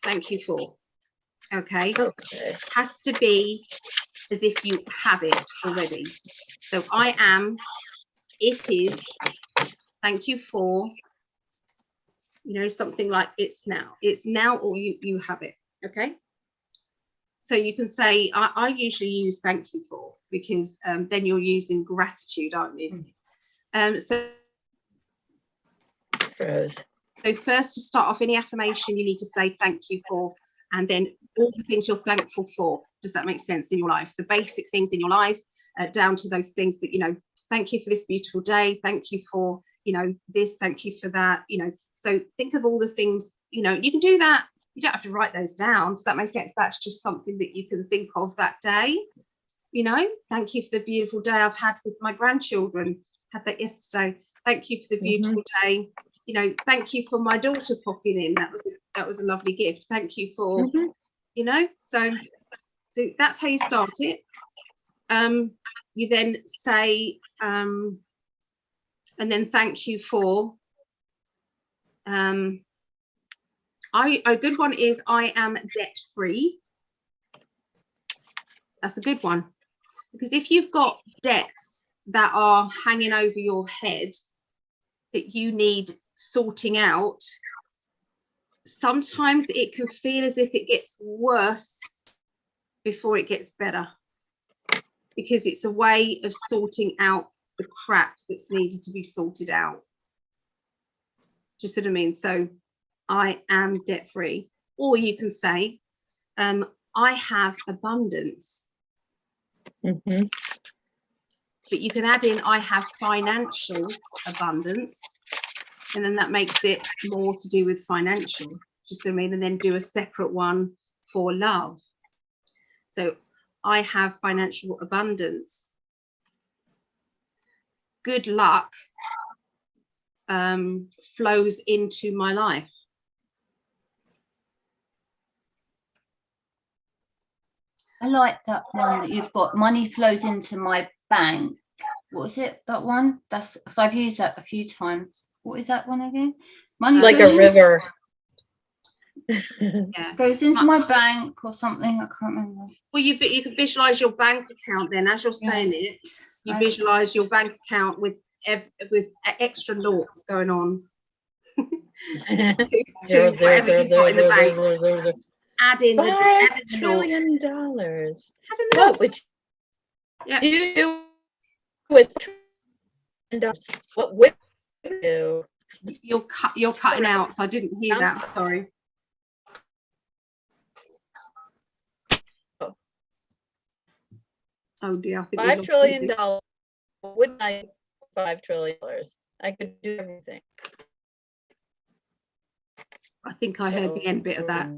thank you for. Okay, Okay. has to be as if you have it already. So I am, it is, thank you for, you know, something like it's now, or you have it. Okay, so you can say I usually use thank you for, because then you're using gratitude, aren't you? So Rose. first, to start off any affirmation, you need to say thank you for, and then all the things you're thankful for. Does that make sense in your life? The basic things in your life, down to those things that, you know, thank you for this beautiful day. Thank you for, you know, this, thank you for that, you know. So think of all the things, you know, you can do that. You don't have to write those down. Does that make sense? That's just something that you can think of that day. You know, thank you for the beautiful day I've had with my grandchildren. Had that yesterday. Thank you for the beautiful day. You know, thank you for my daughter popping in. That was a lovely gift. Thank you for, you know, so that's how you start it. You then say, and then thank you for. A good one is I am debt free. That's a good one, because if you've got debts that are hanging over your head that you need sorting out, sometimes it can feel as if it gets worse before it gets better, because it's a way of sorting out the crap that's needed to be sorted out. Just what I mean. So I am debt free. Or you can say, I have abundance. Mhm. But you can add in, I have financial abundance. And then that makes it more to do with financial. Just what I mean. And then do a separate one for love. So I have financial abundance. Good luck flows into my life. I like that one that you've got. Money flows into my bank. What is it? That one? That's because I've used that a few times. What is that one again? Money Like flows a river. Yeah. goes into my bank or something. I can't remember. Well, you can visualize your bank account then as you're saying it. You I- visualize your bank account with extra noughts going on. to whatever you've got in the bank. Add in the $5 noughts. trillion. Add in the What noughts. would Yeah. you do with $1 trillion? What would you do? You're cutting out, so I didn't hear that. Sorry. Oh dear, I think we $5 lost trillion. Susie. Wouldn't I? $5 trillion. I could do everything. I think I heard the end bit of that.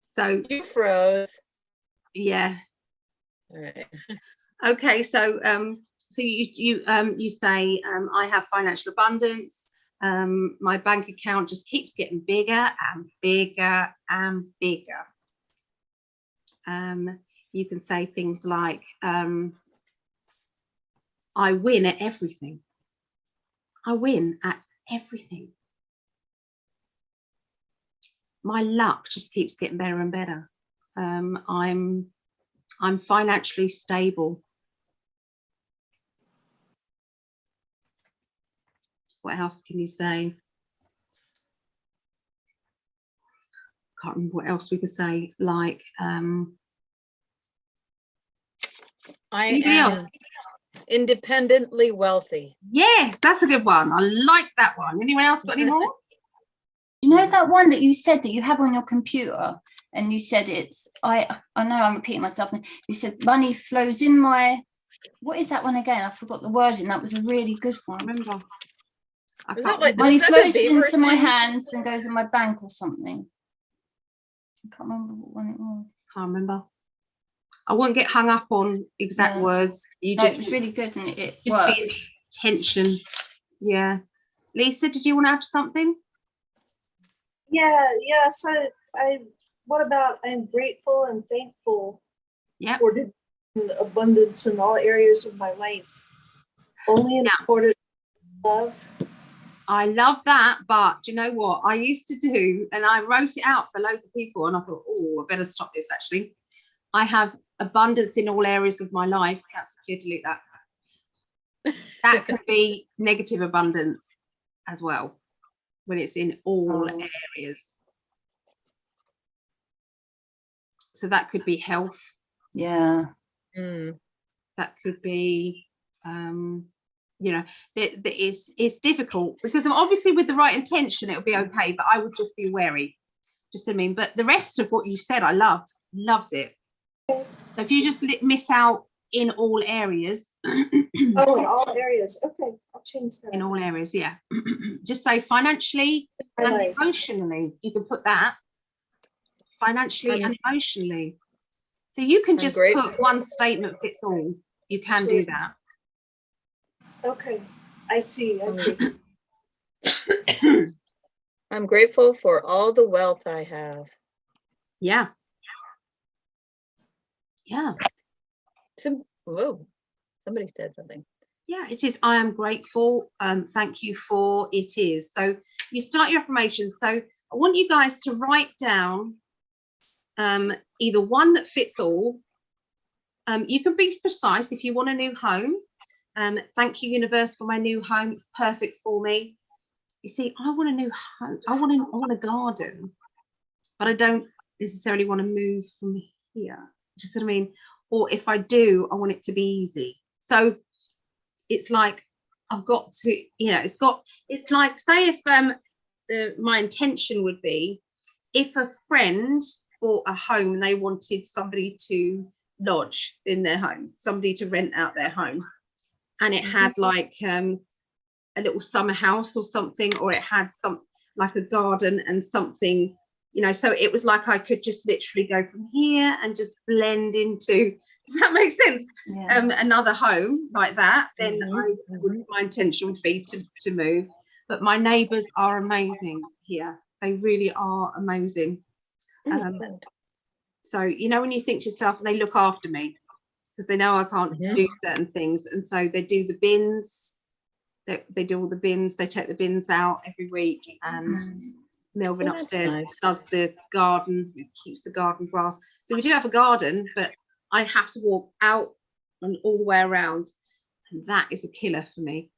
So You froze. yeah. All right. Okay, so you say I have financial abundance. My bank account just keeps getting bigger and bigger and bigger. You can say things like I win at everything. I win at everything. My luck just keeps getting better and better. I'm financially stable. What else can you say? Can't remember what else we could say. Like I anybody else? am independently wealthy. Yes, that's a good one. I like that one. Anyone else got any more? You know that one that you said that you have on your computer, and you said it's I know I'm repeating myself. You said money flows in my. What is that one again? I forgot the wording. That was a really good one. Remember? I Is can't that like- remember. Money is that the flows Beaver into my thing? hands and goes in my bank or something. I can't remember what one it was. Can't remember. I won't get hung up on exact Yeah. words. You No, just it was really good and it just worked. the intention. Yeah. Lisa, did you want to add something? Yeah. So what about I'm grateful and thankful Yeah. for the abundance in all areas of my life. Only in important love. I love that, but do you know what I used to do? And I wrote it out for loads of people, and I thought, oh, I better stop this. Actually, I have abundance in all areas of my life. Cancel, clear, delete that. That could be negative abundance as well, when it's in all areas. So that could be health. Yeah. Mm. That could be you know, it's difficult because obviously with the right intention it'll be okay, but I would just be wary. Just I mean, but the rest of what you said I loved it. So if you just miss out in all areas. Oh, in all areas. Okay, I'll change that. In all areas, yeah. Just say financially My and life. emotionally. You can put that financially and emotionally. So you can just put one statement fits all. You can do that. Okay, I see. I'm grateful for all the wealth I have. Yeah. Yeah. Whoa, somebody said something. Yeah, it is. I am grateful. Thank you for it is. So you start your affirmations. So I want you guys to write down either one that fits all. You can be precise if you want a new home. Thank you, universe, for my new home. It's perfect for me. You see, I want a new home. I want a garden, but I don't necessarily want to move from here. Just what I mean. Or if I do, I want it to be easy. So it's like I've got to, it's like, say if my intention would be, if a friend bought a home and they wanted somebody to lodge in their home, somebody to rent out their home, and it had like a little summer house or something, or it had like a garden and something, so it was like I could just literally go from here and just blend into, does that make sense? Yeah. Another home like that, then my intention would be to move. But my neighbours are amazing here. They really are amazing. So, when you think to yourself, they look after me because they know I can't do certain things. And so they do the bins. They do all the bins. They take the bins out every week. And Melvin upstairs does the garden, keeps the garden grass. So we do have a garden, but I have to walk out and all the way around. And that is a killer for me.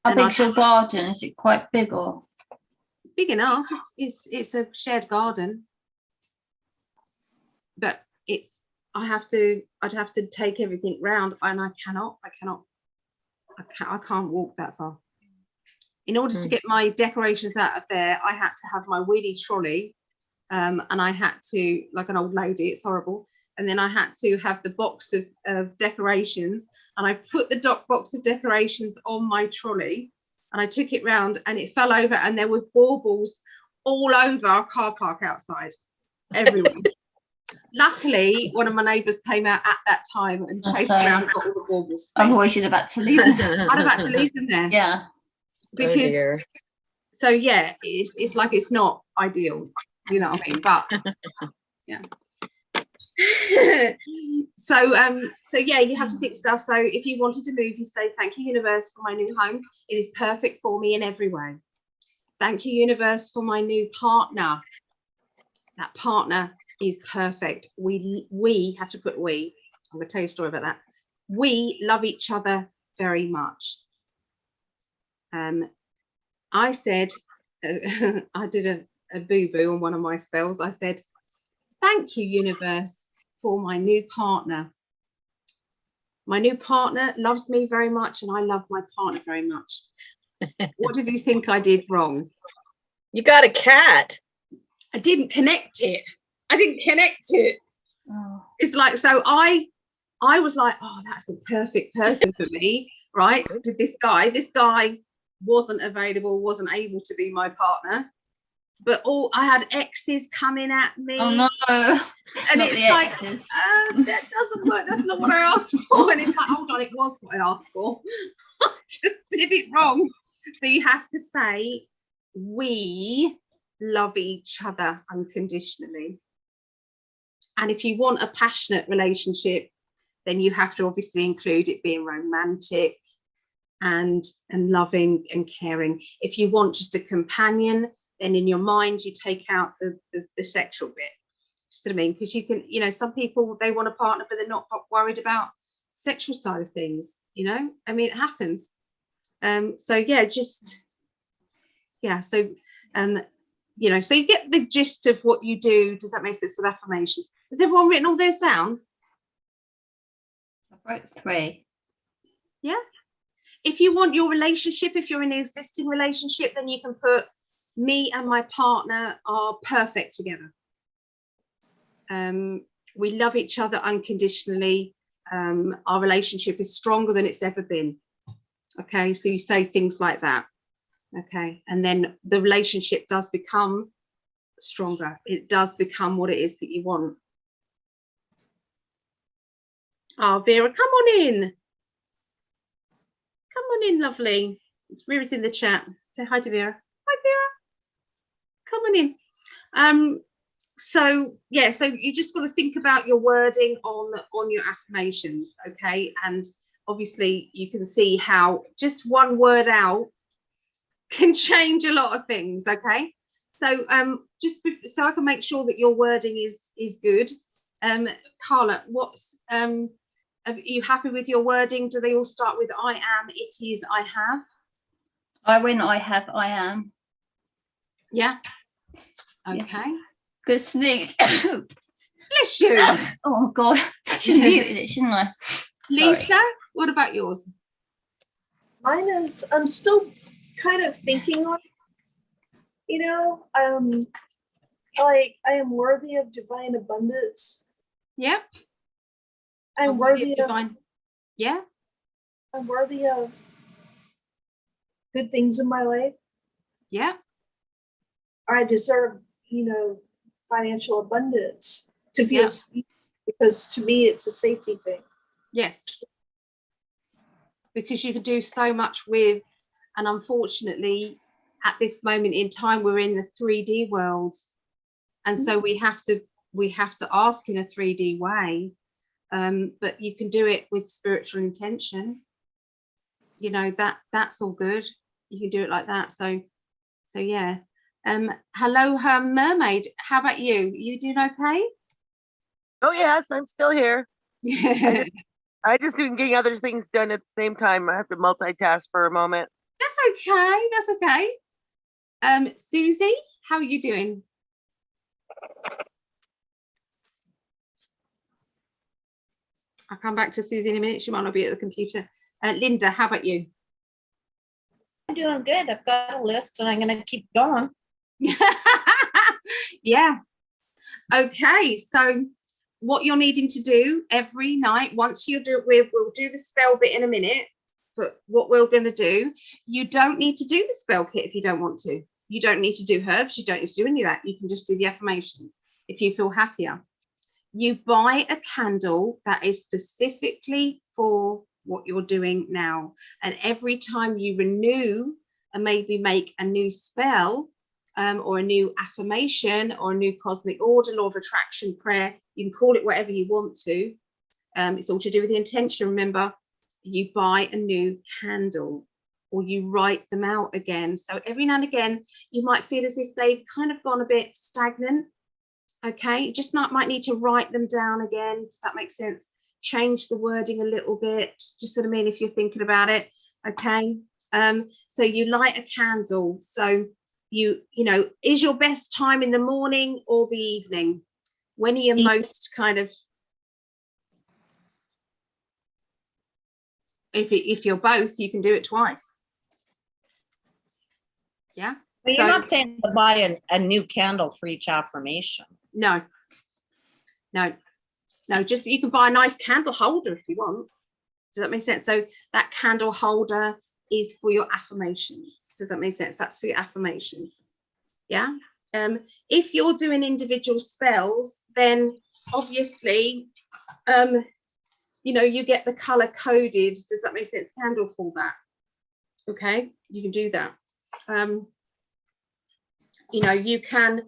How big's your garden? Is it quite big or? It's big enough. It's a shared garden. But I'd have to take everything round, and I can't walk that far. In order to get my decorations out of there, I had to have my wheelie trolley, and I had to, like an old lady, it's horrible. And then I had to have the box of decorations, and I put the box of decorations on my trolley, and I took it round, and it fell over, and there was baubles all over our car park outside, everywhere. Luckily, one of my neighbours came out at that time and chased around and got all the baubles. Otherwise, you'd have had to leave them. I'd have had to leave them there. Yeah. Because so yeah, it's like it's not ideal, you know what I mean? But yeah. So yeah, you have to think stuff. So if you wanted to move, you say, thank you, universe, for my new home. It is perfect for me in every way. Thank you, universe, for my new partner. That partner is perfect. We have to put we. I'm going to tell you a story about that. We love each other very much. I said, I did a boo-boo on one of my spells. I said, thank you, universe, for my new partner. My new partner loves me very much, and I love my partner very much. What did you think I did wrong? You got a cat. I didn't connect it. Oh. It's like, so I was like, oh, that's the perfect person for me, right? With this guy wasn't available, wasn't able to be my partner, but I had exes coming at me. Oh no. And Not it's the like, exes. that doesn't work. That's not what I asked for. And it's like, hold on, it was what I asked for. I just did it wrong. So you have to say, we love each other unconditionally. And if you want a passionate relationship, then you have to obviously include it being romantic and loving and caring. If you want just a companion, then in your mind you take out the sexual bit. Just what I mean, because you can, some people, they want a partner, but they're not worried about sexual side of things. I mean, it happens. So yeah, so so you get the gist of what you do. Does that make sense with affirmations? Has everyone written all those down? I wrote 3. Yeah. If you want your relationship, if you're in an existing relationship, then you can put, me and my partner are perfect together. We love each other unconditionally. Our relationship is stronger than it's ever been. Okay, so you say things like that. Okay, and then the relationship does become stronger. It does become what it is that you want. Oh, Vera, come on in. Come on in, lovely. Vera's in the chat. Say hi to Vera. Hi, Vera. Come on in. So yeah, so you just got to think about your wording on your affirmations, okay? And obviously you can see how just one word out can change a lot of things, okay? So just so I can make sure that your wording is good. Carla, are you happy with your wording? Do they all start with I am, it is, I have? I win, I have, I am. Yeah. Okay. Yeah. Good sneak. Bless you. Oh God, she's muted it, shouldn't I? Lisa, what about yours? Mine is, I'm still kind of thinking on, like I am worthy of divine abundance. Yeah. I'm worthy of, divine. Yeah. I'm worthy of good things in my life. Yeah. I deserve, financial abundance to feel, Yeah. because to me it's a safety thing. Yes. Because you can do so much with, and unfortunately, at this moment in time, we're in the 3D world, and so we have to ask in a 3D way. But you can do it with spiritual intention. That's all good. You can do it like that. So yeah. Hello, her mermaid. How about you? You doing okay? Oh yes, I'm still here. Yeah. I just been getting other things done at the same time. I have to multitask for a moment. That's okay. Susie, how are you doing? I'll come back to Susie in a minute. She might not be at the computer. Linda, how about you? I'm doing good. I've got a list and I'm going to keep going. Yeah. Okay. So what you're needing to do every night, once you do, we'll do the spell bit in a minute, but what we're going to do, you don't need to do the spell kit if you don't want to. You don't need to do herbs. You don't need to do any of that. You can just do the affirmations if you feel happier. You buy a candle that is specifically for what you're doing now. And every time you renew and maybe make a new spell or a new affirmation or a new cosmic order, law of attraction, prayer, you can call it whatever you want to. It's all to do with the intention. Remember, you buy a new candle or you write them out again. So every now and again, you might feel as if they've kind of gone a bit stagnant. Okay, you just might need to write them down again. Does that make sense? Change the wording a little bit, just sort of mean if you're thinking about it. Okay, so you light a candle. So you know, is your best time in the morning or the evening? When are you most kind of, if you're both, you can do it twice. Yeah. But you're not saying to buy a new candle for each affirmation. No, just you can buy a nice candle holder if you want. Does that make sense? So that candle holder is for your affirmations. Does that make sense? That's for your affirmations. Yeah. If you're doing individual spells, then obviously, you know, you get the color coded. Does that make sense? Candle for that. Okay, you can do that. You know, you can,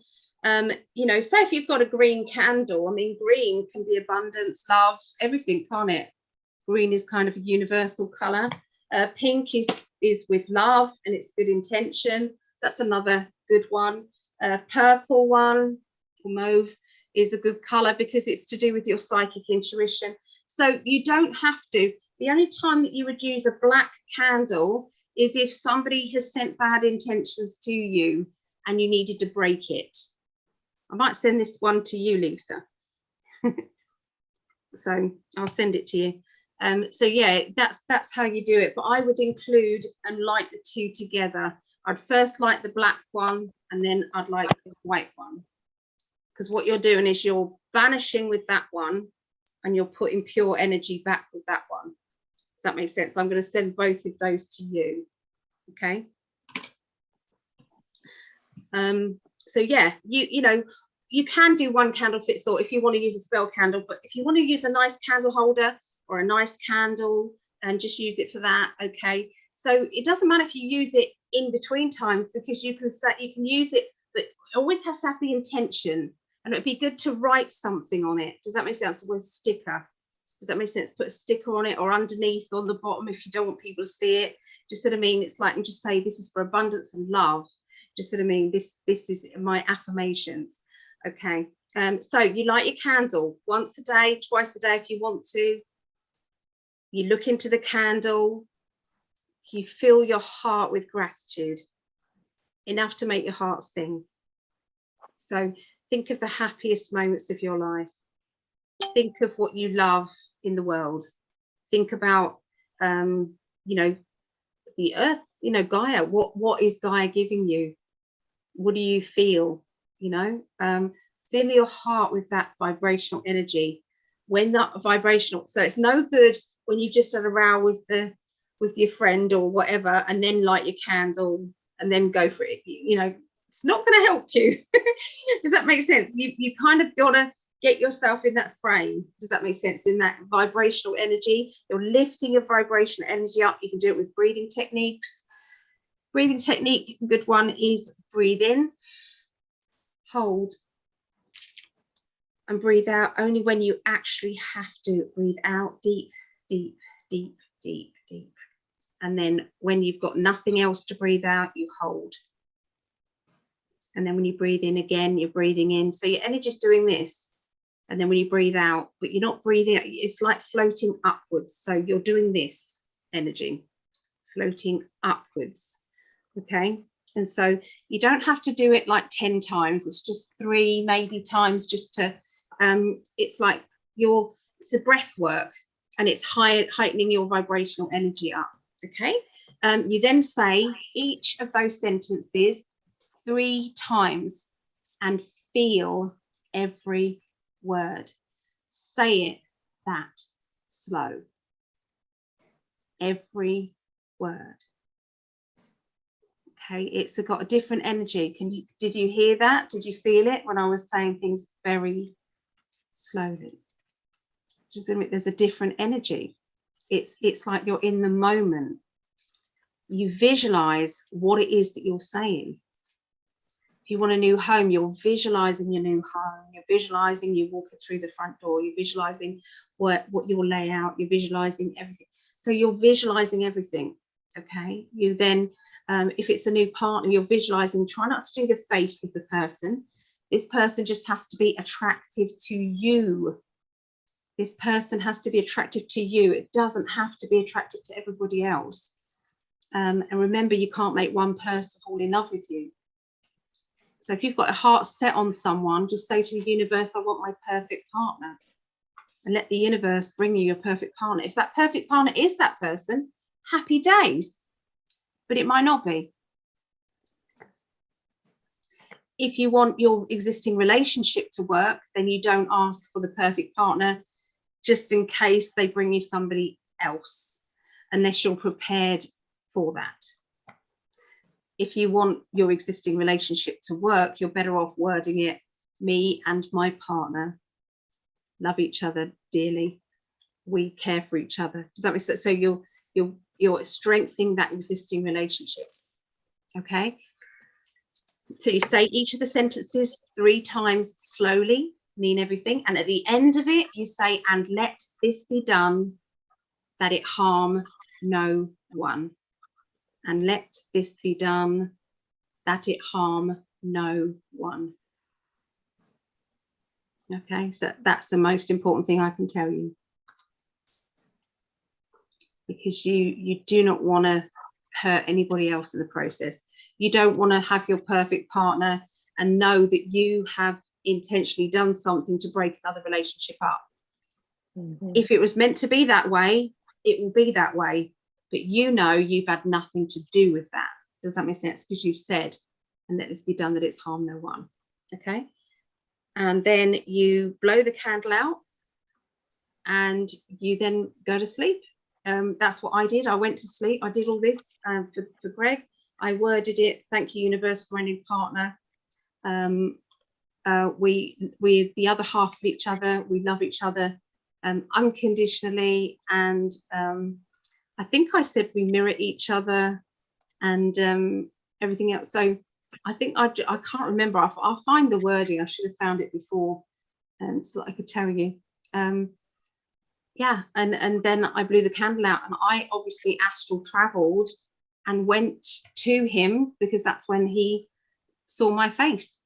you know, say if you've got a green candle, I mean, green can be abundance, love, everything, can't it? Green is kind of a universal color. Pink is with love and it's good intention. That's another good one. Purple one, or mauve, is a good color because it's to do with your psychic intuition. So you don't have to. The only time that you would use a black candle is if somebody has sent bad intentions to you and you needed to break it. I might send this one to you, Lisa. So I'll send it to you. So yeah, that's how you do it. But I would include and light the two together. I'd first light the black one and then I'd light the white one. Because what you're doing is you're banishing with that one and you're putting pure energy back with that one. Does that make sense? I'm going to send both of those to you. Okay. So yeah, you know, you can do one candle fits all if you want to use a spell candle, but if you want to use a nice candle holder or a nice candle and just use it for that, okay. So it doesn't matter if you use it in between times because you can set, you can use it, but it always has to have the intention, and it'd be good to write something on it. Does that make sense? With a sticker. Does that make sense? Put a sticker on it or underneath on the bottom if you don't want people to see it. Just sort of mean it's like, and just say this is for abundance and love. Just sort of mean this is my affirmations. Okay. So you light your candle once a day, twice a day if you want to. You look into the candle. You fill your heart with gratitude, enough to make your heart sing. So think of the happiest moments of your life. Think of what you love in the world. Think about, you know, the earth, you know, Gaia. What is Gaia giving you? What do you feel? You know, fill your heart with that vibrational energy. When that vibrational, so it's no good when you've just had a row with your friend or whatever, and then light your candle and then go for it. You know, it's not going to help you. Does that make sense? You kind of got to get yourself in that frame. Does that make sense? In that vibrational energy, you're lifting your vibrational energy up. You can do it with breathing techniques. Breathing technique, a good one is breathe in, hold, and breathe out only when you actually have to. Breathe out deep, deep, deep, deep, deep. And then when you've got nothing else to breathe out, you hold. And then when you breathe in again, you're breathing in. So your energy's doing this. And then when you breathe out, but you're not breathing out, it's like floating upwards. So you're doing this energy, floating upwards. Okay. And so you don't have to do it like 10 times. It's just 3, maybe times, just to, it's like it's a breath work, and it's heightening your vibrational energy up. Okay. You then say each of those sentences 3 times and feel every word. Say it that slow. Every word. Okay, it's got a different energy. Did you hear that? Did you feel it when I was saying things very slowly? Just there's a different energy. It's like you're in the moment. You visualize what it is that you're saying. If you want a new home, you're visualizing your new home. You're visualizing you walking through the front door. You're visualizing what your layout. You're visualizing everything. So you're visualizing everything. Okay. You then, if it's a new partner, you're visualizing. Try not to do the face of the person. This person just has to be attractive to you. This person has to be attractive to you. It doesn't have to be attractive to everybody else. And remember, you can't make one person fall in love with you. So if you've got a heart set on someone, just say to the universe, I want my perfect partner. And let the universe bring you your perfect partner. If that perfect partner is that person, happy days. But it might not be. If you want your existing relationship to work, then you don't ask for the perfect partner just in case they bring you somebody else, unless you're prepared for that. If you want your existing relationship to work, you're better off wording it, me and my partner love each other dearly. We care for each other. Does that make sense? So you're strengthening that existing relationship. Okay. So you say each of the sentences 3 times slowly, mean everything. And at the end of it, you say, and let this be done that it harm no one. And let this be done that it harm no one. Okay, so that's the most important thing I can tell you. Because you do not want to hurt anybody else in the process. You don't want to have your perfect partner and know that you have intentionally done something to break another relationship up. Mm-hmm. If it was meant to be that way, it will be that way. But you know you've had nothing to do with that. Does that make sense? Because you've said, and let this be done that it's harm no one. Okay. And then you blow the candle out and you then go to sleep. That's what I did. I went to sleep. I did all this for Greg. I worded it. Thank you, universe, for my new partner. We the other half of each other. We love each other unconditionally. And I think I said we mirror each other and everything else. So I think I can't remember. I'll find the wording. I should have found it before so that I could tell you. Yeah, and then I blew the candle out and I obviously astral traveled and went to him because that's when he saw my face.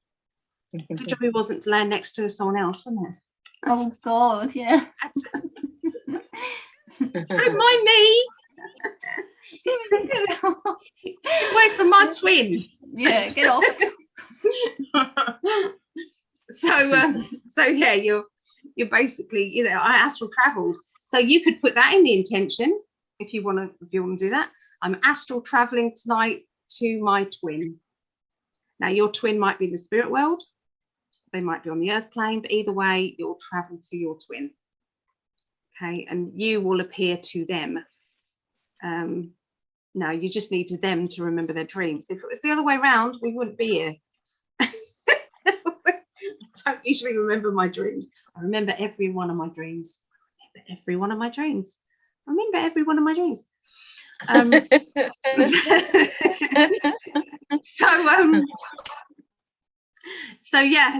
Good job he wasn't laying next to someone else, wasn't it? Oh God, yeah. Don't mind me. Get away from my twin. Yeah, get off. So yeah, you're basically, you know, I astral traveled. So you could put that in the intention if you want to do that. I'm astral traveling tonight to my twin. Now, your twin might be in the spirit world. They might be on the earth plane, but either way, you'll travel to your twin. Okay, and you will appear to them. No, you just need them to remember their dreams. If it was the other way around, we wouldn't be here. I don't usually remember my dreams. I remember every one of my dreams. Every one of my dreams. I remember every one of my dreams. So yeah,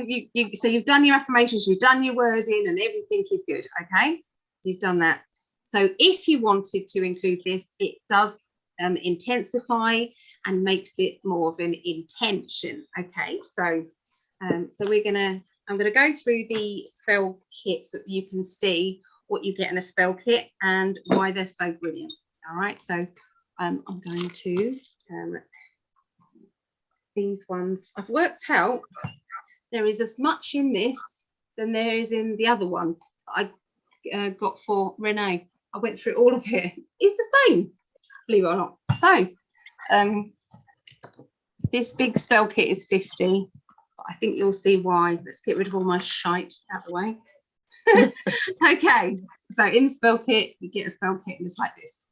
so you've done your affirmations, you've done your wording, and everything is good. Okay, you've done that. So if you wanted to include this, it does intensify and makes it more of an intention. Okay, so I'm gonna go through the spell kit so that you can see what you get in a spell kit and why they're so brilliant. All right, so I'm going to these ones. I've worked out there is as much in this than there is in the other one I got for Renee. I went through all of it. It's the same, believe it or not. So this big spell kit is 50. I think you'll see why. Let's get rid of all my shite out of the way. Okay, so in the spell kit, you get a spell kit and it's like this.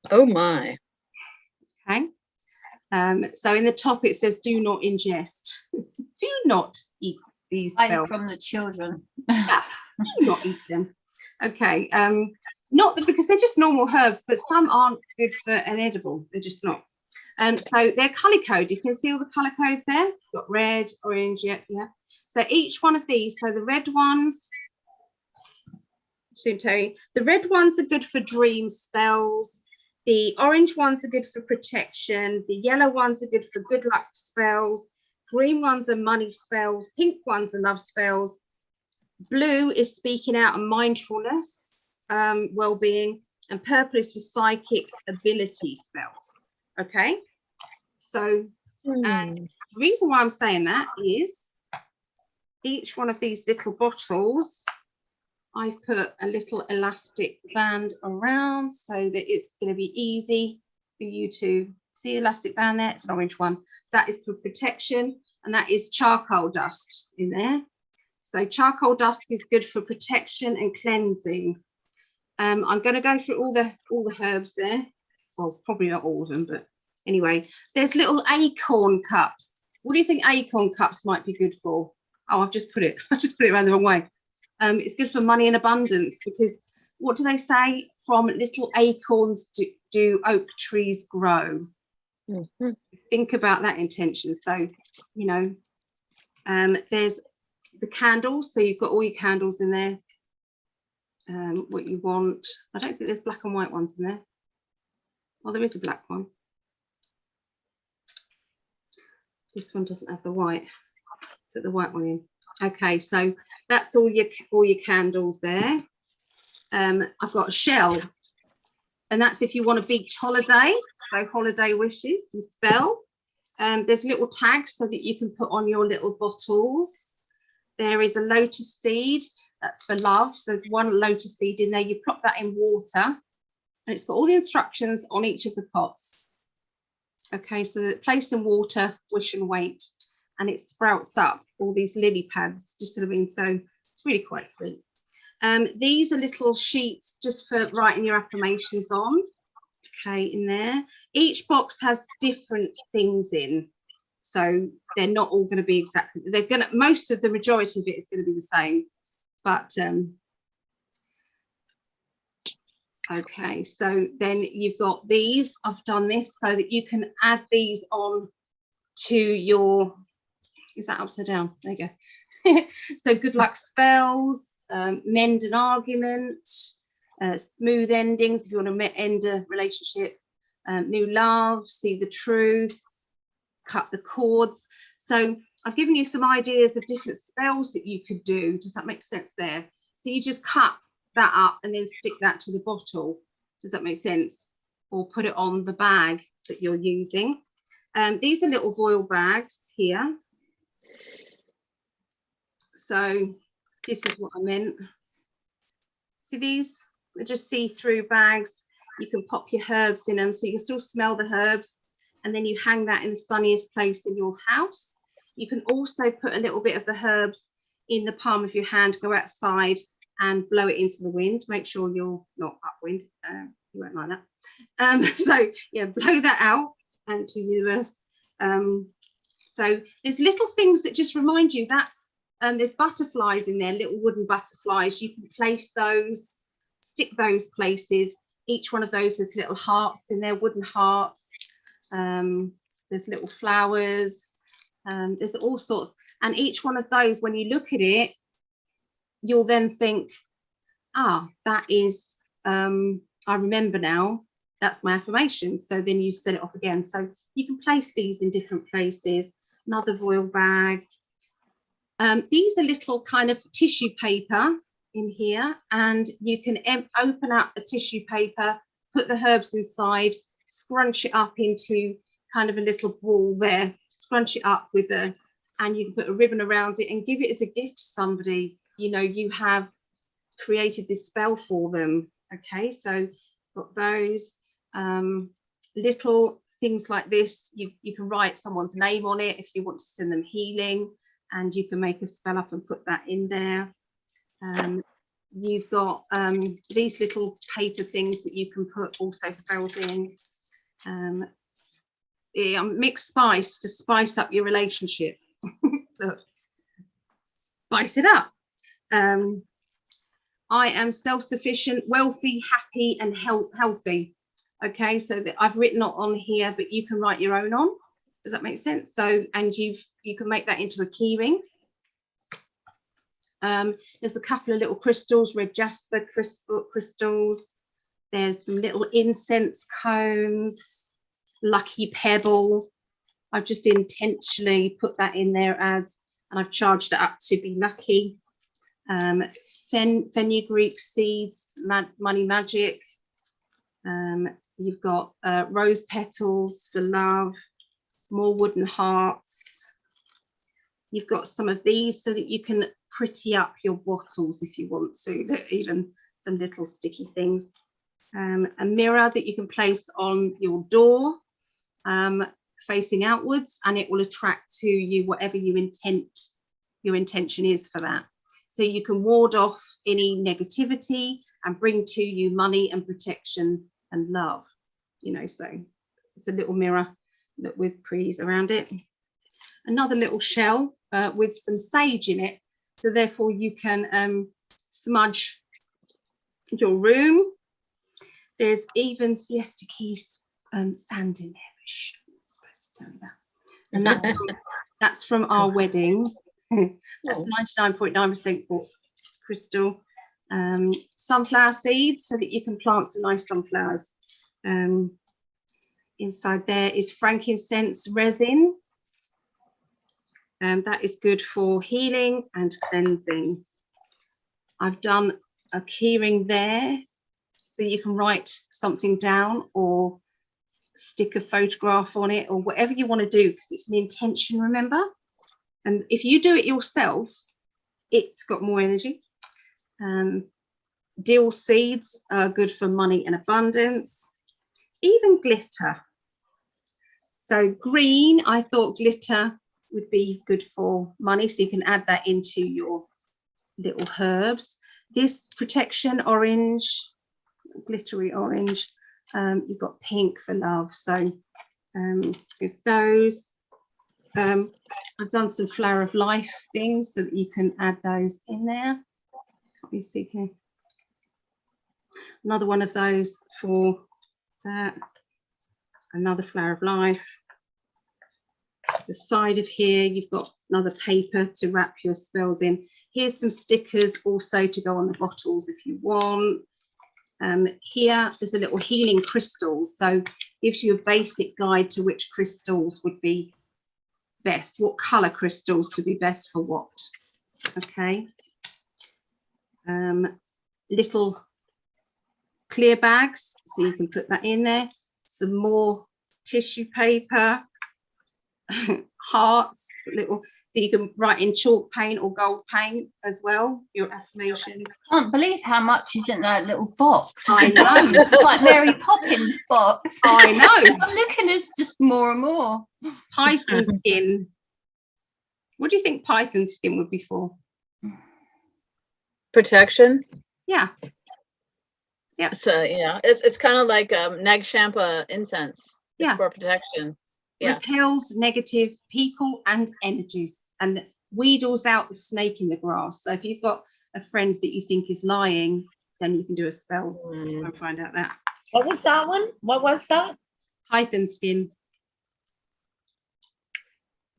Oh my. Okay. So in the top it says do not ingest. Do not eat these spells. From the children. Yeah, do not eat them. Okay. Not that because they're just normal herbs, but some aren't good for an edible. They're just not. So they're color coded. You can see all the color codes there. It's got red, orange, yeah. So each one of these, so the red ones, soon tell you, the red ones are good for dream spells. The orange ones are good for protection. The yellow ones are good for good luck spells. Green ones are money spells. Pink ones are love spells. Blue is speaking out and mindfulness, well-being. And purple is for psychic ability spells. Okay. So the reason why I'm saying that is each one of these little bottles, I've put a little elastic band around so that it's going to be easy for you to see. Elastic band there, it's an orange one. That is for protection, and that is charcoal dust in there. So charcoal dust is good for protection and cleansing. I'm going to go through all the herbs there. Well, probably not all of them, but anyway, there's little acorn cups. What do you think acorn cups might be good for? Oh, I've just put it around the wrong way. It's good for money and abundance, because what do they say? From little acorns do oak trees grow. Mm-hmm. Think about that intention. So, you know, there's the candles. So you've got all your candles in there. What you want. I don't think there's black and white ones in there. Well, there is a black one. This one doesn't have the white. Put the white one in. Okay, so that's all your candles there. I've got a shell, and that's if you want a beach holiday. So holiday wishes and spell. There's little tags so that you can put on your little bottles. There is a lotus seed. That's for love. So there's one lotus seed in there. You plop that in water, and it's got all the instructions on each of the pots. Okay, so it's placed in water, wish and wait, and it sprouts up all these lily pads, just sort of in. So it's really quite sweet. These are little sheets just for writing your affirmations on. Okay, in there. Each box has different things in, so they're not all going to be exactly. They're going to, most of the majority of it is going to be the same, but okay, so then you've got these. I've done this so that you can add these on to your, is that upside down? There you go. So good luck spells, mend an argument, smooth endings if you want to end a relationship, new love, see the truth, cut the cords. So I've given you some ideas of different spells that you could do. Does that make sense there? So you just cut that up and then stick that to the bottle. Does that make sense? Or put it on the bag that you're using. These are little foil bags here. So this is what I meant. See these? They're just see-through bags. You can pop your herbs in them so you can still smell the herbs, and then you hang that in the sunniest place in your house. You can also put a little bit of the herbs in the palm of your hand, go outside and blow it into the wind. Make sure you're not upwind, you won't like that. So yeah, blow that out to the universe. So there's little things that just remind you that's there's butterflies in there, little wooden butterflies. You can place those, stick those places. Each one of those, there's little hearts in there, wooden hearts. There's little flowers. There's all sorts. And each one of those, when you look at it, you'll then think, that is, I remember now, that's my affirmation. So then you set it off again. So you can place these in different places. Another voile bag. These are little kind of tissue paper in here, and you can open up the tissue paper, put the herbs inside, scrunch it up into kind of a little ball there, scrunch it up with and you can put a ribbon around it and give it as a gift to somebody. You know, you have created this spell for them. Okay, so got those little things like this. You can write someone's name on it if you want to send them healing, and you can make a spell up and put that in there. You've got these little paper things that you can put also spells in. Mixed spice to spice up your relationship. Spice it up. I am self-sufficient, wealthy, happy, and healthy. Okay, so that I've written it on here, but you can write your own on. Does that make sense? So, and you can make that into a key ring. There's a couple of little crystals, red jasper crystals. There's some little incense cones, lucky pebble. I've just intentionally put that in there and I've charged it up to be lucky. Fenugreek seeds, money magic. You've got rose petals for love, more wooden hearts. You've got some of these so that you can pretty up your bottles if you want to, even some little sticky things. A mirror that you can place on your door, facing outwards, and it will attract to you whatever your intention is for that. So you can ward off any negativity and bring to you money and protection and love, you know. So it's a little mirror with prees around it. Another little shell with some sage in it, so therefore you can smudge your room. There's even Siesta Keys sand in there, which I'm supposed to tell you that. And that's from our wedding. That's 99.9% quartz crystal. Sunflower seeds, so that you can plant some nice sunflowers. Inside there is frankincense resin. That is good for healing and cleansing. I've done a keyring there, so you can write something down or stick a photograph on it or whatever you want to do, because it's an intention, remember? And if you do it yourself, it's got more energy. Dill seeds are good for money and abundance. Even glitter. So green, I thought glitter would be good for money, so you can add that into your little herbs. This protection orange, glittery orange, you've got pink for love. So there's those. I've done some flower of life things so that you can add those in there. Can't you see here? Another one of those for that. Another flower of life. The side of here, you've got another paper to wrap your spells in. Here's some stickers also to go on the bottles if you want. Here there's a little healing crystals, so gives you a basic guide to which crystals would be best, what color crystals to be best for what. Okay. Little clear bags, so you can put that in there. Some more tissue paper, hearts, little that you can write in chalk paint or gold paint as well, your affirmations. I can't believe how much is in that little box. I know. It's like Mary Poppins box. I know. I'm looking at just more and more. Python skin. What do you think python skin would be for? Protection. Yeah. So yeah, it's kind of like Nag Champa incense. It's Yeah. for protection. Yeah. Repels negative people and energies and wheedles out the snake in the grass. So if you've got a friend that you think is lying, then you can do a spell and find out that. What was that one? What was that? Python skin.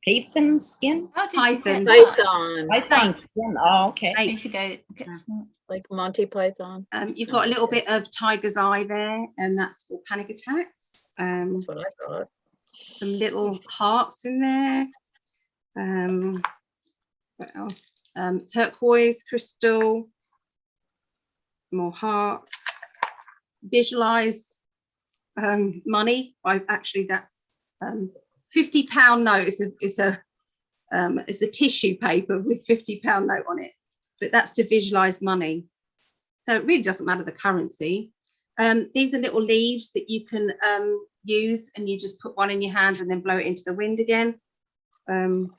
Python skin? How did Python. you get that? Python, Python skin. Oh, okay. I need to go get some. like Monty Python. You've got a little bit of tiger's eye there, and that's for panic attacks. That's what I thought. Some little hearts in there. What else? Turquoise crystal. More hearts. Visualize money. That's £50 note. It's a tissue paper with £50 note on it, but that's to visualize money. So it really doesn't matter the currency. These are little leaves that you can use, and you just put one in your hand and then blow it into the wind again.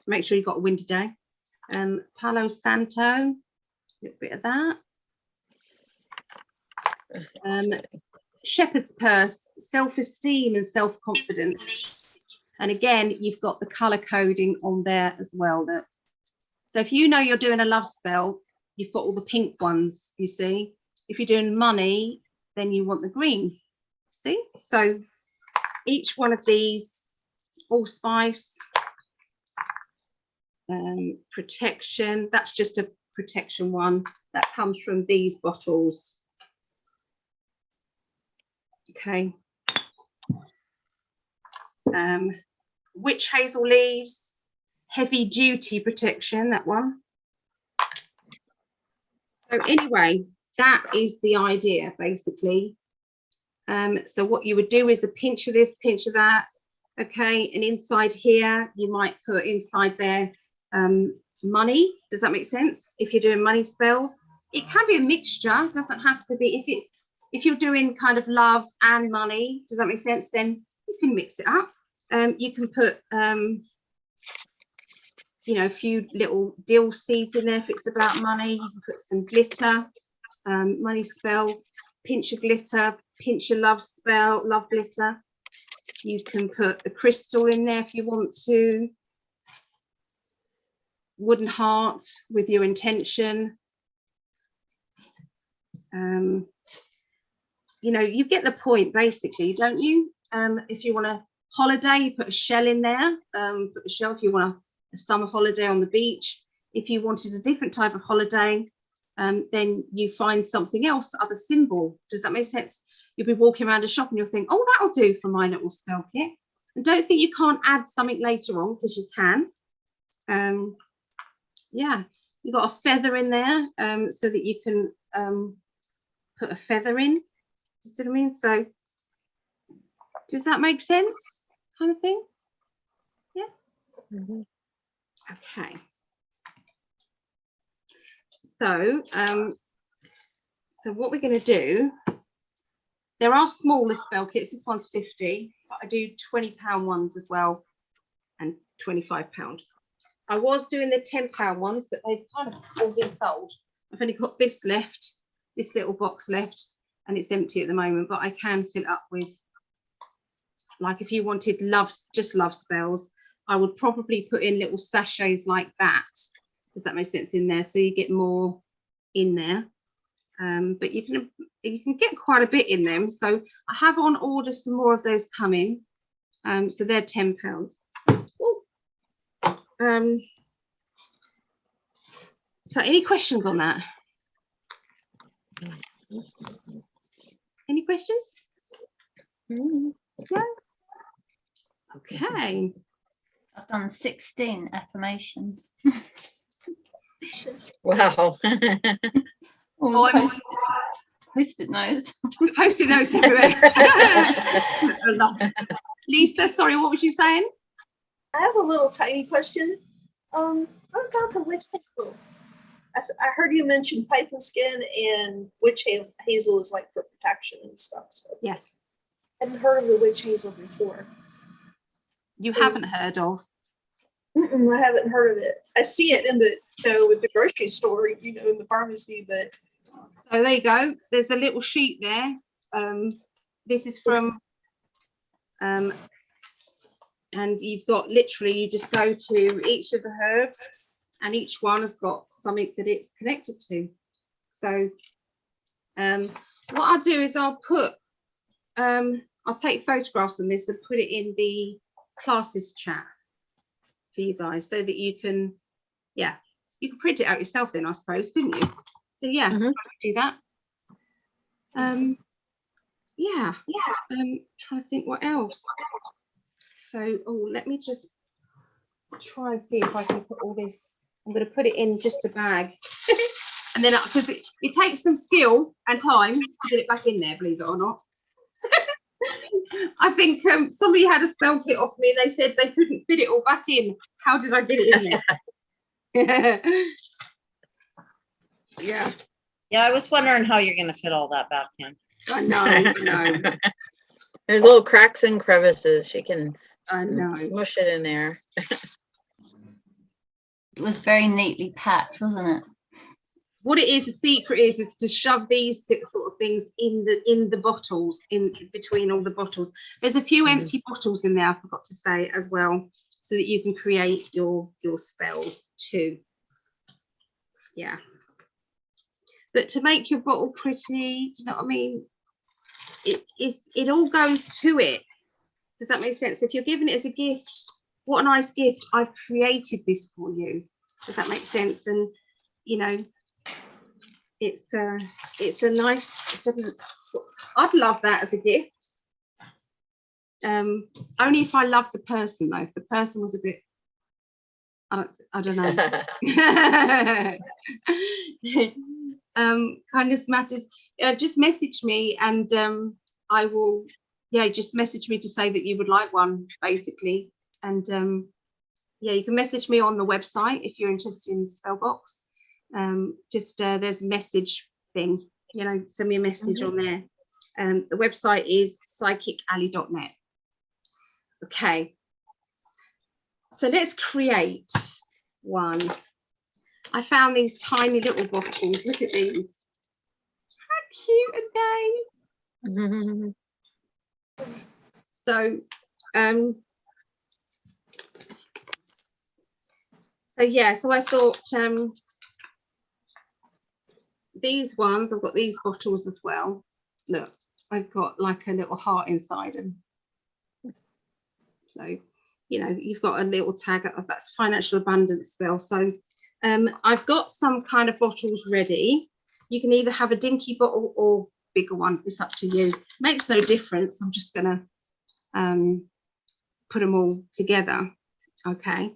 Make sure you've got a windy day. Palo Santo, a little bit of that. Shepherd's purse, self-esteem and self-confidence. And again, you've got the color coding on there as well. So if you know you're doing a love spell, you've got all the pink ones, you see. If you're doing money, then you want the green, see? So each one of these, allspice, protection, that's just a protection one that comes from these bottles. Okay. Witch hazel leaves, heavy duty protection, that one. So anyway, that is the idea basically. So what you would do is a pinch of this, pinch of that. Okay, and inside here you might put inside there money. Does that make sense? If you're doing money spells, it can be a mixture, doesn't have to be. If you're doing kind of love and money, does that make sense? Then you can mix it up. You can put you know, a few little dill seeds in there if it's about money. You can put some glitter, money spell, pinch of glitter, pinch of love spell, love glitter. You can put a crystal in there if you want to. Wooden heart with your intention. You know, you get the point basically, don't you? If you want a holiday, you put a shell in there. Put a shell if you want a summer holiday on the beach. If you wanted a different type of holiday, then you find something else, other symbol. Does that make sense? You'll be walking around a shop and you'll think, oh, that'll do for my little spell kit. And don't think you can't add something later on, because you can. Yeah, you've got a feather in there so that you can put a feather in. Do you see what I mean? So does that make sense, kind of thing? Yeah. Mm-hmm. Okay. So so what we're going to do, there are smaller spell kits. This one's 50, but I do £20 ones as well, and £25. I was doing the £10 ones, but they've kind of all been sold. I've only got this left, this little box left, and it's empty at the moment, but I can fill it up with, like if you wanted just love spells, I would probably put in little sachets like that. Does that make sense in there? So you get more in there. But you can get quite a bit in them. So I have on order some more of those coming. So they're £10. So any questions on that? Any questions? No? Okay. I've done 16 affirmations. Wow. Oh, I'm Post-it notes. Post-it notes everywhere. I love it. Lisa, sorry, what was you saying? I have a little tiny question. What about the witch hazel? I heard you mention python skin and witch hazel is like for protection and stuff. So Yes. I hadn't heard of the witch hazel before. You So- haven't heard of? I haven't heard of it. I see it in the with the grocery store, in the pharmacy, but So there you go. There's a little sheet there. This is from, and you've got literally, you just go to each of the herbs and each one has got something that it's connected to. So what I'll do is I'll take photographs on this and put it in the classes chat for you guys so that you can, you can print it out yourself then, I suppose, couldn't you? So yeah, Mhm. do that. Trying to think what else. So, let me just try and see if I can put all this. I'm going to put it in just a bag, and then because it takes some skill and time to get it back in there, believe it or not. I think somebody had a spell kit off me. They said they couldn't fit it all back in. How did I get it in there? Yeah, Yeah, I was wondering how you're gonna fit all that back in. I know. There's little cracks and crevices. She can I know. smush it in there. It was very neatly packed, wasn't it? What it is, the secret is to shove these sort of things in the bottles, in between all the bottles. There's a few empty bottles in there, I forgot to say as well, so that you can create your spells too. Yeah. But to make your bottle pretty, do you know what I mean? It all goes to it. Does that make sense? If you're giving it as a gift, what a nice gift. I've created this for you. Does that make sense? And it's a nice, I'd love that as a gift. Only if I love the person though. If the person was a bit, I don't know. Kindness matters. Just message me and I will, just message me to say that you would like one, basically. And you can message me on the website if you're interested in Spellbox. There's a message thing, send me a message on there. The website is psychically.net. Okay, so let's create one. I found these tiny little bottles. Look at these. How cute are they? So so I thought these ones, I've got these bottles as well. Look, I've got like a little heart inside them. So, you've got a little tag of that's financial abundance spell. So I've got some kind of bottles ready. You can either have a dinky bottle or bigger one. It's up to you. Makes no difference. I'm just gonna put them all together. Okay.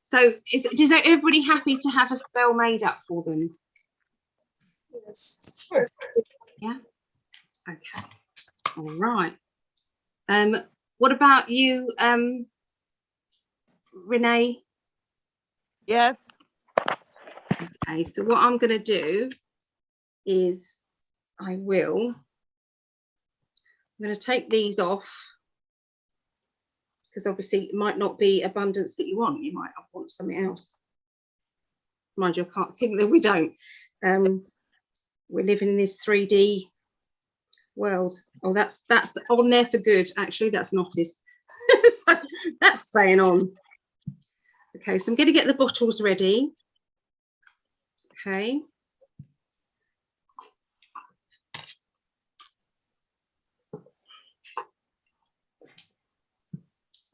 So is everybody happy to have a spell made up for them? yes. Yeah. Okay. All right. What about you, Renee? Yes. Okay, so what I'm going to do is I'm going to take these off because obviously it might not be abundance that you want. You might want something else. Mind you, I can't think that we don't. We're living in this 3D world. Oh, that's on there for good. Actually, that's knotted. So that's staying on. Okay, so I'm going to get the bottles ready. Okay.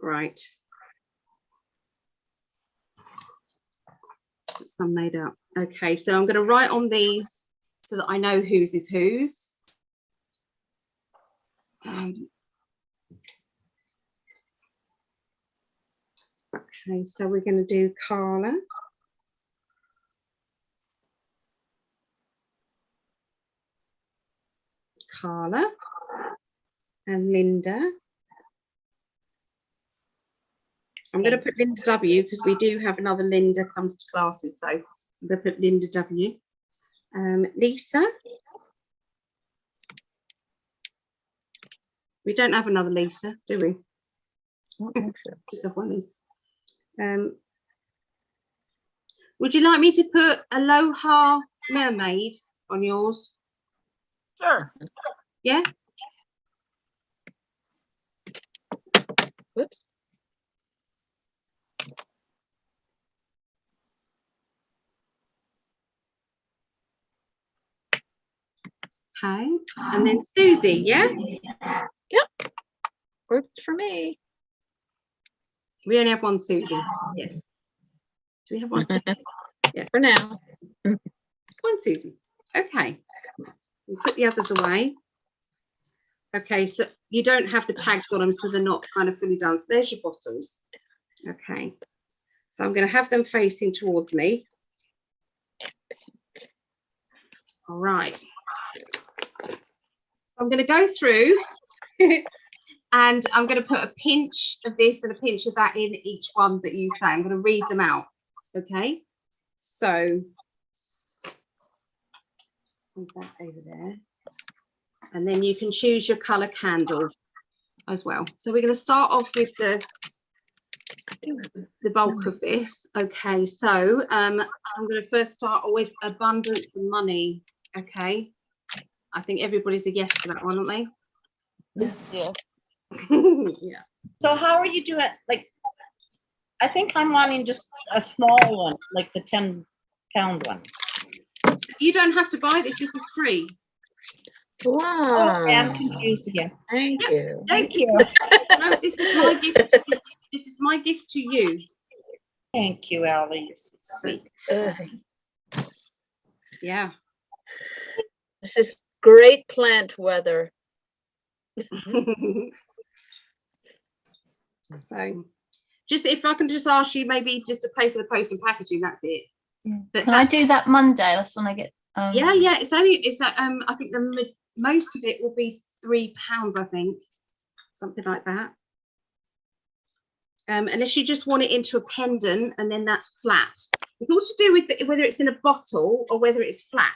Right. Some made up. Okay, so I'm going to write on these so that I know whose is whose. Okay, so we're going to do Carla. Carla and Linda. I'm going to put Linda W because we do have another Linda comes to classes. So I'm going to put Linda W. Lisa. We don't have another Lisa, do we? I don't think so. Just have one Lisa. Would you like me to put Aloha Mermaid on yours? Sure. Yeah? Whoops. Okay. And then Susie, yeah? Works for me. We only have one Susie. Yes. Do we have one Susie? For now. One Susie. Okay. We'll put the others away. Okay, so you don't have the tags on them, so they're not kind of fully done. So there's your bottles. Okay. So I'm going to have them facing towards me. All right. So I'm going to go through and I'm going to put a pinch of this and a pinch of that in each one that you say. I'm going to read them out. Okay. So put that over there. And then you can choose your color candle as well. So we're going to start off with the bulk of this. Okay, so I'm going to first start with abundance and money. Okay, I think everybody's a yes for that one, aren't they? Yes. Yeah. Yeah. So how are you doing it? Like, I think I'm wanting just a small one, like the 10-pound one. You don't have to buy this. This is free. Wow. Okay, I'm confused again. Thank you. Thank you. No, this is my gift. This is my gift to you. Thank you, Allie. You're so sweet. Yeah. This is great plant weather. So, just if I can just ask you, maybe just to pay for the post and packaging. That's it. But Can I do that Monday? That's when I get. Yeah, it's I think most of it will be £3, I think, something like that. Unless you just want it into a pendant and then that's flat. It's all to do with whether it's in a bottle or whether it's flat.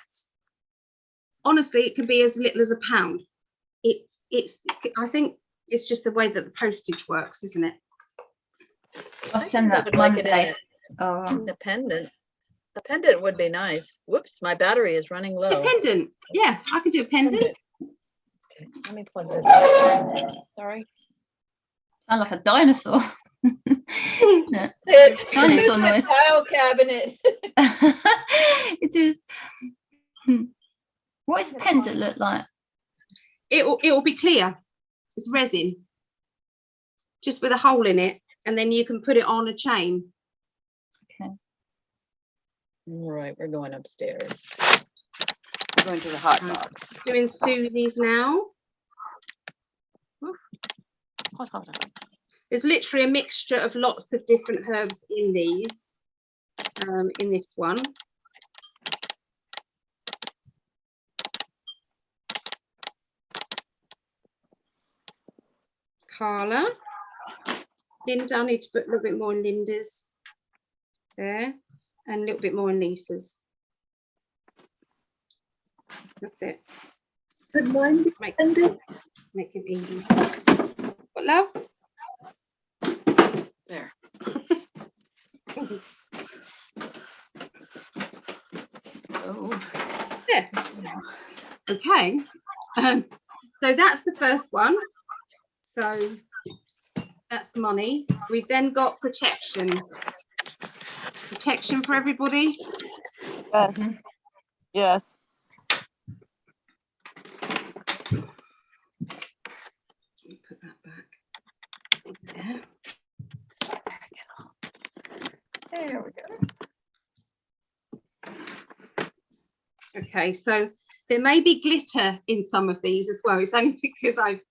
Honestly, it can be as little as £1. I think it's just the way that the postage works, isn't it? I'll I send think I that would like it Monday. Independent. A pendant would be nice. Whoops, my battery is running A low. pendant. Yeah, I could do a pendant. Okay, let me plug this in. Sorry. Sound like a dinosaur. Yeah. It's my noise. file cabinet. It is. What does a pendant look like? It will be clear. It's resin, just with a hole in it, and then you can put it on a chain. All right, we're going upstairs. We're going to the hot dog. Doing Susie's now. Hot, hot, hot. There's literally a mixture of lots of different herbs in these, in this one. Carla. Linda, I need to put a little bit more in Linda's there and a little bit more in Lisa's. That's it. Could mine be Make pendant? it even. What, love? There. Oh. There. Okay. So that's the first one. So that's money. We've then got protection. Protection for everybody. Yes. Yes. Put that back there. There we go. Okay, so there may be glitter in some of these as well. It's only because I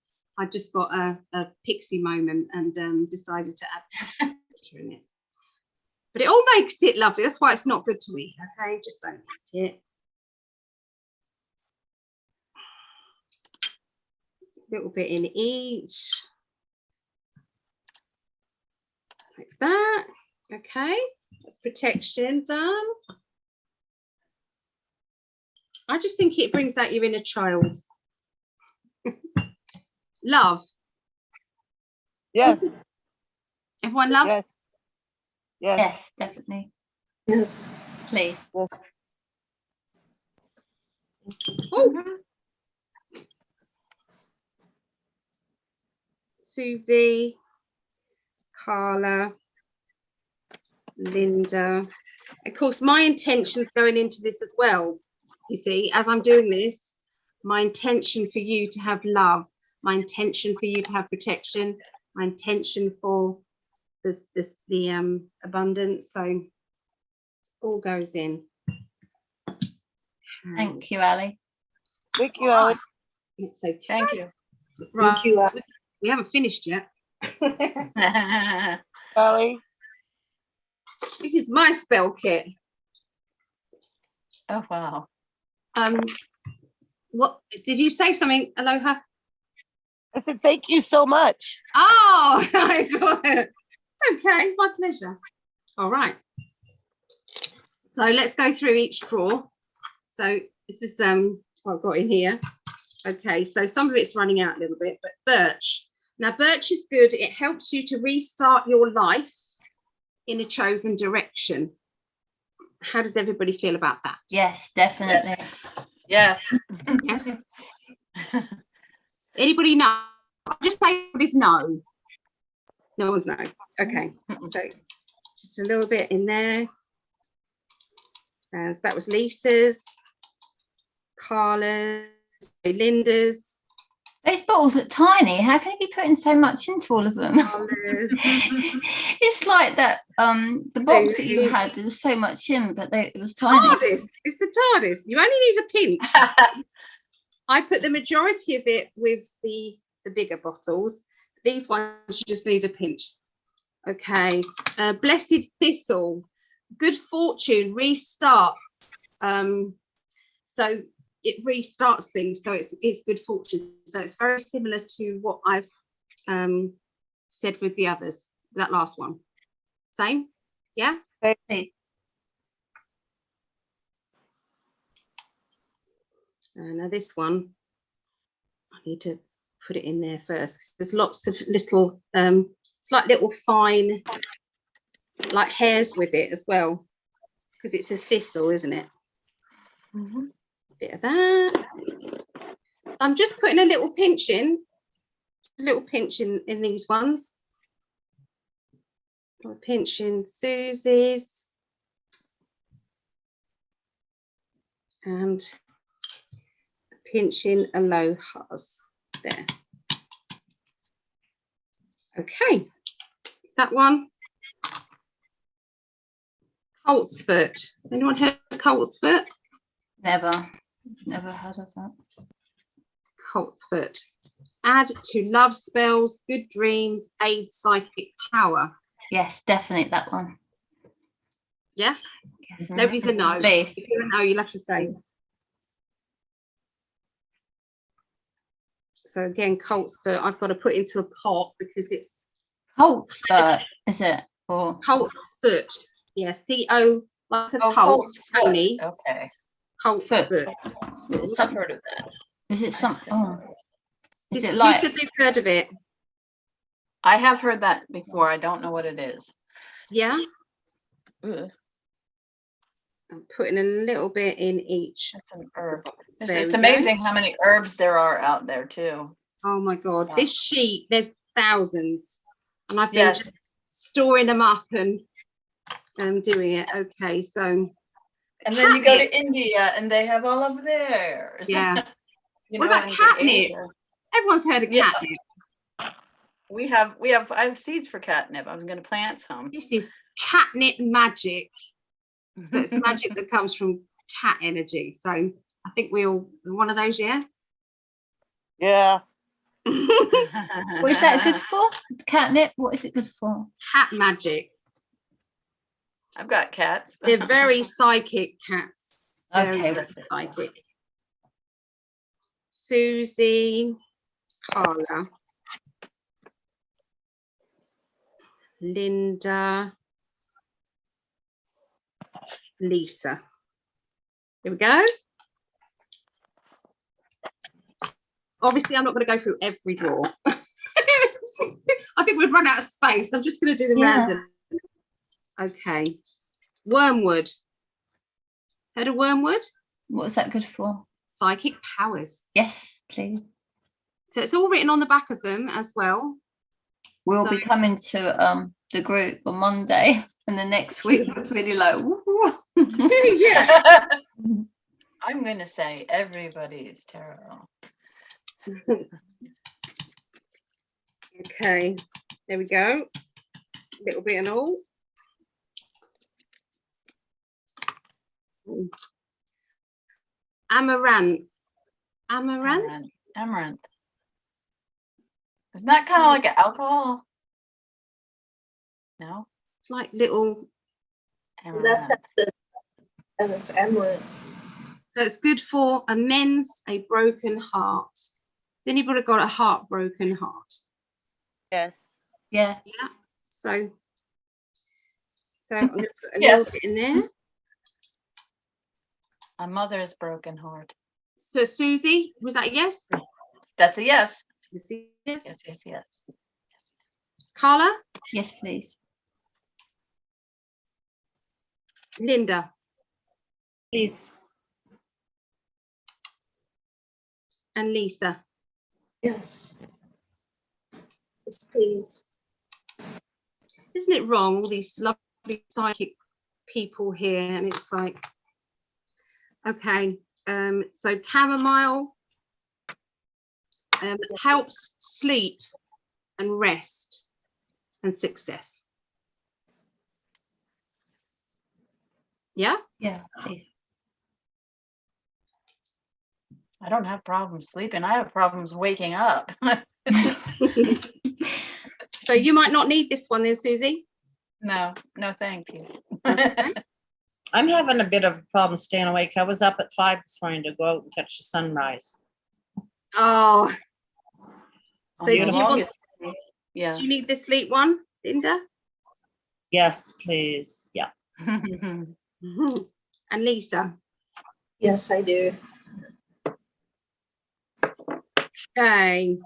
just got a pixie moment and decided to add glitter in it. But it all makes it lovely. That's why it's not good to eat. Okay, just don't eat it. A little bit in each. Like that. Okay, that's protection done. I just think it brings out your inner child. Love. Yes. Everyone love? Yes. Yes. Yes, definitely. Yes. Please. Oh. Susie, Carla, Linda. Of course, my intention's going into this as well. You see, as I'm doing this, my intention for you to have love, my intention for you to have protection, my intention for the abundance. So all goes in. Thank you, Ali. Thank you, Ellen. It's okay. Thank you. Right. Thank you. We haven't finished yet. Ellie. This is my spell kit. Oh, wow. What did you say something, Aloha? I said, thank you so much. Oh, I got it. Okay, my pleasure. All right. So let's go through each drawer. So this is what I've got in here. Okay, so some of it's running out a little bit, but birch. Now, birch is good. It helps you to restart your life in a chosen direction. How does everybody feel about that? Yes, definitely. Yes. Yes. Anybody know? I'll just say this no. No one's no. Okay. So just a little bit in there. So that was Lisa's, Carla's, Linda's, Those bottles are tiny. How can you be putting so much into all of them? Carla's. It's like that. The box that you had, there was so much in, but it was tiny. TARDIS. It's the TARDIS. You only need a pinch. I put the majority of it with the bigger bottles. These ones you just need a pinch. Okay. Blessed Thistle. Good fortune restarts. So it restarts things. So it's good fortune. So it's very similar to what I've said with the others. That last one. Same. Yeah. Please. Now this one, I need to put it in there first. 'Cause there's lots of little, it's like little fine, like hairs with it as well, because it's a thistle, isn't it? Mhm. Bit of that. I'm just putting a little pinch in these ones. I'll pinch in Susie's and pinch in Aloha's there. Okay, that one. Colt's foot. Anyone heard of Colt's foot? Never heard of that. Colt's foot. Add to love spells, good dreams, aid psychic power. Yes, definitely that one. Yeah? Yes. Nobody's a no. Please. If you're a no, you'll have to say. So again, Colt's foot, I've got to put into a pot because it's Colt's foot, is it? Or Colt's foot. Yeah, C-O, like a Oh, colt, Colt's foot. pony, Okay. Colt's Foot. foot. I've heard of that. is it some? Oh, is Who it like? said they've heard of it? I have heard that before. I don't know what it is. Yeah, Ugh, I'm putting a little bit in each. that's an herb. There It's we go. amazing how many herbs there are out there too. Oh my God, Wow. this sheet, there's thousands. And I've been Yes. just storing them up and doing it. Okay, so And then you go catnip. to India and they have all of theirs. Yeah. You What know, about and to catnip? Asia. Everyone's heard of Yeah. catnip. I have seeds for catnip. I'm gonna plant some. This is catnip magic. So it's magic that comes from cat energy. So I think we're one of those, yeah? Yeah. What is that good for? Catnip. What is it good for? Cat magic. I've got cats. They're very psychic cats. Very, Okay. very psychic. Susie, Carla. Linda, Lisa. There we go. Obviously, I'm not going to go through every drawer. I think we've run out of space. I'm just going to do them Yeah. random. Okay. Wormwood. Heard of wormwood? What's that good for? Psychic powers. Yes, please. So it's all written on the back of them as well. We'll So- be coming to the group on Monday, and the next week we're really like, woo. Yeah. I'm gonna say everybody's tarot. Okay. There we go. Little bit and all. Amaranth. Amaranth? Amaranth. Isn't that kind of like an alcohol? No? It's like little, That's Amaranth. and it's amaranth. so it's good for amends a broken heart. Has anybody got a heartbroken heart? Yes. Yeah. Yeah. So I'm going to put a Yes. little bit in there. My mother's broken heart. So Susie, was that a yes? That's a yes. Yes. Yes, yes, yes. Carla? Yes, please. Linda? Please. And Lisa? Yes. Yes, please. Isn't it wrong, all these lovely psychic people here, and it's like, okay, so chamomile helps sleep and rest and success. Yeah. Yeah, please. I don't have problems sleeping. I have problems waking up. So you might not need this one then, Susie. No, no, thank you. Okay. I'm having a bit of a problem staying awake. I was up at 5 this morning to go out and catch the sunrise. Oh, so do Beautiful. you, want, Yeah. do you need the sleep one, Linda? Yes, please. Yeah. And Lisa? Yes, I do. Okay.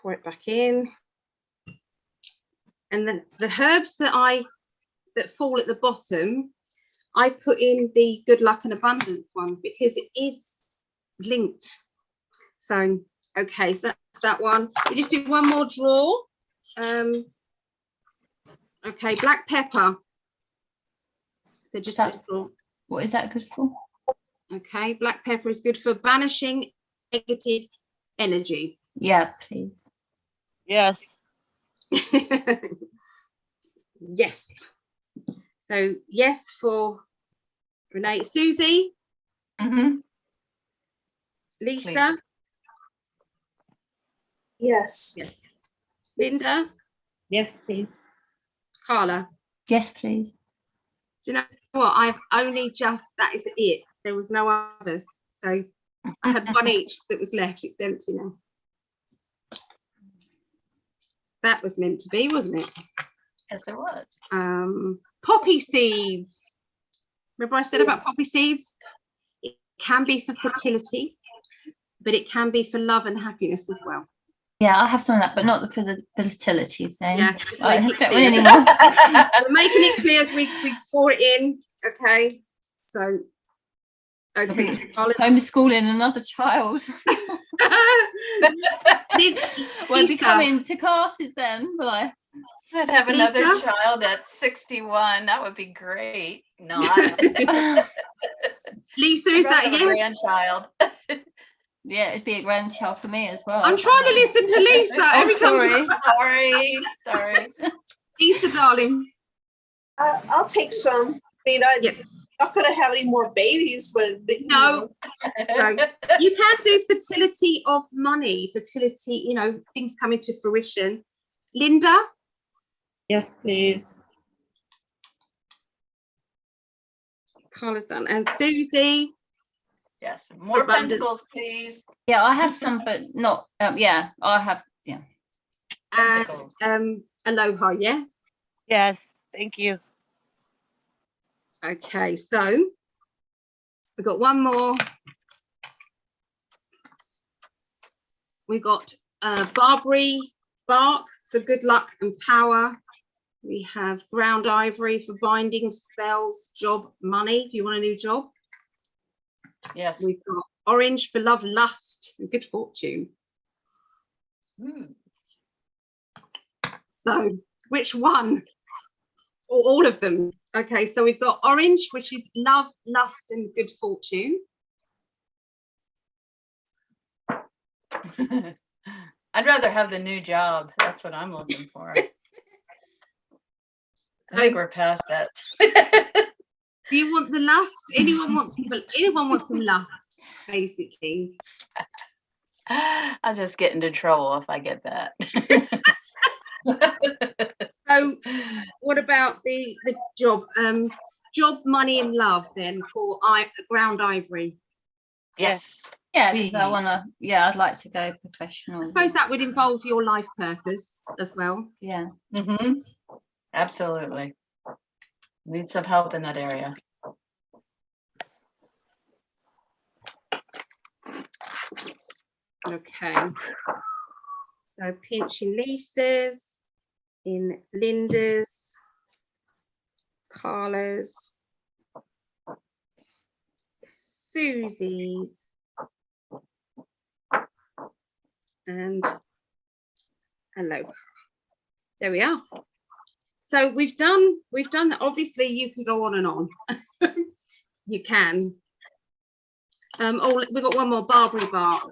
Pour it back in. And then the herbs that fall at the bottom, I put in the good luck and abundance one because it is linked. So, okay, so that's that one. We just do one more draw. Okay, black pepper. They're just That's- little. What is that good for? Okay, black pepper is good for banishing negative energy. Yeah, please. Yes. Yes. So yes for Renee. Susie, Mm-hmm. Lisa, Yes. yes. Linda, Yes, please. Carla. Yes, please. Do you know what? I've only just, that is it. There was no others. So I had one each that was left. It's empty now. That was meant to be, wasn't it? Yes, it was. Poppy seeds. Remember I said about poppy seeds? It can be for fertility, but it can be for love and happiness as well. Yeah, I have some of that, but not for the fertility thing. Yeah, just I making it don't clear. want any more. We're making it clear as we pour it in. Okay. So, okay. Carla's- Homeschooling another child. We'll be Lisa. coming to classes then, will I? I'd have another Lisa? child at 61. That would be great. Not. Lisa, is I'd that rather have a yes? grandchild. Yeah, it'd be a grandchild for me as well. I'm trying to listen to Lisa. Oh, Every sorry. Sorry. Sorry. Lisa, darling. I'll take some. I mean, I'm Yep. not gonna have any more babies, but you No. know, You can do fertility of money, fertility, you know, things coming to fruition. Linda, Yes, please. Carla's done, and Susie, Yes, more Abundance. pentacles, please. Yeah, I have some, but not, yeah, I have, yeah. And Pentacles. aloha, yeah. Yes, thank you. Okay, so we've got one more. We got Barbary bark for good luck and power. We have ground ivory for binding spells, job, money, if you want a new job. Yes. We've got orange for love, lust, and good fortune. Hmm. So which one? Or all of them? Okay, so we've got orange, which is love, lust, and good fortune. I'd rather have the new job. That's what I'm looking for. I think we're past that. Do you want the lust? Anyone wants some lust, basically. I'll just get into trouble if I get that. So what about the job? Job, money, and love then for ground ivory. Yes. Yeah, because I Please. want to, yeah, I'd like to go I professional. suppose that would involve your life purpose as well. Yeah. Mm-hmm. Absolutely. Need some help in that area. Okay. So Pinch in Lisa's, in Linda's, Carla's, Susie's, and hello. There we are. So we've done that. Obviously you can go on and on. You can. Oh, we've got one more, Barbary bark,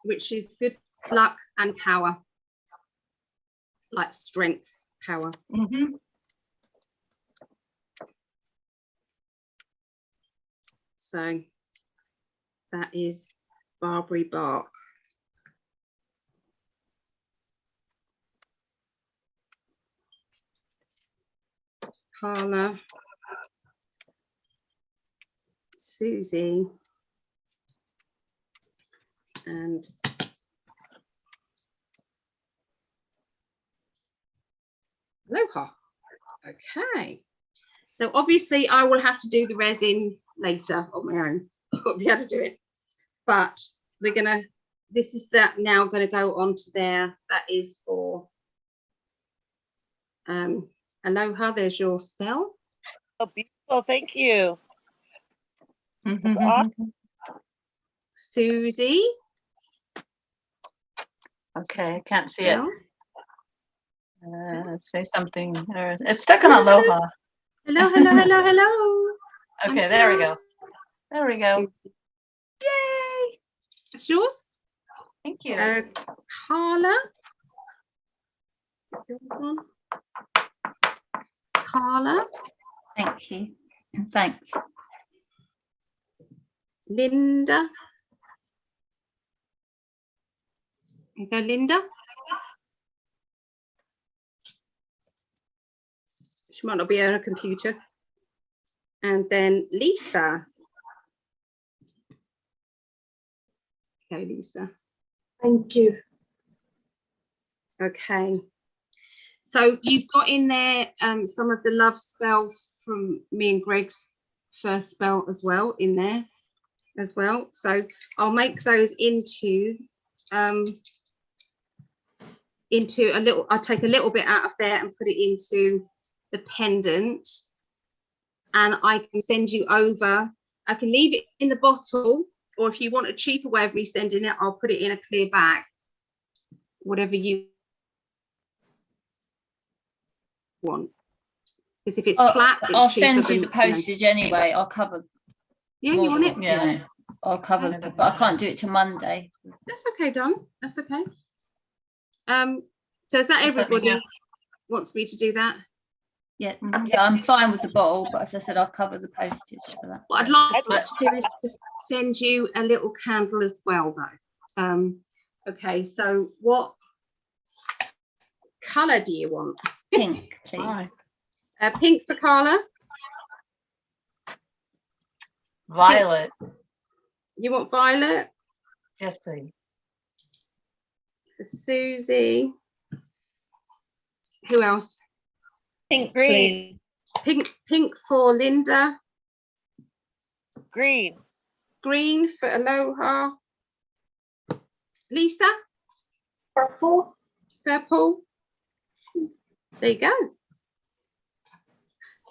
which is good luck and power, like strength, power. Mm-hmm. So that is Barbary bark. Carla, Susie, and Aloha. Okay. So obviously I will have to do the resin later on my own. I won't be able to do it. But we're gonna, this is that now gonna go on to there. That is for Aloha, there's your spell. Oh, beautiful. Thank you. Mm-hmm. awesome. Susie. Okay, can't see it. Spell. Say something. It's stuck on Aloha. Hello, hello, hello, hello. Okay, there we go. There we go. Susie. Yay! That's yours. Thank you. Carla. Yours on. Carla. Thank you. Thanks. Linda. There you go, Linda. She might not be on a computer. And then Lisa. Okay, Lisa. Thank you. Okay. So you've got in there some of the love spell from me and Greg's first spell as well in there as well. So I'll make those into a little, I'll take a little bit out of there and put it into the pendant, and I can send you over. I can leave it in the bottle, or if you want a cheaper way of me sending it, I'll put it in a clear bag, whatever you want. Because if it's flat, it's I'll cheaper send you the than, you know. postage anyway. I'll cover. Yeah, more you want than it? what- yeah, I'll cover, but I can't do it till Monday. That's okay, Don. That's okay. So is that Just let me everybody know. wants me to do that? Yeah, Mhm. yeah, I'm fine with the bottle, but as I said, I'll cover the postage for that. What I'd like I'd to do is to send you a little candle as well, though. Okay, so what color do you want? Pink, please. Hi. Pink for Carla. Violet. You want violet? Yes, please. For Susie. Who else? Pink, Green. please. Pink for Linda. Green. Green for Aloha. Lisa? Purple. Purple. There you go.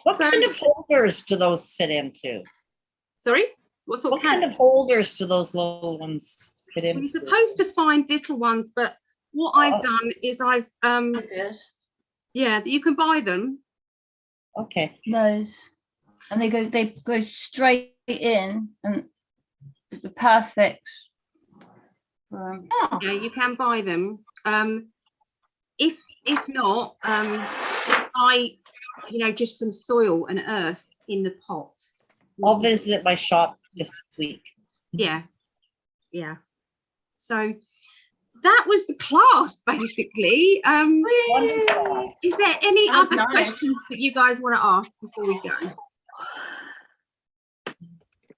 What So- kind of holders do those fit into? Sorry? What sort What of kind cat? of holders do those little ones fit Well, into? you're supposed to find little ones, but what I've Oh. done is I've Good. yeah, you can buy them. Okay. Those, and they go straight in, and the perfect. Yeah, you can buy them. If not, buy, just some soil and earth in the pot. I'll visit my shop this week. Yeah. So that was the class basically. Wonderful. Is there any That was other nice. questions that you guys want to ask before we go?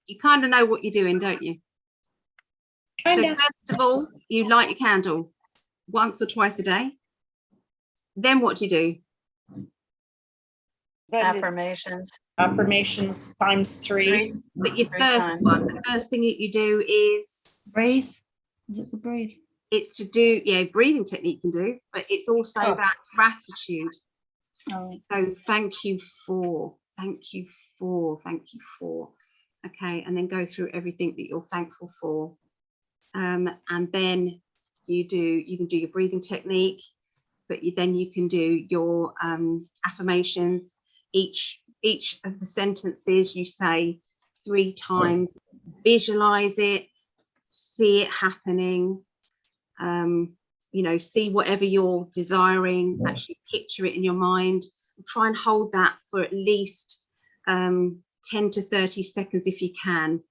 You kind of know what you're doing, don't you? So Kinda. first of all, you light your candle once or twice a day. Then what do you do? Affirmations. Affirmations ×3. But your Three first times. one, the first thing that you do is Breathe. Is it the breathe? it's to do, breathing technique you can do, but it's also Oh. that gratitude. Oh, So thank you for. Okay, and then go through everything that you're thankful for. And then you can do your breathing technique, but then you can do your affirmations. Each of the sentences you say 3 times, visualize it, see it happening, see whatever you're desiring, actually picture it in your mind, and try and hold that for at least 10 to 30 seconds if you can.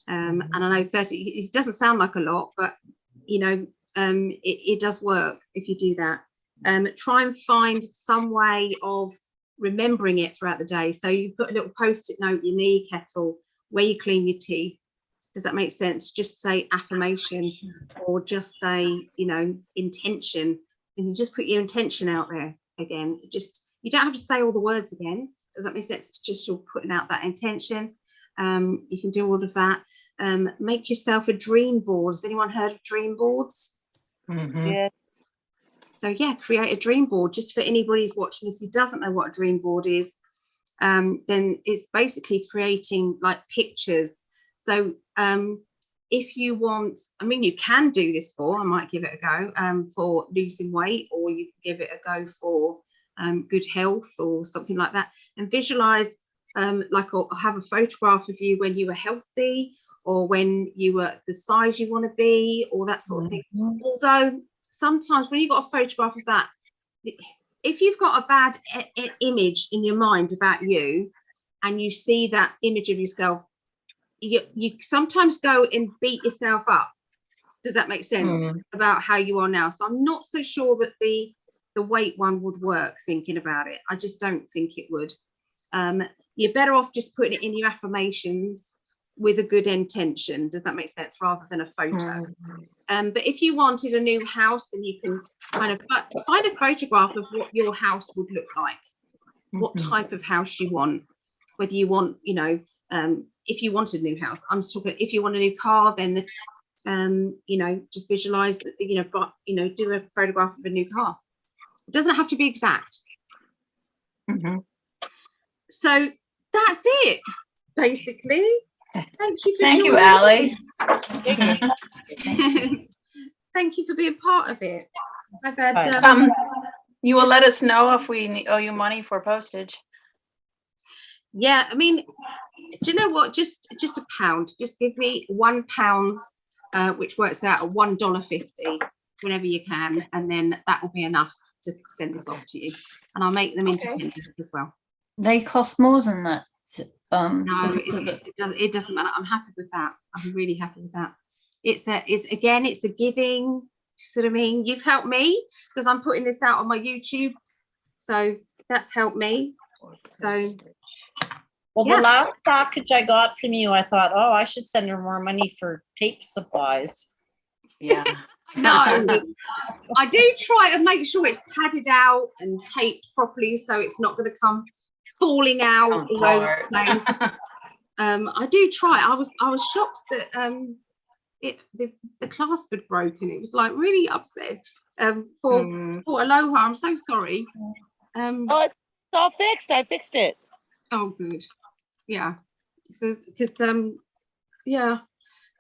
And I know 30, it doesn't sound like a lot, but it does work if you do that. Try and find some way of remembering it throughout the day. So you put a little post-it note in your knee kettle where you clean your teeth. Does that make sense? Just say affirmation, or just say, intention, and you just put your intention out there again. You don't have to say all the words again. Does that make sense? It's just you're putting out that intention. You can do all of that. Make yourself a dream board. Has anyone heard of dream boards? Yeah. So yeah, create a dream board. Just for anybody who's watching this who doesn't know what a dream board is, then it's basically creating like pictures. So if you want, you can do this for, I might give it a go, for losing weight, or you can give it a go for good health or something like that, and visualize or have a photograph of you when you were healthy, or when you were the size you want to be, or that sort of thing. Although sometimes when you've got a photograph of that, if you've got a bad image in your mind about you, and you see that image of yourself, you sometimes go and beat yourself up. Does that make sense? About how you are now? So I'm not so sure that the weight one would work, thinking about it. I just don't think it would. You're better off just putting it in your affirmations with a good intention. Does that make sense? Rather than a photo. But if you wanted a new house, then you can kind of find a photograph of what your house would look like, what type of house you want, whether you want, if you wanted a new house. I'm talking, if you want a new car, then just visualize, do a photograph of a new car. It doesn't have to be exact. So that's it, basically. Thank you for Thank you, joining. Allie. Thank you for being part of it. I've had You will let us know if we owe you money for postage. yeah, do you know what, just a pound, just give me £1, which works out at $1.50 whenever you can, and then that will be enough to send this off to you, and I'll make them into pendants as well. they cost more than that. No, because of it doesn't matter. I'm happy with that. I'm really happy with that. It's a giving, sort of mean. You've helped me because I'm putting this out on my YouTube, so that's helped me. So Well, Yeah. the last package I got from you, I thought, oh, I should send her more money for tape supplies. Yeah. No, I do try to make sure it's padded out and taped properly so it's not going to come falling out all over the place. I do try. I was shocked that the clasp had broken. It was like really upset. For Aloha, I'm so sorry. Oh, it's all fixed. I fixed it. Oh, good. Yeah. Because yeah,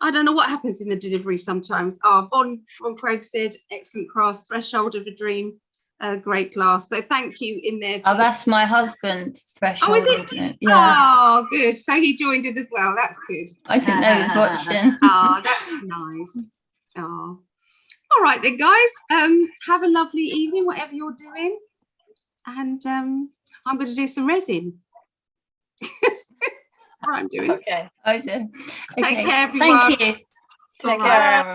I don't know what happens in the delivery sometimes. Von Craig said, excellent class, threshold of a dream, great class. So thank you in there. Oh, that's my husband's threshold. Oh, is it? Isn't it? Yeah. Oh, good. So he joined it as well. That's good. I didn't know he was watching. Oh, that's nice. Oh. All right then, guys. Have a lovely evening, whatever you're doing. And I'm going to do some resin. What I'm doing. Okay. Okay. Take care, everyone. Thank you. Take All care, right. everyone.